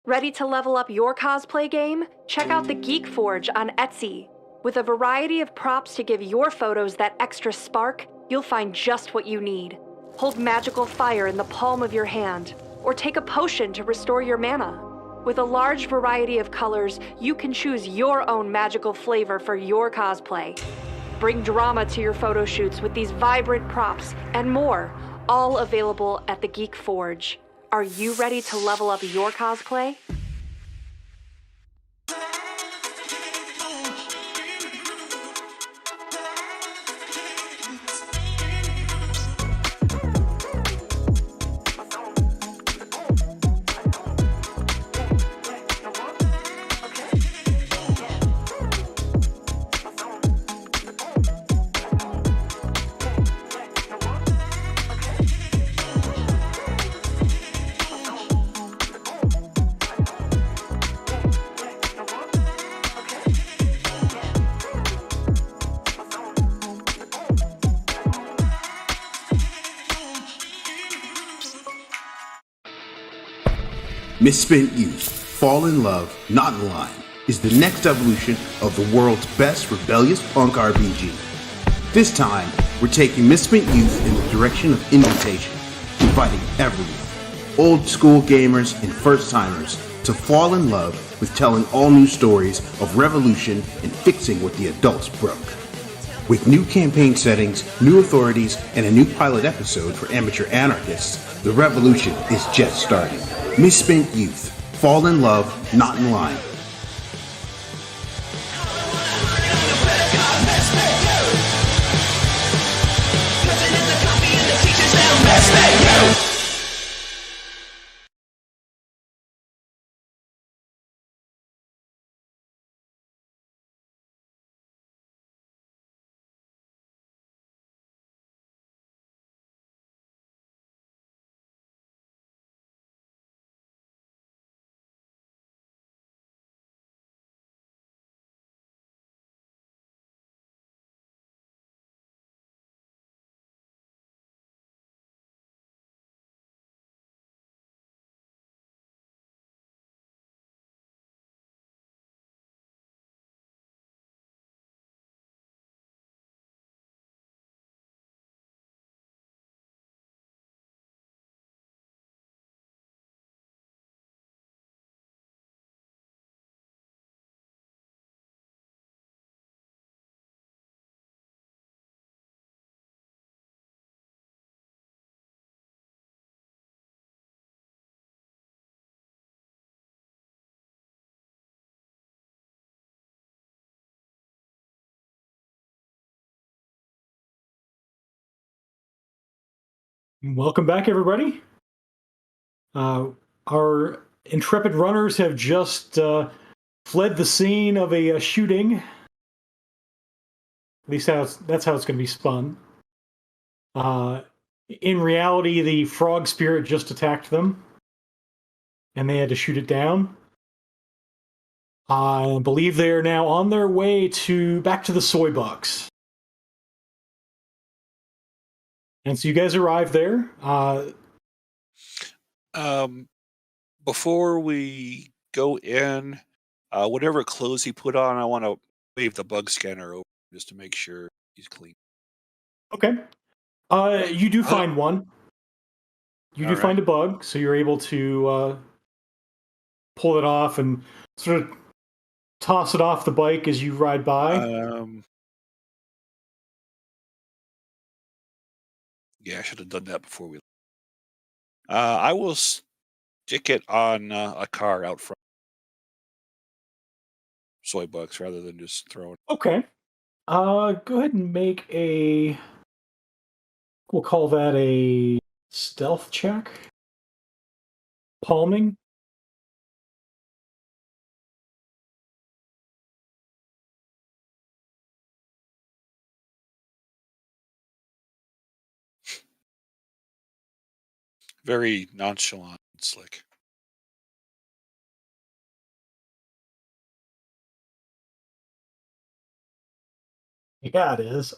Ready to level up your cosplay game? Check out the Geek Forge on Etsy. With a variety of props to give your photos that extra spark, you'll find just what you need. Hold magical fire in the palm of your hand, or take a potion to restore your mana. With a large variety of colors, you can choose your own magical flavor for your cosplay. Bring drama to your photo shoots with these vibrant props and more, all available at the Geek Forge. Are you ready to level up your cosplay? Misspent Youth, Fall in Love, Not in Line, is the next evolution of the world's best rebellious punk RPG. This time, we're taking Misspent Youth in the direction of invitation, inviting everyone, old school gamers and first-timers, to fall in love with telling all new stories of revolution and fixing what the adults broke. With new campaign settings, new authorities, and a new pilot episode for amateur anarchists, the revolution is just starting. Misspent Youth. Fall in Love, Not in Line. Welcome back, everybody. Our intrepid runners have just fled the scene of a shooting. At least that's how it's going to be spun. In reality, the frog spirit just attacked them, and they had to shoot it down. I believe they are now on their way back to the soy box. And so you guys arrive there. Before we go in, whatever clothes he put on, I want to wave the bug scanner over just to make sure he's clean. Okay. You do find one. You do find a bug, so you're able to pull it off and sort of toss it off the bike as you ride by. Yeah, I should have done that before we. I will stick it on a car out front. soy bucks rather than just throwing. Okay. Go ahead and make a. We'll call that a stealth check. Palming. Very nonchalant and slick. Yeah, it is.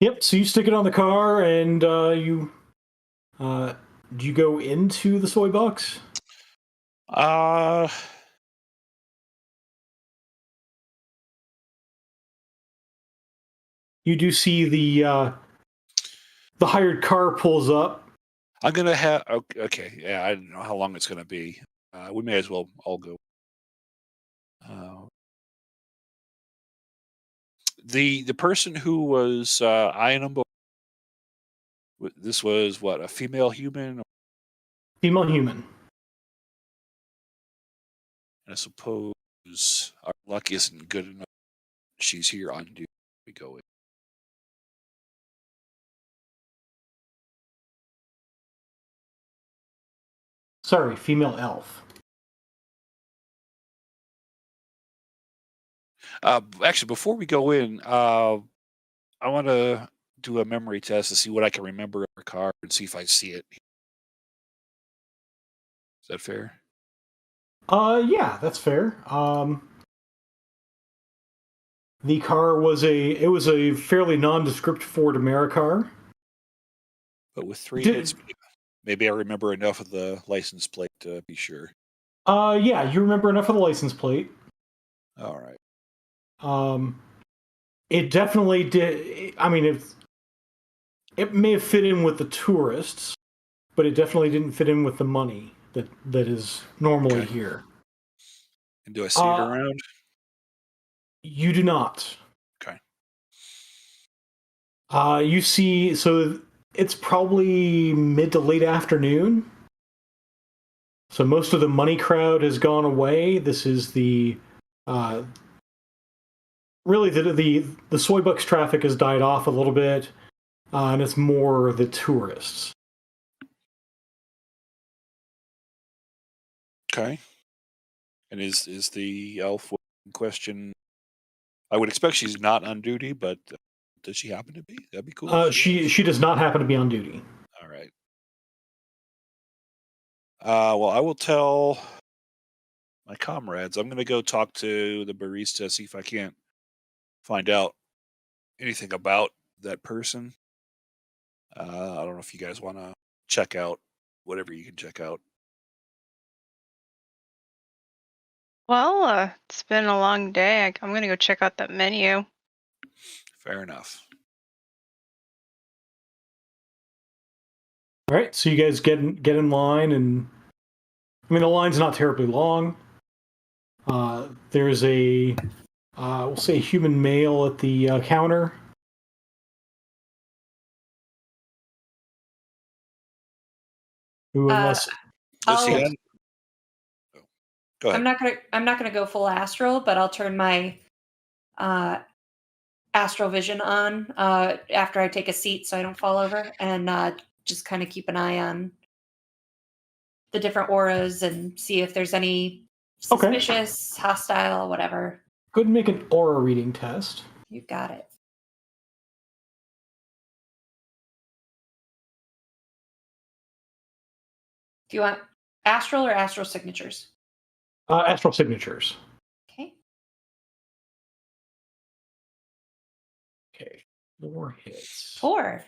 Yep. So you stick it on the car, and you. Do you go into the soy box? Uh, You do see the hired car pulls up. I'm gonna have. Okay, yeah, I don't know how long it's gonna be. We may as well all go. The person who was eyeing them, this was what, a female human? Female human. I suppose our luck isn't good enough. She's here on duty. We go in. Sorry, female elf. Actually, before we go in, I want to do a memory test to see what I can remember of her car and see if I see it. Is that fair? Yeah, that's fair. The car was a fairly nondescript Ford Americar. But with 3 hits, maybe I remember enough of the license plate to be sure. Yeah, you remember enough of the license plate. All right. It definitely did. I mean, it may have fit in with the tourists, but it definitely didn't fit in with the money that is normally here. And do I see it around? You do not. Okay. You see, so it's probably mid to late afternoon. So most of the money crowd has gone away. This is the really the soy bucks traffic has died off a little bit, and it's more the tourists. Okay. And is the elf in question? I would expect she's not on duty, but does she happen to be? That'd be cool. She does not happen to be on duty. All right. Well, I will tell my comrades. I'm going to go talk to the barista, see if I can't find out anything about that person. I don't know if you guys want to check out whatever you can check out. Well, it's been a long day. I'm going to go check out that menu. Fair enough. All right, so you guys get in line, and I mean the line's not terribly long. There's a we'll say a human male at the counter. Who unless Does he Go ahead. I'm not gonna go full astral, but I'll turn my astral vision on after I take a seat so I don't fall over, and just kind of keep an eye on the different auras and see if there's any suspicious, hostile, whatever. Go ahead and make an aura reading test. You got it. Do you want astral or astral signatures? Astral signatures. Okay. Okay. 4 hits. 4.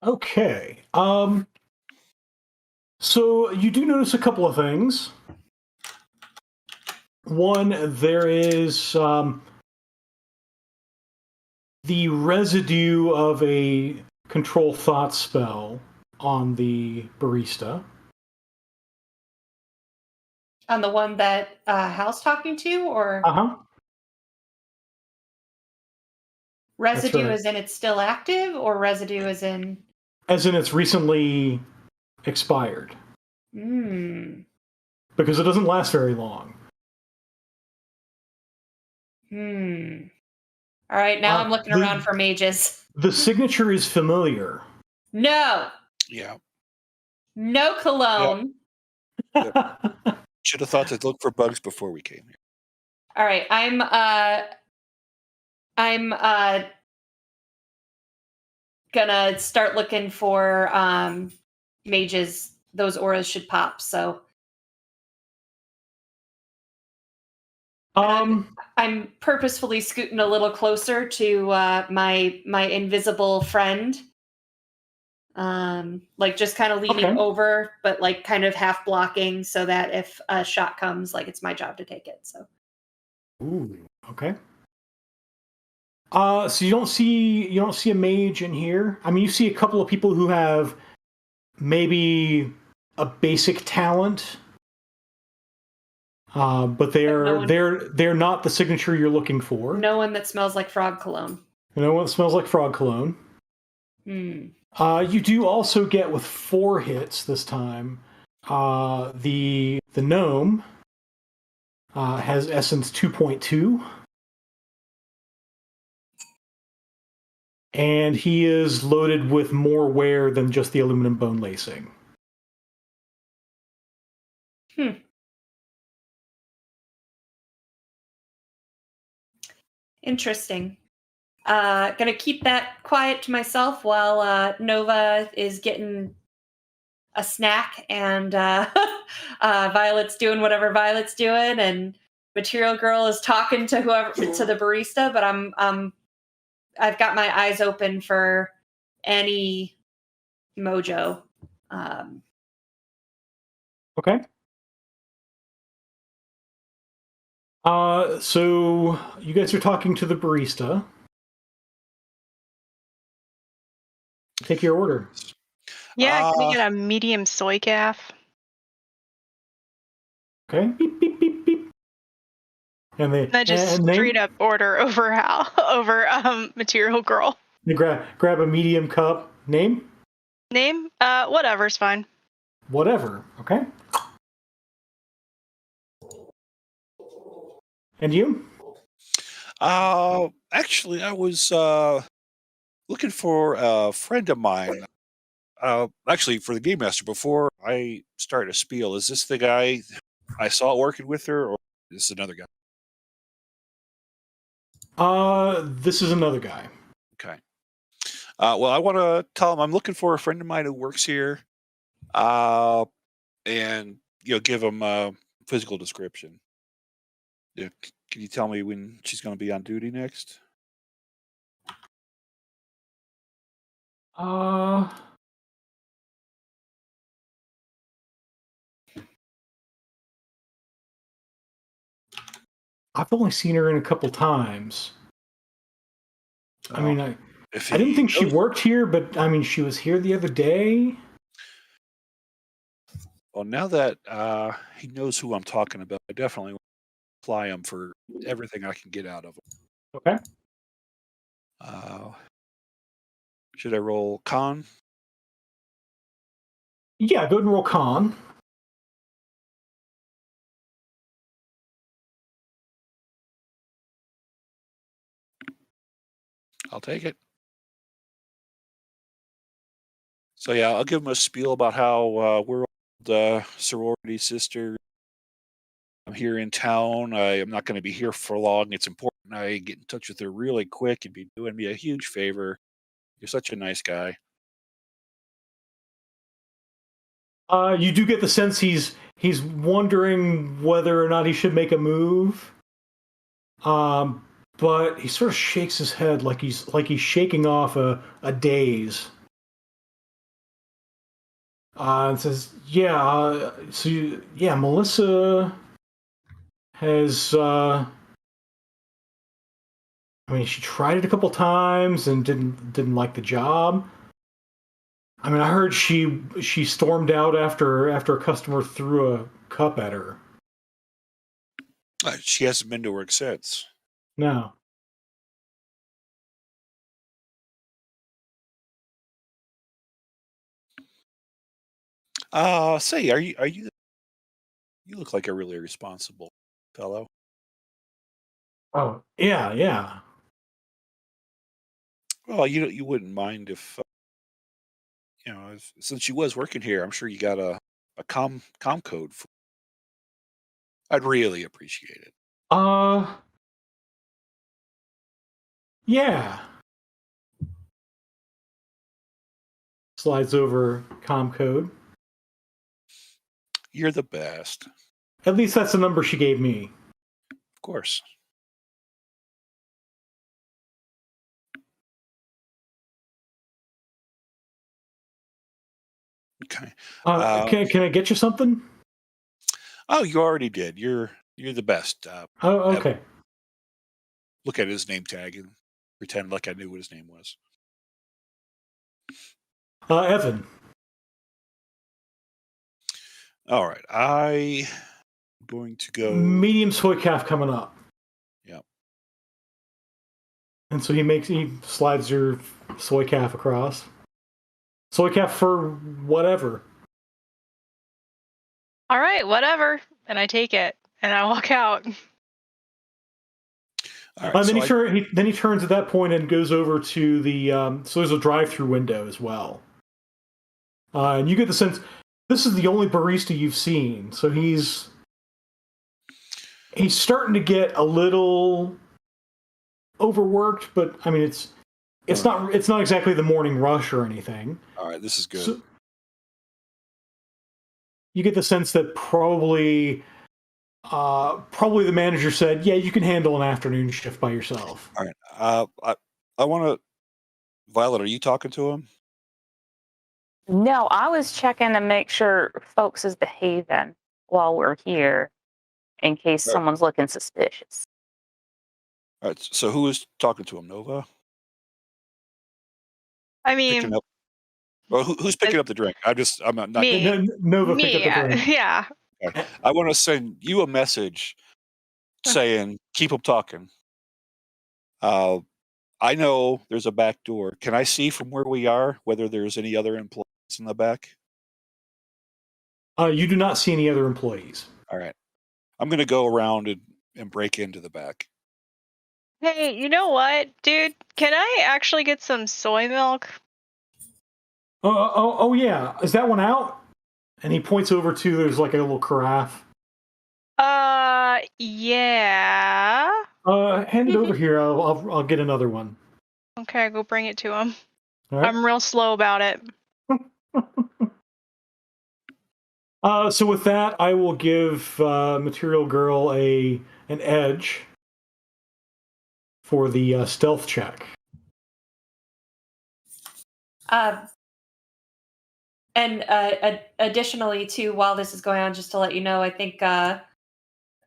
Okay. So you do notice a couple of things. One, there is the residue of a control thought spell on the barista. On the one that Hal's talking to, or residue right. as in it's still active, or residue as in it's recently expired? Because it doesn't last very long. All right, now I'm looking around for mages. The signature is familiar. No. Yeah. No cologne. Yep. Should have thought to look for bugs before we came here. All right, I'm gonna start looking for mages. Those auras should pop. So I'm purposefully scooting a little closer to my invisible friend, like just kind of leaning over, but like kind of half blocking, so that if a shot comes, like it's my job to take it. So. Ooh. Okay. So you don't see a mage in here. I mean, you see a couple of people who have maybe a basic talent, but they're not the signature you're looking for. No one that smells like frog cologne. No one that smells like frog cologne. You do also get, with 4 hits this time, the gnome has essence 2.2. And he is loaded with more wear than just the aluminum bone lacing. Interesting. Gonna keep that quiet to myself while Nova is getting a snack, and Violet's doing whatever Violet's doing, and Material Girl is talking to the barista. But I've got my eyes open for any mojo. Okay. So you guys are talking to the barista. Take your order. Yeah, can we get a medium soy calf? Okay. Beep, beep, beep, beep. And I just straight up order over Material Girl. You grab a medium cup. Name? Whatever's fine. Whatever. Okay. And you? Actually, I was looking for a friend of mine. Actually, for the game master, before I start a spiel, is this the guy I saw working with her, or is this another guy? This is another guy. Okay. Well, I want to tell him I'm looking for a friend of mine who works here, and give him a physical description. Yeah, can you tell me when she's going to be on duty next? I've only seen her in a couple times. I mean, I didn't think she worked here, but I mean, she was here the other day. Well, now that he knows who I'm talking about, I definitely want to apply him for everything I can get out of him. Okay. Should I roll con? Yeah, go ahead and roll con. I'll take it. So yeah, I'll give him a spiel about how we're the sorority sister. I'm here in town. I am not going to be here for long. It's important I get in touch with her really quick. You'd be doing me a huge favor. You're such a nice guy. You do get the sense he's wondering whether or not he should make a move. But he sort of shakes his head like he's shaking off a daze. And says, Melissa has, I mean, she tried it a couple times and didn't like the job. I mean, I heard she stormed out after a customer threw a cup at her. She hasn't been to work since. No. Say, are you? You look like a really responsible fellow. Oh, yeah. Well, you wouldn't mind if since you was working here, I'm sure you got a com code. I'd really appreciate it. Yeah. Slides over com code. You're the best. At least that's the number she gave me. Of course. Okay. Can I get you something? Oh, you already did. You're the best. Oh, okay. Look at his name tag and pretend like I knew what his name was. Evan. All right. I'm going to go. Medium soy calf coming up. Yep. And so he slides your soy calf across. Soy calf for whatever. All right, whatever. And I take it and I walk out. All right, then he turns at that point and goes over to the so there's a drive-through window as well. And you get the sense this is the only barista you've seen, so he's starting to get a little overworked, but I mean it's not exactly the morning rush or anything. All right, this is good. So, you get the sense that probably the manager said, "Yeah, you can handle an afternoon shift by yourself." All right. I want to. Violet, are you talking to him? No, I was checking to make sure folks is behaving while we're here in case someone's looking suspicious. All right. So who is talking to him? Nova? I mean, well, who's picking up the drink? I'm not. Me. Nova Me, picked up the drink. yeah. Okay. I want to send you a message saying, keep them talking. I know there's a back door. Can I see from where we are whether there's any other employees in the back? You do not see any other employees. All right. I'm going to go around and break into the back. Hey, you know what, dude? Can I actually get some soy milk? Oh yeah. Is that one out? And he points over to there's like a little carafe. Yeah. Hand it over here. I'll get another one. Okay, go bring it to him. All right. I'm real slow about it. So with that, I will give Material Girl an edge for the stealth check. And additionally, too, while this is going on, just to let you know, I think I'm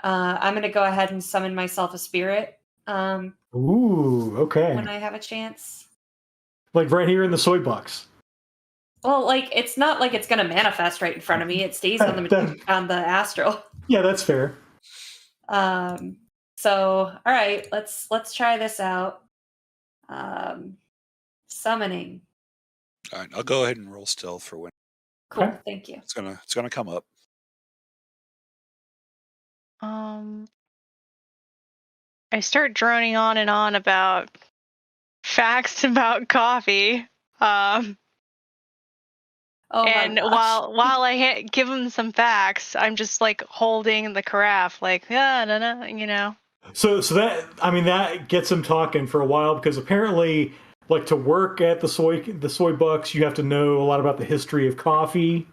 going to go ahead and summon myself a spirit. Ooh, okay. When I have a chance. Like right here in the soy box. Well, like it's not like it's going to manifest right in front of me. It stays on the astral. Yeah, that's fair. So, all right, let's try this out. Summoning. All right, I'll go ahead and roll stealth for when. Cool, Okay. thank you. It's gonna come up. I start droning on and on about facts about coffee. Oh and my gosh. while I give him some facts, I'm just like holding the carafe, like no, you know. So that gets him talking for a while because apparently, like to work at the soy bucks, you have to know a lot about the history of coffee.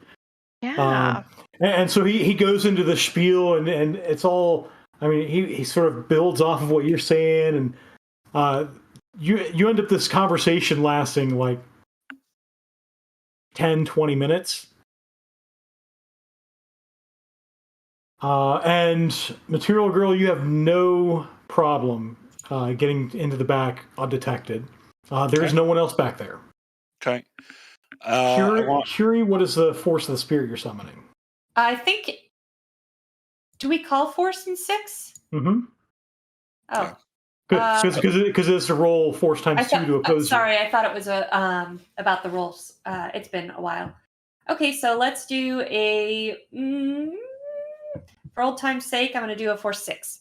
Yeah. And so he goes into the spiel and it's all. I mean, he sort of builds off of what you're saying, and you end up this conversation lasting like 10-20 minutes. And Material Girl, you have no problem getting into the back undetected. There is no one else back there. Okay. Curie, what is the force of the spirit you're summoning? I think. Do we call force in 6? Mm-hmm. Oh. Yeah. Because it's a roll force times 2 to oppose you. Sorry, I thought it was about the rolls. It's been a while. Okay, so let's do a for old time's sake, I'm going to do a force 6.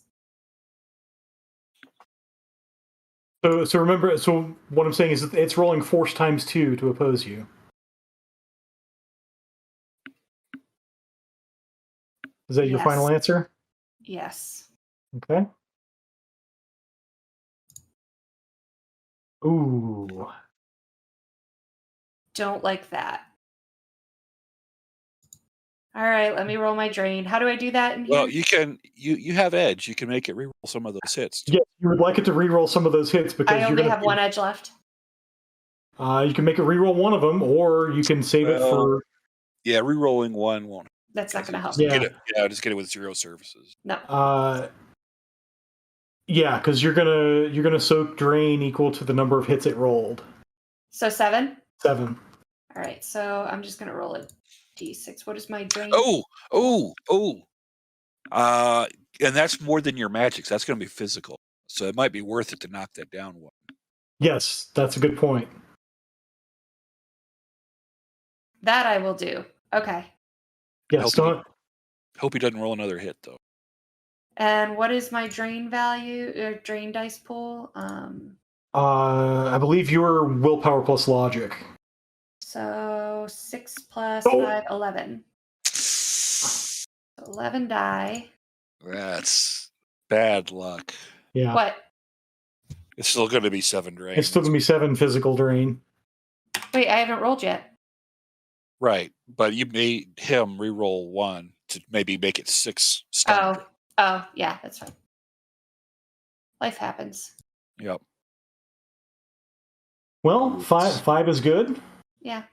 So remember, so what I'm saying is that it's rolling force times 2 to oppose you. Is that your final answer? Yes. Okay. Ooh. Don't like that. All right, let me roll my drain. How do I do that in here? Well, you can you have edge. You can make it reroll some of those hits. Too. Yes, you would like it to reroll some of those hits because I only have one edge left. You can make it reroll one of them, or you can save it for. Yeah, rerolling one won't. That's not going to help. Just get it with 0 services. No. Yeah, because you're gonna soak drain equal to the number of hits it rolled. So 7. 7. All right, so I'm just going to roll a d6. What is my drain? And that's more than your magics. That's going to be physical. So it might be worth it to knock that down one. Yes, that's a good point. That I will do. Okay. Yes. Hope he doesn't roll another hit though. And what is my drain value or drain dice pool? I believe your willpower plus logic. So 6 plus 5, 11. 11 die. That's bad luck. Yeah. What? It's still going to be 7 drain. It's still going to be 7 physical drain. Wait, I haven't rolled yet. Right, but you made him re-roll 1 to maybe make it 6 stun. Oh, yeah, that's fine. Life happens. Yep. Well, 5 is good. Yeah.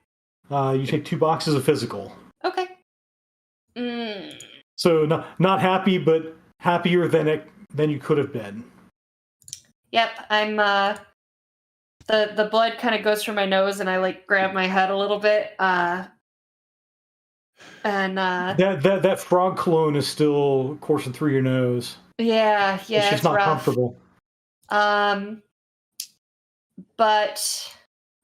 You take 2 boxes of physical. Okay. So not happy, but happier than you could have been. Yep, I'm. The blood kind of goes through my nose, and I like grab my head a little bit. That frog cologne is still coursing through your nose. Yeah, it's just not rough. comfortable. But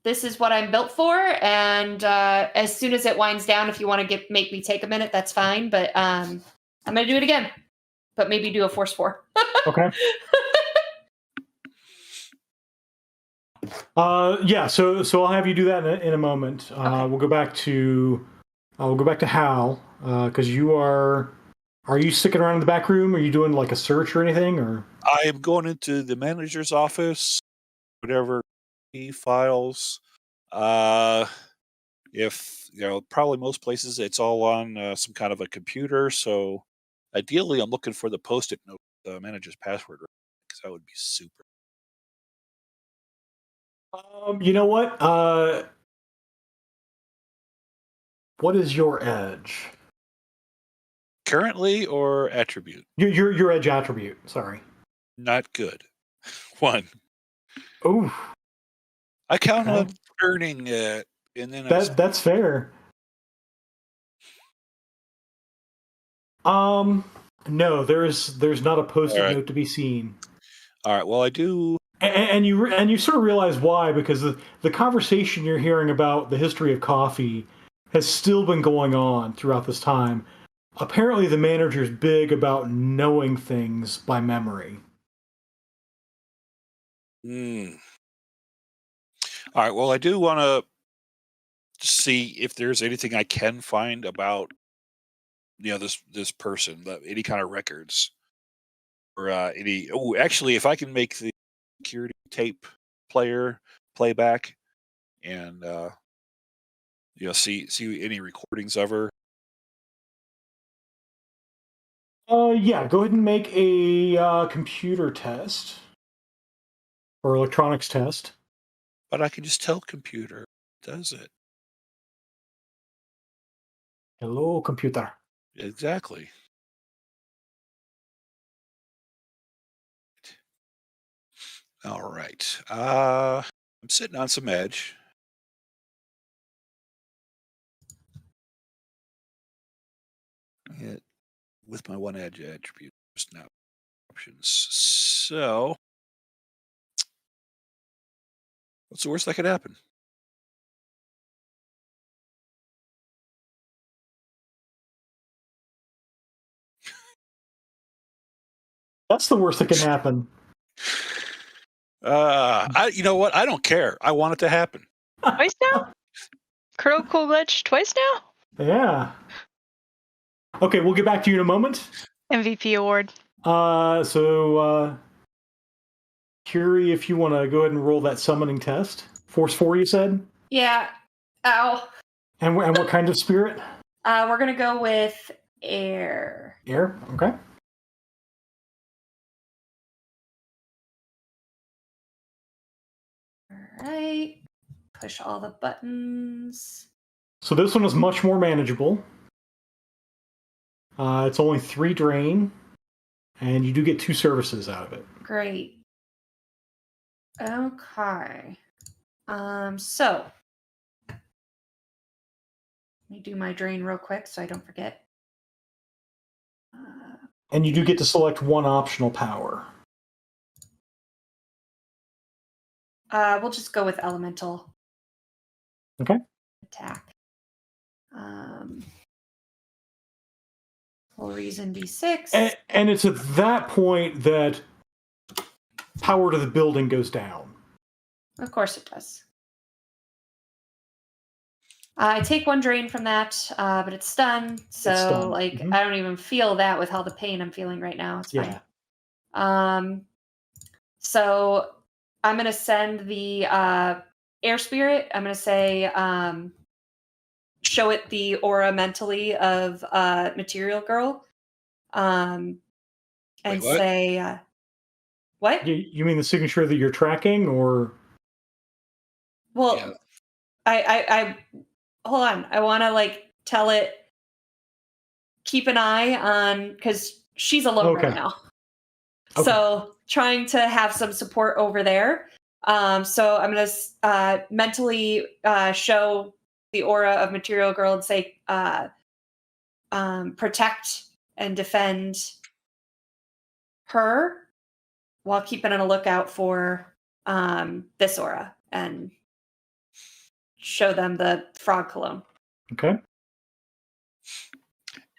this is what I'm built for, and as soon as it winds down, if you want to make me take a minute, that's fine. But I'm gonna do it again, but maybe do a force 4. Okay. Yeah. So I'll have you do that in a moment. Okay. We'll go back to Hal because you are. Are you sticking around in the back room? Are you doing like a search or anything? Or I am going into the manager's office, whatever files. If probably most places it's all on some kind of a computer. So ideally, I'm looking for the post-it note, the manager's password, because that would be super. you know what? What is your edge? Currently or attribute? Your edge attribute. Sorry. Not good. 1. Ooh. I count on earning it, and then that's fair. No, there's not a post-it note to be seen. All right. Well, I do. And you sort of realize why, because the conversation you're hearing about the history of coffee has still been going on throughout this time. Apparently, the manager's big about knowing things by memory. All right. Well, I do want to see if there's anything I can find about this person, any kind of records or any. Oh, actually, if I can make the security tape player playback and see any recordings of her. Yeah, go ahead and make a computer test or electronics test. But I can just tell computer, does it? Hello, computer. Exactly. All right. I'm sitting on some edge. With my 1 edge attribute just now. options. So, what's the worst that could happen? That's the worst that can happen. You know what? I don't care. I want it to happen. Twice now? Critical glitch twice now? Yeah. Okay, we'll get back to you in a moment. MVP award. Curie, if you want to go ahead and roll that summoning test. Force 4, you said? Yeah. Ow. And what kind of spirit? We're going to go with air. Air? Okay. All right. Push all the buttons. So this one is much more manageable. It's only 3 drain, and you do get 2 services out of it. Great. Okay. So let me do my drain real quick so I don't forget. And you do get to select 1 optional power. We'll just go with elemental. Okay. Attack. Full reason D6. And it's at that point that power to the building goes down. Of course it does. I take 1 drain from that, but it's stunned. So, It's stunned. I don't even feel that with all the pain I'm feeling right now. It's fine. Yeah. So I'm going to send the air spirit. I'm going to say, show it the aura mentally of Material Girl. And Wait, what? say, what? You mean the signature that you're tracking, or? Well, Yeah. I hold on. I want to tell it, keep an eye on, because she's alone right now. Okay. So trying to have some support over there. So I'm going to mentally show the aura of Material Girl and say, protect and defend her while keeping on a lookout for this aura, and show them the frog cologne. Okay.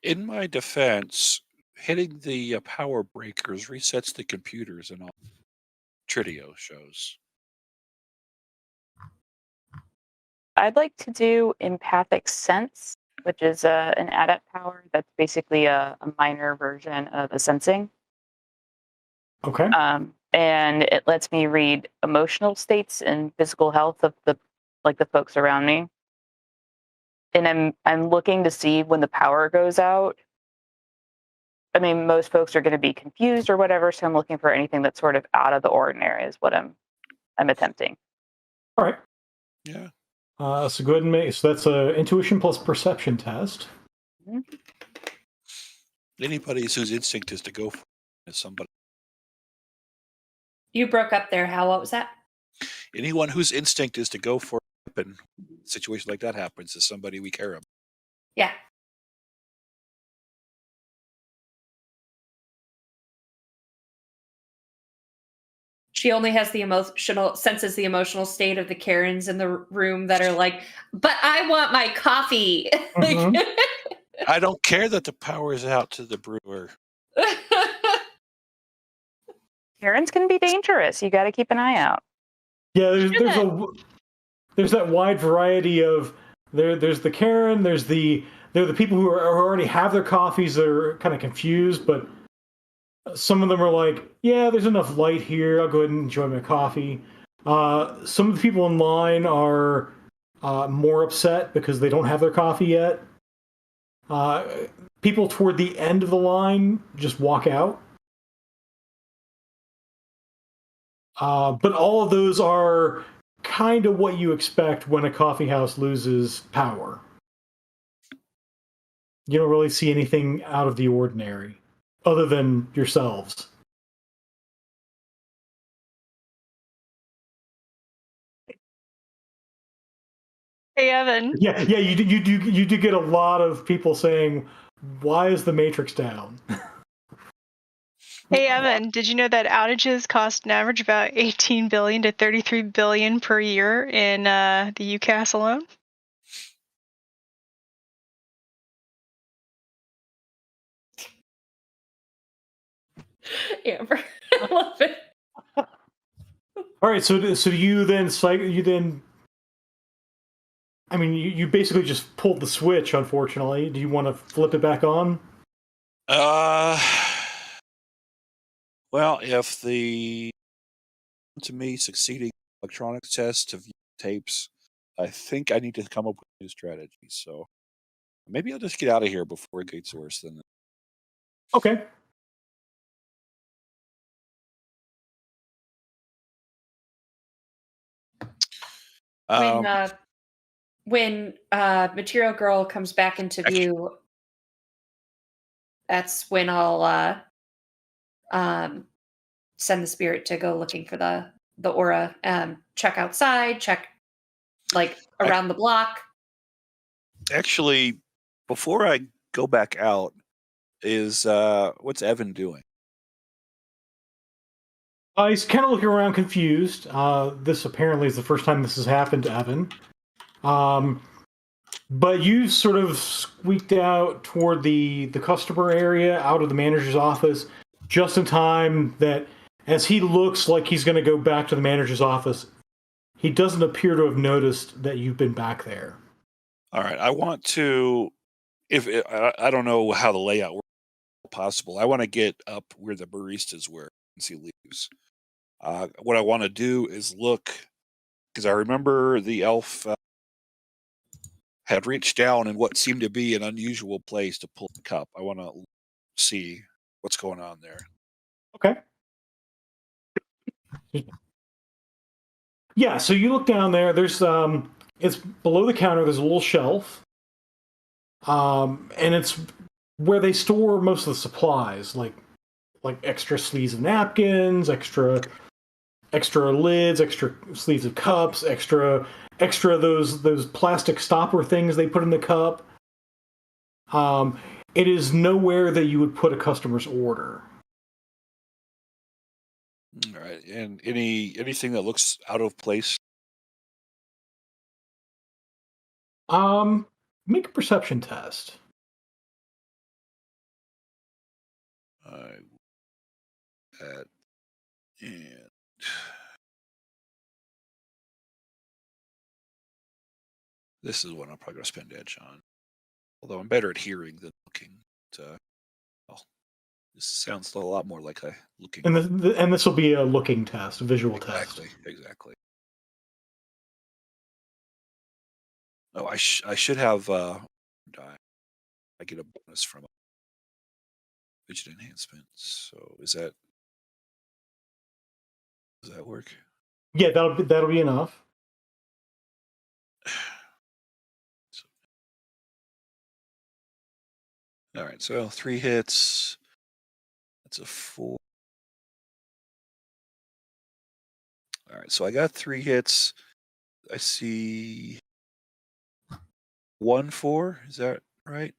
In my defense, hitting the power breakers resets the computers and all Tritio shows. I'd like to do empathic sense, which is an adept power that's basically a minor version of a sensing. Okay. And it lets me read emotional states and physical health of the folks around me. And I'm looking to see when the power goes out. I mean, most folks are going to be confused or whatever, so I'm looking for anything that's sort of out of the ordinary is what I'm attempting. All right. Yeah. So go ahead and make. So that's a intuition plus perception test. Mm-hmm. Anybody whose instinct is to go for it is somebody. You broke up there, Hal. What was that? Anyone whose instinct is to go for a weapon, a situation like that happens, is somebody we care about. Yeah. She only has the senses the emotional state of the Karens in the room that are like, but I want my coffee. Mhm. I don't care that the power is out to the brewer. Karens can be dangerous. You got to keep an eye out. Yeah, there's that wide variety of there's the Karen, they're the people who already have their coffees that are kind of confused, but some of them are like, yeah, there's enough light here, I'll go ahead and enjoy my coffee. Some of the people in line are more upset because they don't have their coffee yet. People toward the end of the line just walk out. But all of those are kind of what you expect when a coffee house loses power. You don't really see anything out of the ordinary, other than yourselves. Hey, Evan. Yeah, you do get a lot of people saying, "Why is the Matrix down?" Hey Evan, did you know that outages cost an average about 18 billion to 33 billion per year in the UCAS alone? Amber, I love it. All right, so you then I mean, you basically just pulled the switch. Unfortunately, do you want to flip it back on? Well, if the to me succeeding electronics test to view tapes, I think I need to come up with a new strategy. So maybe I'll just get out of here before it gets worse than that. Okay. When Material Girl comes back into view, that's when I'll send the spirit to go looking for the aura. Check outside, check like around the block. Actually, before I go back out, is what's Evan doing? He's kind of looking around confused. This apparently is the first time this has happened to Evan. But you sort of squeaked out toward the customer area, out of the manager's office, just in time that as he looks like he's going to go back to the manager's office, he doesn't appear to have noticed that you've been back there. All right, I want to. I don't know how the layout works possible. I want to get up where the baristas were once he leaves. What I want to do is look, because I remember the elf had reached down in what seemed to be an unusual place to pull the cup. I want to see what's going on there. Okay. Yeah, so you look down there. There's it's below the counter. There's a little shelf, and it's where they store most of the supplies, like extra sleeves of napkins, extra lids, extra sleeves of cups, extra those plastic stopper things they put in the cup. It is nowhere that you would put a customer's order. All right, and anything that looks out of place? Make a perception test. And this is what I'm probably going to spend edge on. Although I'm better at hearing than looking. Well, this sounds a lot more like a looking. And this will be a looking test, a visual test. Exactly. Oh, I should have. I get a bonus from vision enhancement. So does that work? Yeah, that'll be enough. All right, so 3 hits. That's a 4. All right, so I got 3 hits. I see 1 4. Is that right?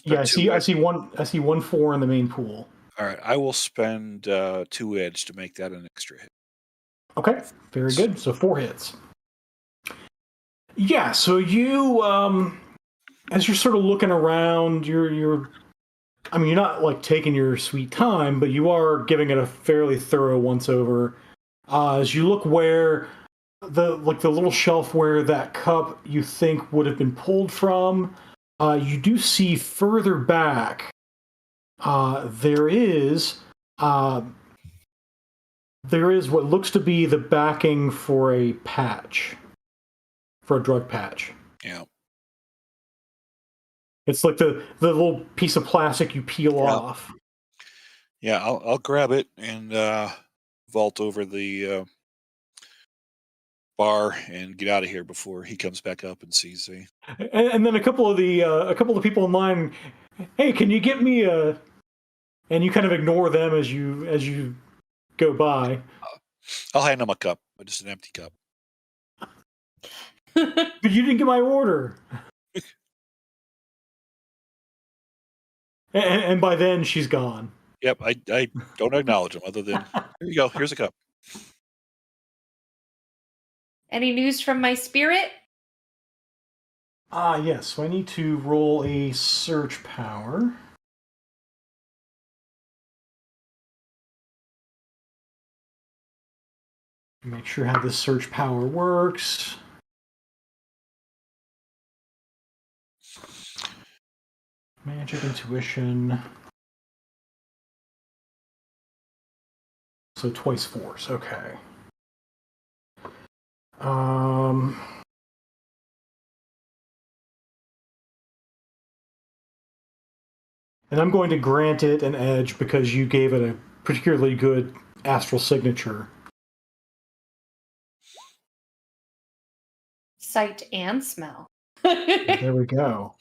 Yeah, I see 1 4 in the main pool. All right, I will spend 2 edge to make that an extra hit. Okay, very good. So 4 hits. Yeah, so you as you're sort of looking around, you're not like taking your sweet time, but you are giving it a fairly thorough once over. As you look where the little shelf where that cup you think would have been pulled from, you do see further back. There is what looks to be the backing for a patch, for a drug patch. Yeah. It's like the little piece of plastic you peel off. Yeah, I'll grab it and vault over the bar and get out of here before he comes back up and sees me. And then a couple of the people in line, hey, can you get me a? And you kind of ignore them as you go by. I'll hand him a cup, just an empty cup. But you didn't get my order. And by then, she's gone. Yep, I don't acknowledge him other than, here you go, here's a cup. Any news from my spirit? Yes, so I need to roll a search power. Make sure how this search power works. Magic intuition. So twice force, okay. And I'm going to grant it an edge because you gave it a particularly good astral signature. Sight and smell. There we go.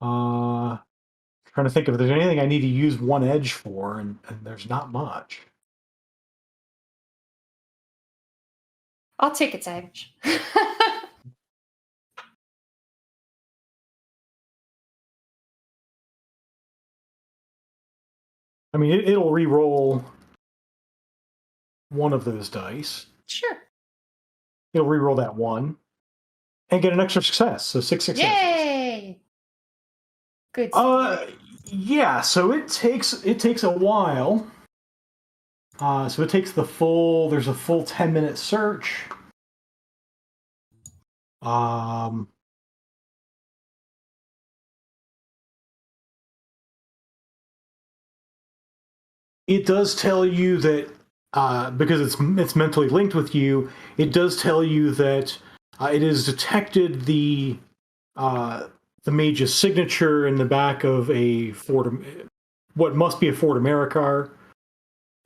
Trying to think if there's anything I need to use one edge for, and there's not much. I'll take its edge. I mean, it'll re-roll one of those dice. Sure. It'll re-roll that one and get an extra success. So 6 successes. Yay! Good. Spirit. Yeah. So it takes a while. So it takes there's a full 10-minute search. It does tell you that because it's mentally linked with you. It does tell you that it has detected the mage's signature in the back of what must be a Ford Americar,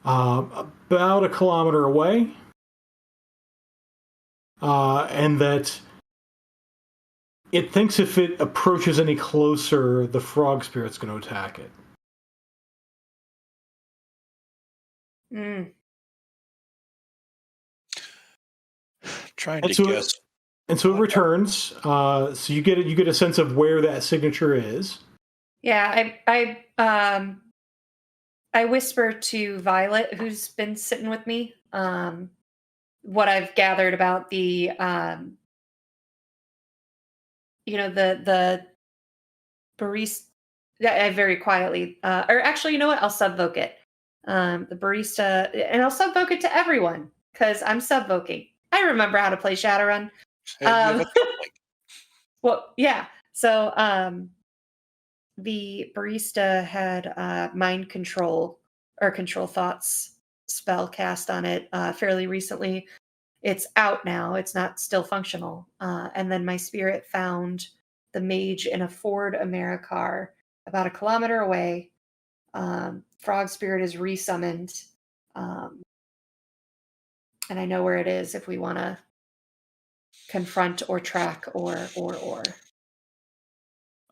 about a kilometer away, and that it thinks if it approaches any closer, the frog spirit's going to attack it. Mm. Trying to guess. And so it returns. So you get a sense of where that signature is. Yeah, I whisper to Violet, who's been sitting with me, what I've gathered about the the barista. I very quietly, or actually, you know what? I'll subvoke it. The barista, and I'll subvoke it to everyone because I'm subvoking. I remember how to play Shadowrun. Well, yeah. So the barista had mind control or control thoughts spell cast on it fairly recently. It's out now. It's not still functional. And then my spirit found the mage in a Ford Americar about a kilometer away. Frog spirit is resummoned. And I know where it is if we want to confront or track or.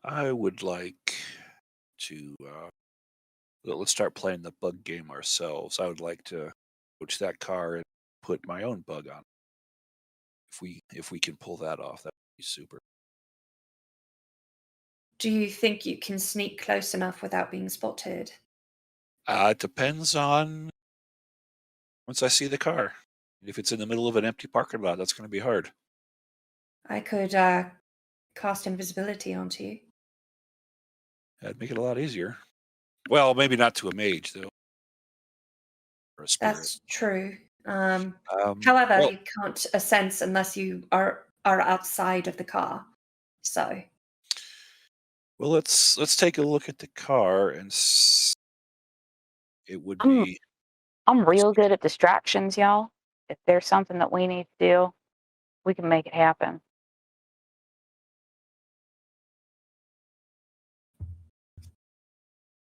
I would like to let's start playing the bug game ourselves. I would like to coach that car and put my own bug on. If we can pull that off, that would be super. Do you think you can sneak close enough without being spotted? It depends on once I see the car. If it's in the middle of an empty parking lot, that's going to be hard. I could cast invisibility onto you. That'd make it a lot easier. Well, maybe not to a mage, though. Or a spirit. That's true. However, you can't sense unless you are outside of the car. So. Well, let's take a look at the car, and it would be. I'm real good at distractions, y'all. If there's something that we need to do, we can make it happen.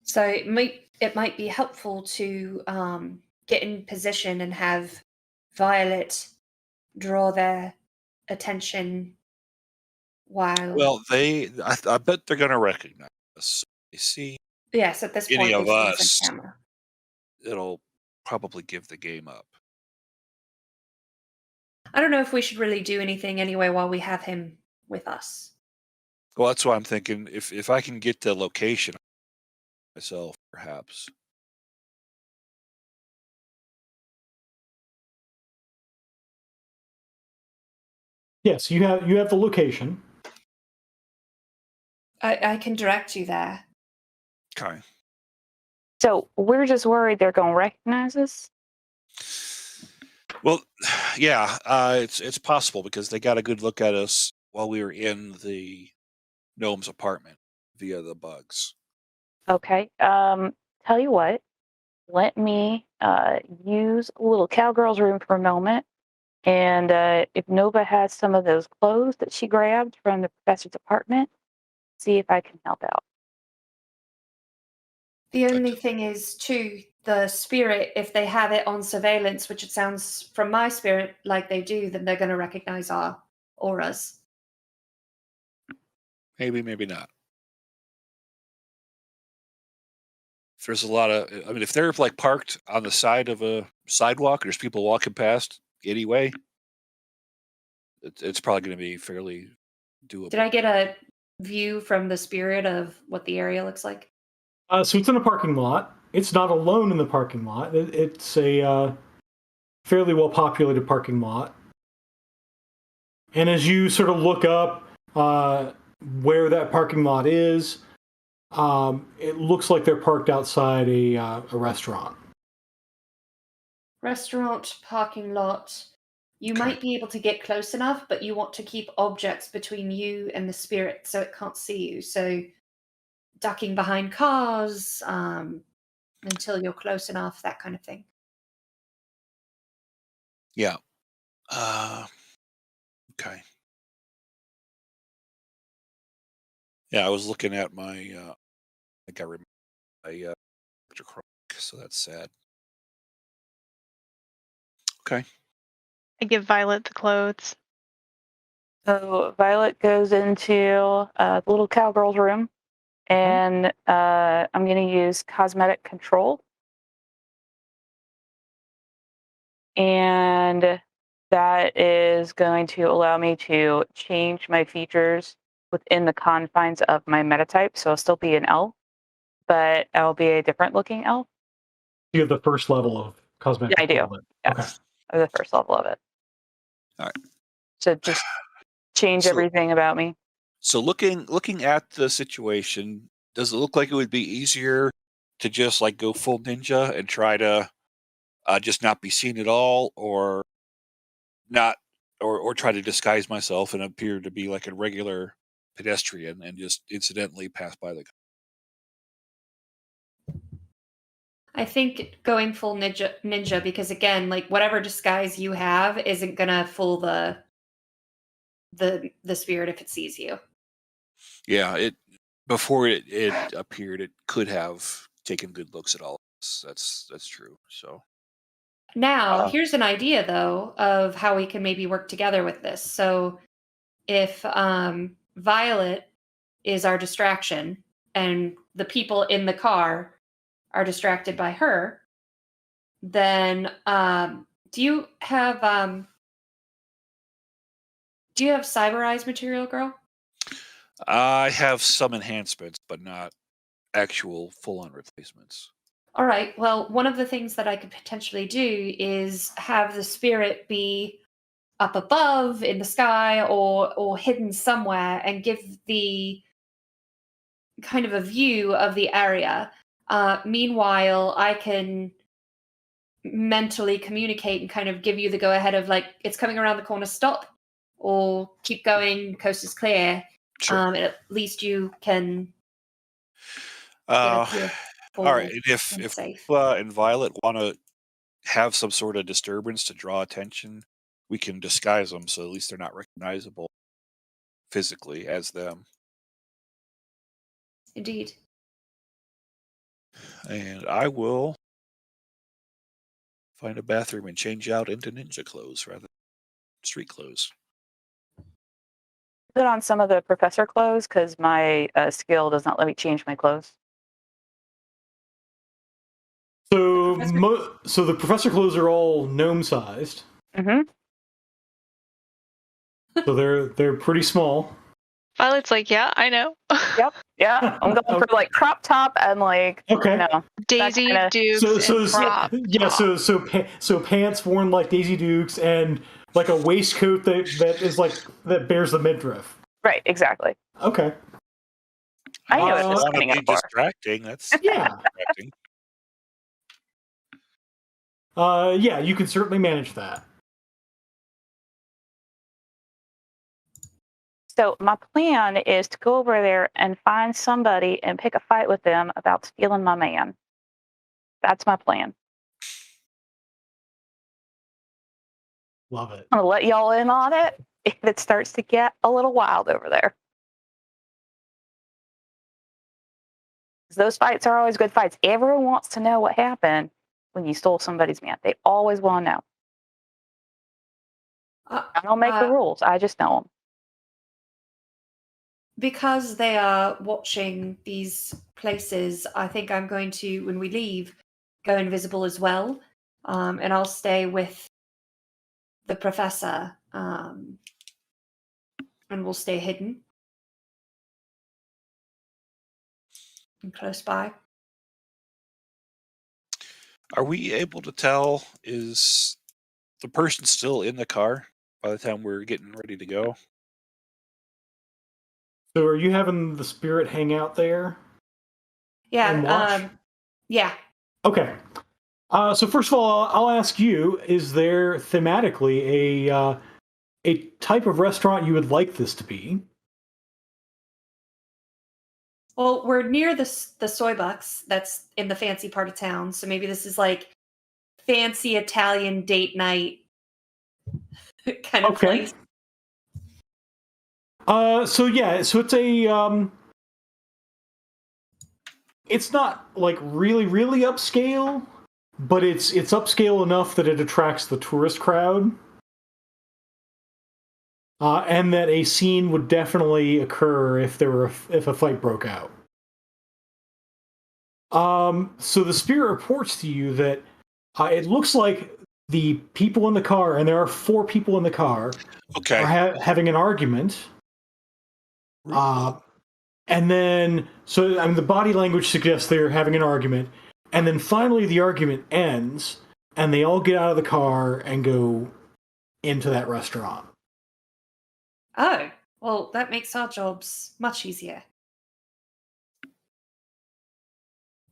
So it might be helpful to get in position and have Violet draw their attention while. Well, I bet they're going to recognize us. They see. Yes, at this point, any they of see us us, on camera. It'll probably give the game up. I don't know if we should really do anything anyway while we have him with us. Well, that's why I'm thinking if I can get the location myself, perhaps. Yes, you have the location. I can direct you there. Okay. So we're just worried they're going to recognize us. Well, yeah, it's possible because they got a good look at us while we were in the gnome's apartment via the bugs. Okay. Tell you what. Let me use a little cowgirl's room for a moment. And if Nova has some of those clothes that she grabbed from the professor's apartment, see if I can help out. The only thing is, too, the spirit, if they have it on surveillance, which it sounds from my spirit like they do, then they're going to recognize our auras. Maybe, maybe not. If there's a lot of, I mean, if they're like parked on the side of a sidewalk, there's people walking past anyway, it's probably going to be fairly doable. Did I get a view from the spirit of what the area looks like? So it's in a parking lot. It's not alone in the parking lot. It's a fairly well-populated parking lot. And as you sort of look up where that parking lot is, it looks like they're parked outside a restaurant. Restaurant, parking lot. You Okay. might be able to get close enough, but you want to keep objects between you and the spirit so it can't see you. So ducking behind cars until you're close enough, that kind of thing. Yeah. Okay. Yeah, I was looking at my, I think I remember my electrochronic, so that's sad. Okay. I give Violet the clothes. So Violet goes into the little cowgirl's room, and I'm going to use cosmetic control. And that is going to allow me to change my features within the confines of my metatype. So I'll still be an elf, but I'll be a different looking elf. You have the first level of cosmetic. Yeah, I do. control. Yes. Okay. I have the first level of it. All right. So just change everything about me. So looking at the situation, does it look like it would be easier to just like go full ninja and try to just not be seen at all, or not, or try to disguise myself and appear to be like a regular pedestrian and just incidentally pass by the? I think going full ninja because again, like whatever disguise you have isn't gonna fool the spirit if it sees you. Yeah, it before it appeared, it could have taken good looks at all of us. That's true. So Now, here's an idea though of how we can maybe work together with this. So if Violet is our distraction and the people in the car are distracted by her, then do you have cyber eyes material, girl? I have some enhancements, but not actual full-on replacements. All right. Well, one of the things that I could potentially do is have the spirit be up above in the sky or hidden somewhere and give the kind of a view of the area. Meanwhile, I can mentally communicate and kind of give you the go ahead of like it's coming around the corner, stop, or keep going, coast is clear. Sure. At least you can All right. and If safe. and Violet want to have some sort of disturbance to draw attention, we can disguise them so at least they're not recognizable physically as them. Indeed. And I will find a bathroom and change out into ninja clothes rather than street clothes. Put on some of the professor clothes because my skill does not let me change my clothes. So the professor clothes are all gnome sized. Mm-hmm. So they're pretty small. Violet's like, yeah, I know. Yep. Yeah. I'm going for like crop top and like Okay. you know, Daisy kinda- Dukes and crop yeah, top. so pants worn like Daisy Dukes and like a waistcoat that is like that bears the midriff. right, exactly. Okay. I know If what you this want to signing be up for. distracting, that's Yeah. distracting. Yeah, you can certainly manage that. So my plan is to go over there and find somebody and pick a fight with them about stealing my man. That's my plan. Love it. I'm gonna let y'all in on it if it starts to get a little wild over there. 'Cause those fights are always good fights. Everyone wants to know what happened when you stole somebody's man. They always want to know. I don't make the rules. I just know them. Because they are watching these places, I think I'm going to, when we leave, go invisible as well. And I'll stay with the professor. And we'll stay hidden and close by. Are we able to tell, is the person still in the car by the time we're getting ready to go? So are you having the spirit hang out there? And watch? Yeah. Yeah. Okay. So first of all, I'll ask you: is there thematically a type of restaurant you would like this to be? Well, we're near the soy bucks. That's in the fancy part of town. So maybe this is like fancy Italian date night kind of Okay. place. So yeah, so it's not like really upscale, but it's upscale enough that it attracts the tourist crowd. And that a scene would definitely occur if if a fight broke out. So the spirit reports to you that it looks like the people in the car, and there are 4 people in the car, Okay. are having an argument. And then, so I mean, the body language suggests they're having an argument, and then finally the argument ends, and they all get out of the car and go into that restaurant. Oh, well, that makes our jobs much easier.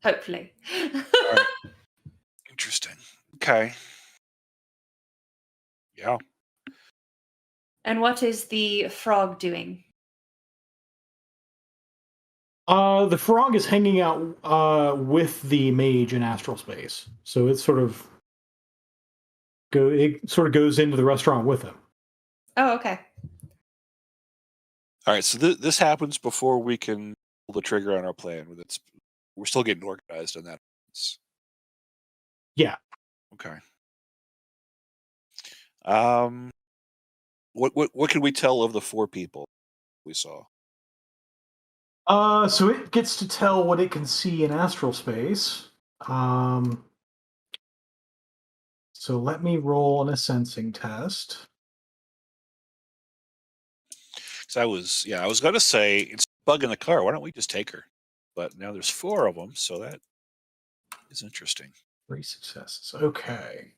Hopefully. Right. Interesting. Okay. Yeah. And what is the frog doing? The frog is hanging out with the mage in astral space, so it sort of goes into the restaurant with him. Oh, okay. All right. So this happens before we can pull the trigger on our plan. We're still getting organized on that. Yeah. Okay. What can we tell of the 4 people we saw? So it gets to tell what it can see in astral space. So let me roll a sensing test. Because I was gonna say it's a bug in the car. Why don't we just take her? But now there's 4 of them, so that is interesting. 3 successes. Okay.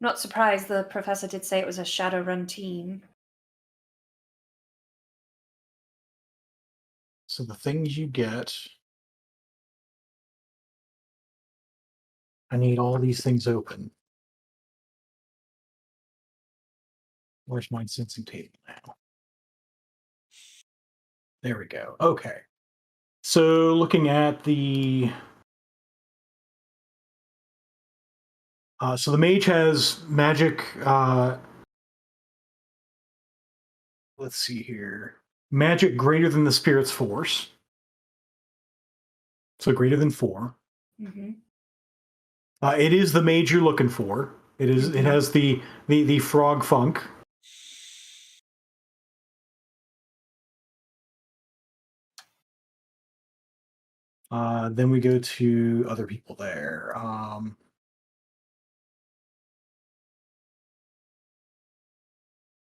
Not surprised the professor did say it was a Shadowrun team. So the things you get. I need all these things open. Where's my sensing table now? There we go. Okay. So looking at the so the mage has magic. Let's see here. Magic greater than the spirit's force. So greater than 4. Mm-hmm. It is the mage you're looking for. It is. It has the frog funk. Then we go to other people there.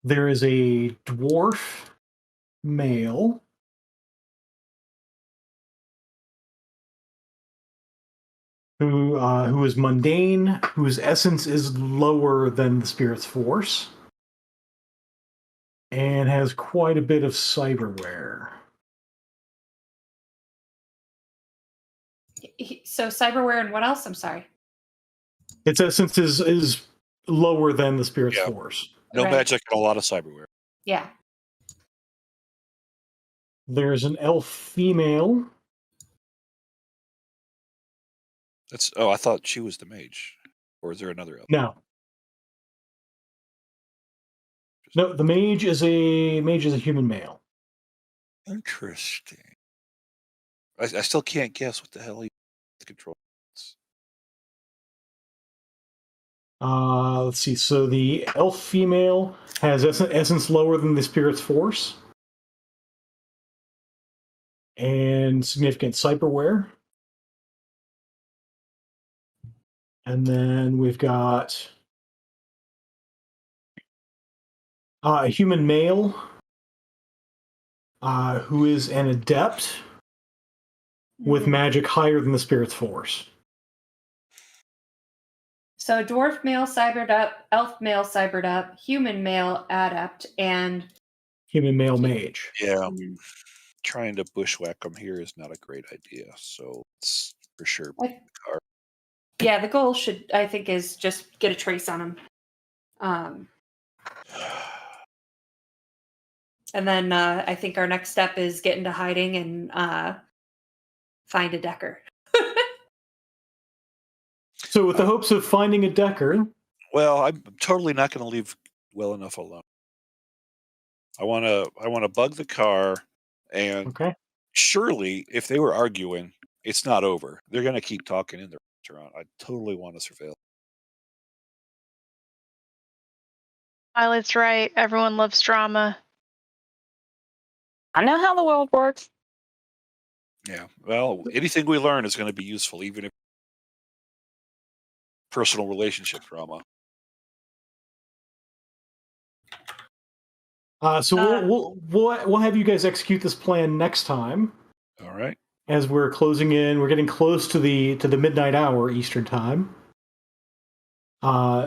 There is a dwarf male who is mundane, whose essence is lower than the spirit's force, and has quite a bit of cyberware. So cyberware and what else? I'm sorry. Its essence is lower than the spirit's Yeah. force. No Right. magic and a lot of cyberware. Yeah. There's an elf female. I thought she was the mage. Or is there another elf? No. No, the mage is a human male. Interesting. I still can't guess what the hell he controls. Let's see. So the elf female has essence lower than the spirit's force, and significant cyberware. And then we've got a human male who is an adept with magic higher than the spirit's force. So dwarf male cybered up, elf male cybered up, human male adept, and Human male mage. Yeah. Trying to bushwhack them here is not a great idea. So it's for sure. yeah, the goal I think is just get a trace on him. And then I think our next step is get into hiding and find a Decker. So with the hopes of finding a Decker. Well, I'm totally not going to leave well enough alone. I want to bug the car, and surely if they were arguing, it's not over. They're going to keep talking in the restaurant. I totally want to surveil. Violet's right. Everyone loves drama. I know how the world works. Yeah. Well, anything we learn is going to be useful, even if personal relationship drama. So we'll have you guys execute this plan next time. All right. As we're closing in, we're getting close to the midnight hour Eastern time.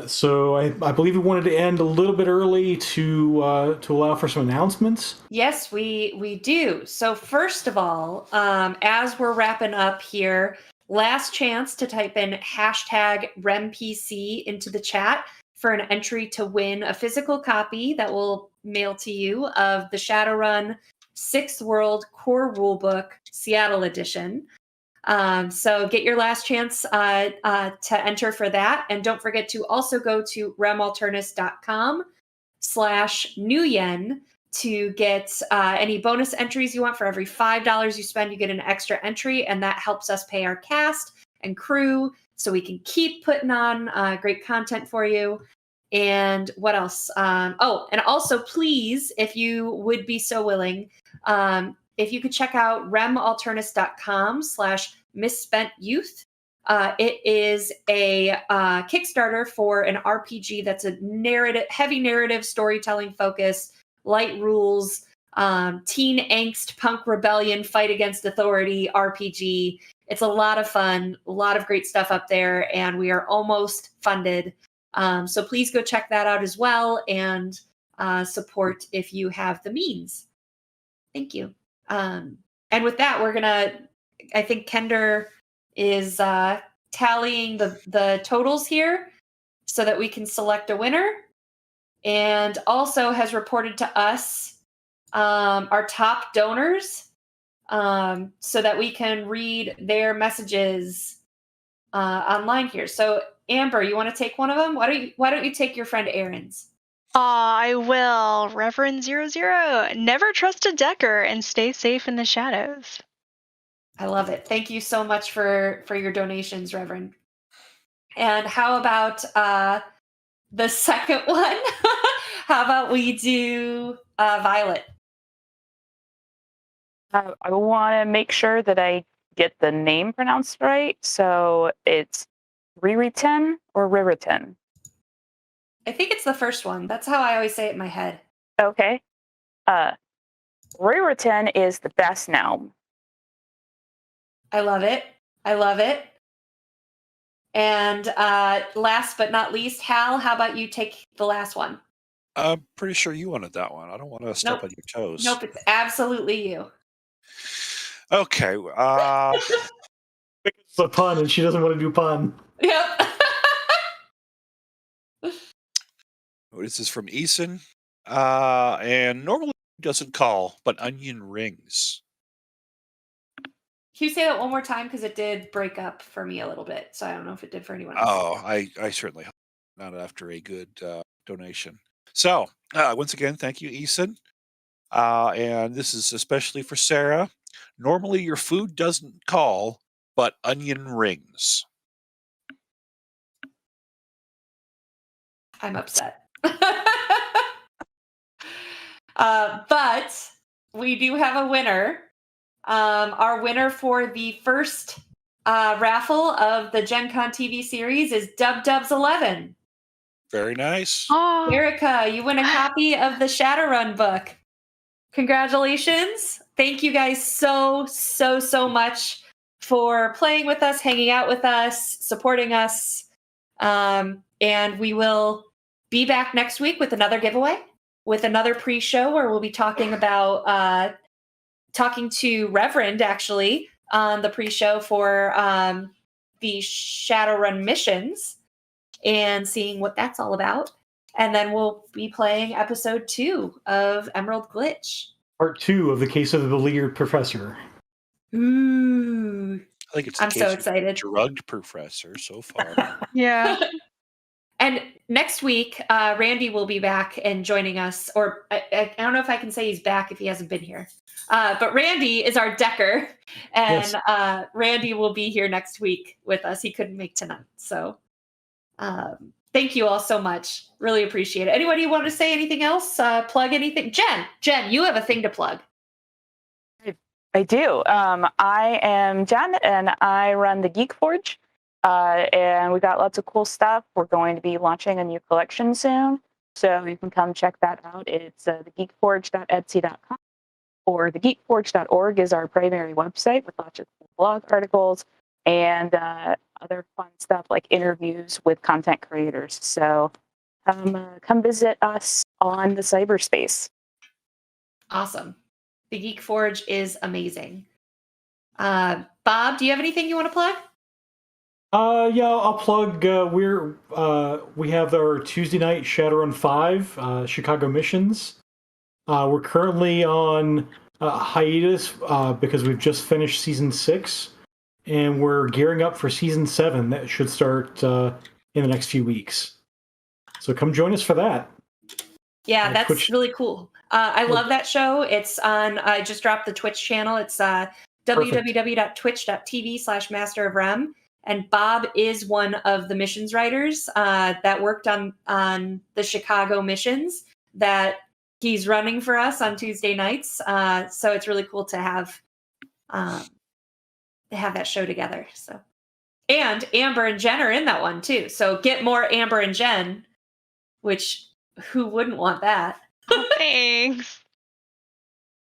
So I believe we wanted to end a little bit early to allow for some announcements. Yes, we do. So first of all, as we're wrapping up here, last chance to type in #RemPC into the chat for an entry to win a physical copy that will mail to you of the Shadowrun 6th World Core Rulebook Seattle Edition. So get your last chance to enter for that. And don't forget to also go to remalternus.com/newyen to get any bonus entries you want. For every $5 you spend, you get an extra entry, and that helps us pay our cast and crew so we can keep putting on great content for you. And what else? And also, please, if you would be so willing, if you could check out remalternus.com/misspent-youth. It is a Kickstarter for an RPG that's a heavy narrative storytelling focus, light rules, teen angst, punk rebellion, fight against authority RPG. It's a lot of fun, a lot of great stuff up there, and we are almost funded. So please go check that out as well and support if you have the means. Thank you. And with that, I think Kender is tallying the totals here so that we can select a winner, and also has reported to us our top donors so that we can read their messages online here. So Amber, you want to take one of them? Why don't you take your friend Aaron's? I will. Reverend 00. Never trust a Decker and stay safe in the shadows. I love it. Thank you so much for your donations, Reverend. And how about the second one? How about we do Violet? I want to make sure that I get the name pronounced right. So it's Riritan or Riritan? I think it's the first one. That's how I always say it in my head. Okay. Raritan is the best gnome. I love it. I love it. And last but not least, Hal, how about you take the last one? I'm pretty sure you wanted that one. I don't want to step Nope. on your toes. Nope, it's absolutely you. Okay. It's a pun, and she doesn't want to do pun. Yep. This is from Eason. And normally it doesn't call, but onion rings. Can you say that one more time? Because it did break up for me a little bit. So I don't know if it did for anyone else. Oh, I certainly hope not after a good donation. So, once again, thank you, Eason. And this is especially for Sarah. Normally your food doesn't call, but onion rings. I'm upset. But we do have a winner. Our winner for the first raffle of the Gen Con TV series is Dubs11. Very nice. Oh, Erica, you win a copy of the Shadowrun book. Congratulations. Thank you guys so much for playing with us, hanging out with us, supporting us. And we will be back next week with another giveaway, with another pre-show where we'll be talking about talking to Reverend actually on the pre-show for the Shadowrun missions and seeing what that's all about. And then we'll be playing episode 2 of Emerald Glitch. Part 2 of the case of the Beleaguered professor. Ooh. I think it's I'm so excited. Drugged professor so far. yeah. And next week, Randy will be back and joining us. Or I don't know if I can say he's back if he hasn't been here. But Randy is our decker. And Yes. Randy will be here next week with us. He couldn't make tonight. So thank you all so much. Really appreciate it. Anybody want to say anything else? Plug anything? Jen, you have a thing to plug. I do. I am Jen, and I run the Geek Forge. And we got lots of cool stuff. We're going to be launching a new collection soon, so you can come check that out. It's thegeekforge.etsy.com, or thegeekforge.org is our primary website with lots of cool blog articles and other fun stuff like interviews with content creators. So come visit us on the cyberspace. Awesome. The Geek Forge is amazing. Bob, do you have anything you want to plug? Yeah, I'll plug. We have our Tuesday night Shadowrun 5 Chicago missions. We're currently on hiatus because we've just finished season 6, and we're gearing up for season 7 that should start in the next few weeks. So come join us for that. Yeah, that's Twitch. really cool. I love that show. It's on. I just dropped the Twitch channel. It's www.twitch.tv/masterofrem. And Bob is one of the missions writers that worked on the Chicago missions that he's running for us on Tuesday nights. So it's really cool to have that show together. So, and Amber and Jen are in that one too. So get more Amber and Jen, which who wouldn't want that? Oh, thanks.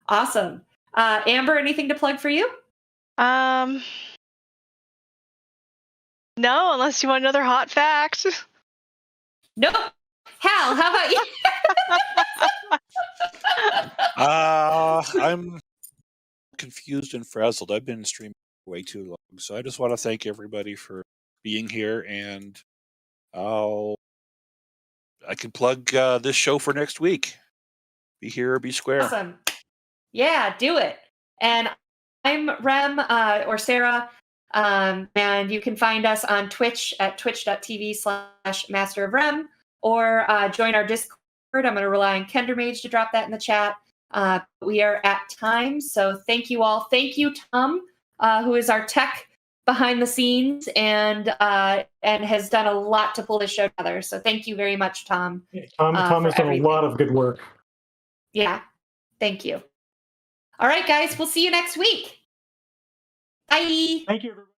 Awesome. Amber, anything to plug for you? No, unless you want another hot fact. Nope. Hal, how about you? I'm confused and frazzled. I've been streaming way too long, so I just want to thank everybody for being here, and I can plug this show for next week. Be here or be square. Awesome. Yeah, do it. And I'm Rem or Sarah, and you can find us on Twitch at twitch.tv/masterofrem, or join our Discord. I'm going to rely on Kendermage to drop that in the chat. We are at time, so thank you all. Thank you, Tom, who is our tech behind the scenes and has done a lot to pull this show together. So thank you very much, Tom. Tom has done a lot of good work. Yeah, thank you. All right, guys, we'll see you next week. Bye. Thank you, everybody.